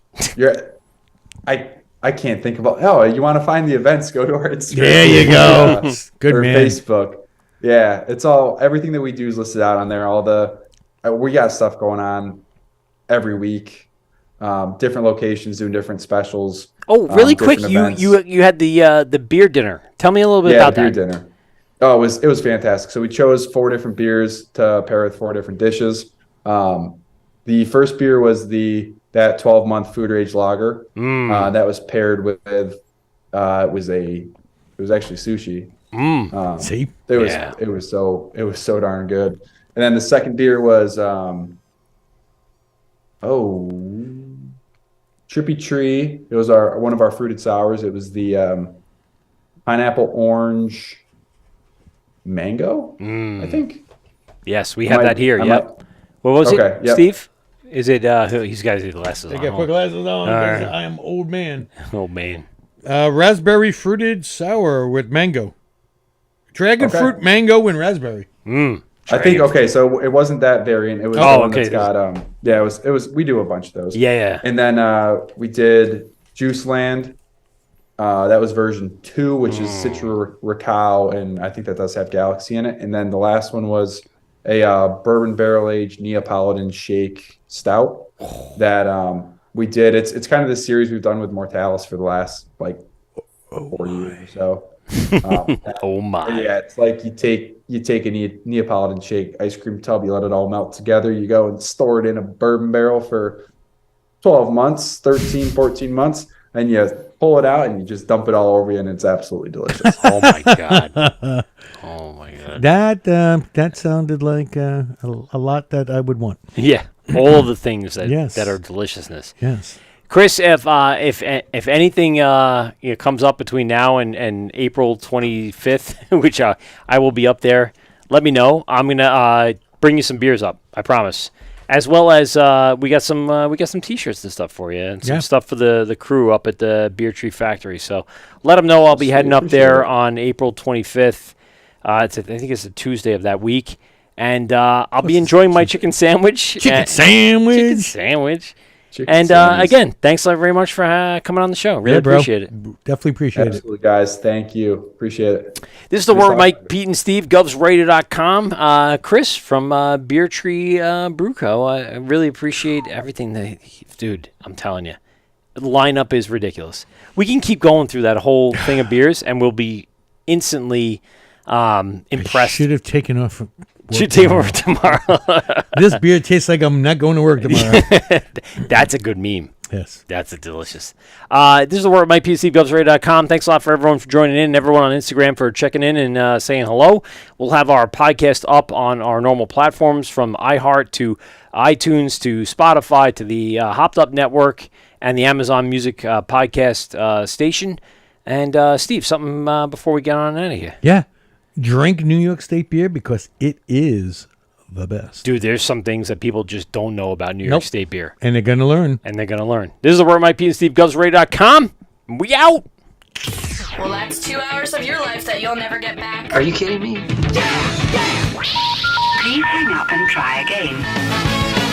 I can't think about. Oh, you want to find the events? Go to our Instagram. There you go. Good or man. Facebook. Yeah, it's everything that we do is listed out on there. We got stuff going on every week. Different locations doing different specials. Oh, really quick! You had the beer dinner. Tell me a little bit about that. Yeah, beer dinner. Oh, it was fantastic. So we chose 4 different beers to pair with 4 different dishes. The first beer was that 12-month food age lager. That was paired with it was actually sushi. See, it was so darn good. And then the second beer was Trippy Tree. It was one of our fruited sours. It was the pineapple orange mango, I think. Yes, we have that here. Yep. What was it, yep. Steve? Is it? He's got his glasses on. I got to put glasses on because I am old man. Old man. Raspberry fruited sour with mango. Dragon fruit, mango, and raspberry. I think so it wasn't that variant. It was the one that's got it was we do a bunch of those. Yeah. And then we did Juice Land. That was version 2, which is Citra Ricao, and I think that does have Galaxy in it. And then the last one was a bourbon barrel aged Neapolitan shake stout that we did. It's kind of the series we've done with Mortalis for the last 4 years or so. Oh my! Yeah, it's like you take a Neapolitan shake ice cream tub, you let it all melt together, you go and store it in a bourbon barrel for 12 months, 13, 14 months, and you pull it out and you just dump it all over you, and it's absolutely delicious. Oh my god! Oh my god! That sounded like a lot that I would want. Yeah, all of the things that are deliciousness. Yes. Chris, if anything comes up between now and April 25th, which I will be up there, let me know. I'm gonna bring you some beers up. I promise. As well as we got some T-shirts and stuff for you, and some stuff for the crew up at the Beer Tree Factory. So let them know I'll be heading up there on April 25th. I think it's a Tuesday of that week, and I'll be enjoying my chicken sandwich. Chicken sandwich. And again, thanks very much for coming on the show. Really appreciate it. Definitely appreciate it. Absolutely, guys. Thank you. Appreciate it. This is the Wort with Mike, Pete, and Steve, GovsRadio.com. Chris from Beer Tree Brew Co. I really appreciate everything dude, I'm telling you. The lineup is ridiculous. We can keep going through that whole thing of beers, and we'll be instantly impressed. I should have taken off. Should take over tomorrow. This beer tastes like I'm not going to work tomorrow. That's a good meme. Yes. That's a delicious. This is the Wort Mike PC, GovsRadio.com. Thanks a lot for everyone for joining in, and everyone on Instagram for checking in and saying hello. We'll have our podcast up on our normal platforms, from iHeart to iTunes to Spotify to the Hopped Up Network and the Amazon Music podcast station. And Steve, something before we get on out of here. Yeah. Drink New York State beer because it is the best. Dude, there's some things that people just don't know about New York State beer. And they're going to learn. This is the Wort Mike P and Steve, GovsRadio.com. We out. Well, that's 2 hours of your life that you'll never get back. Are you kidding me? Please hang up and try again.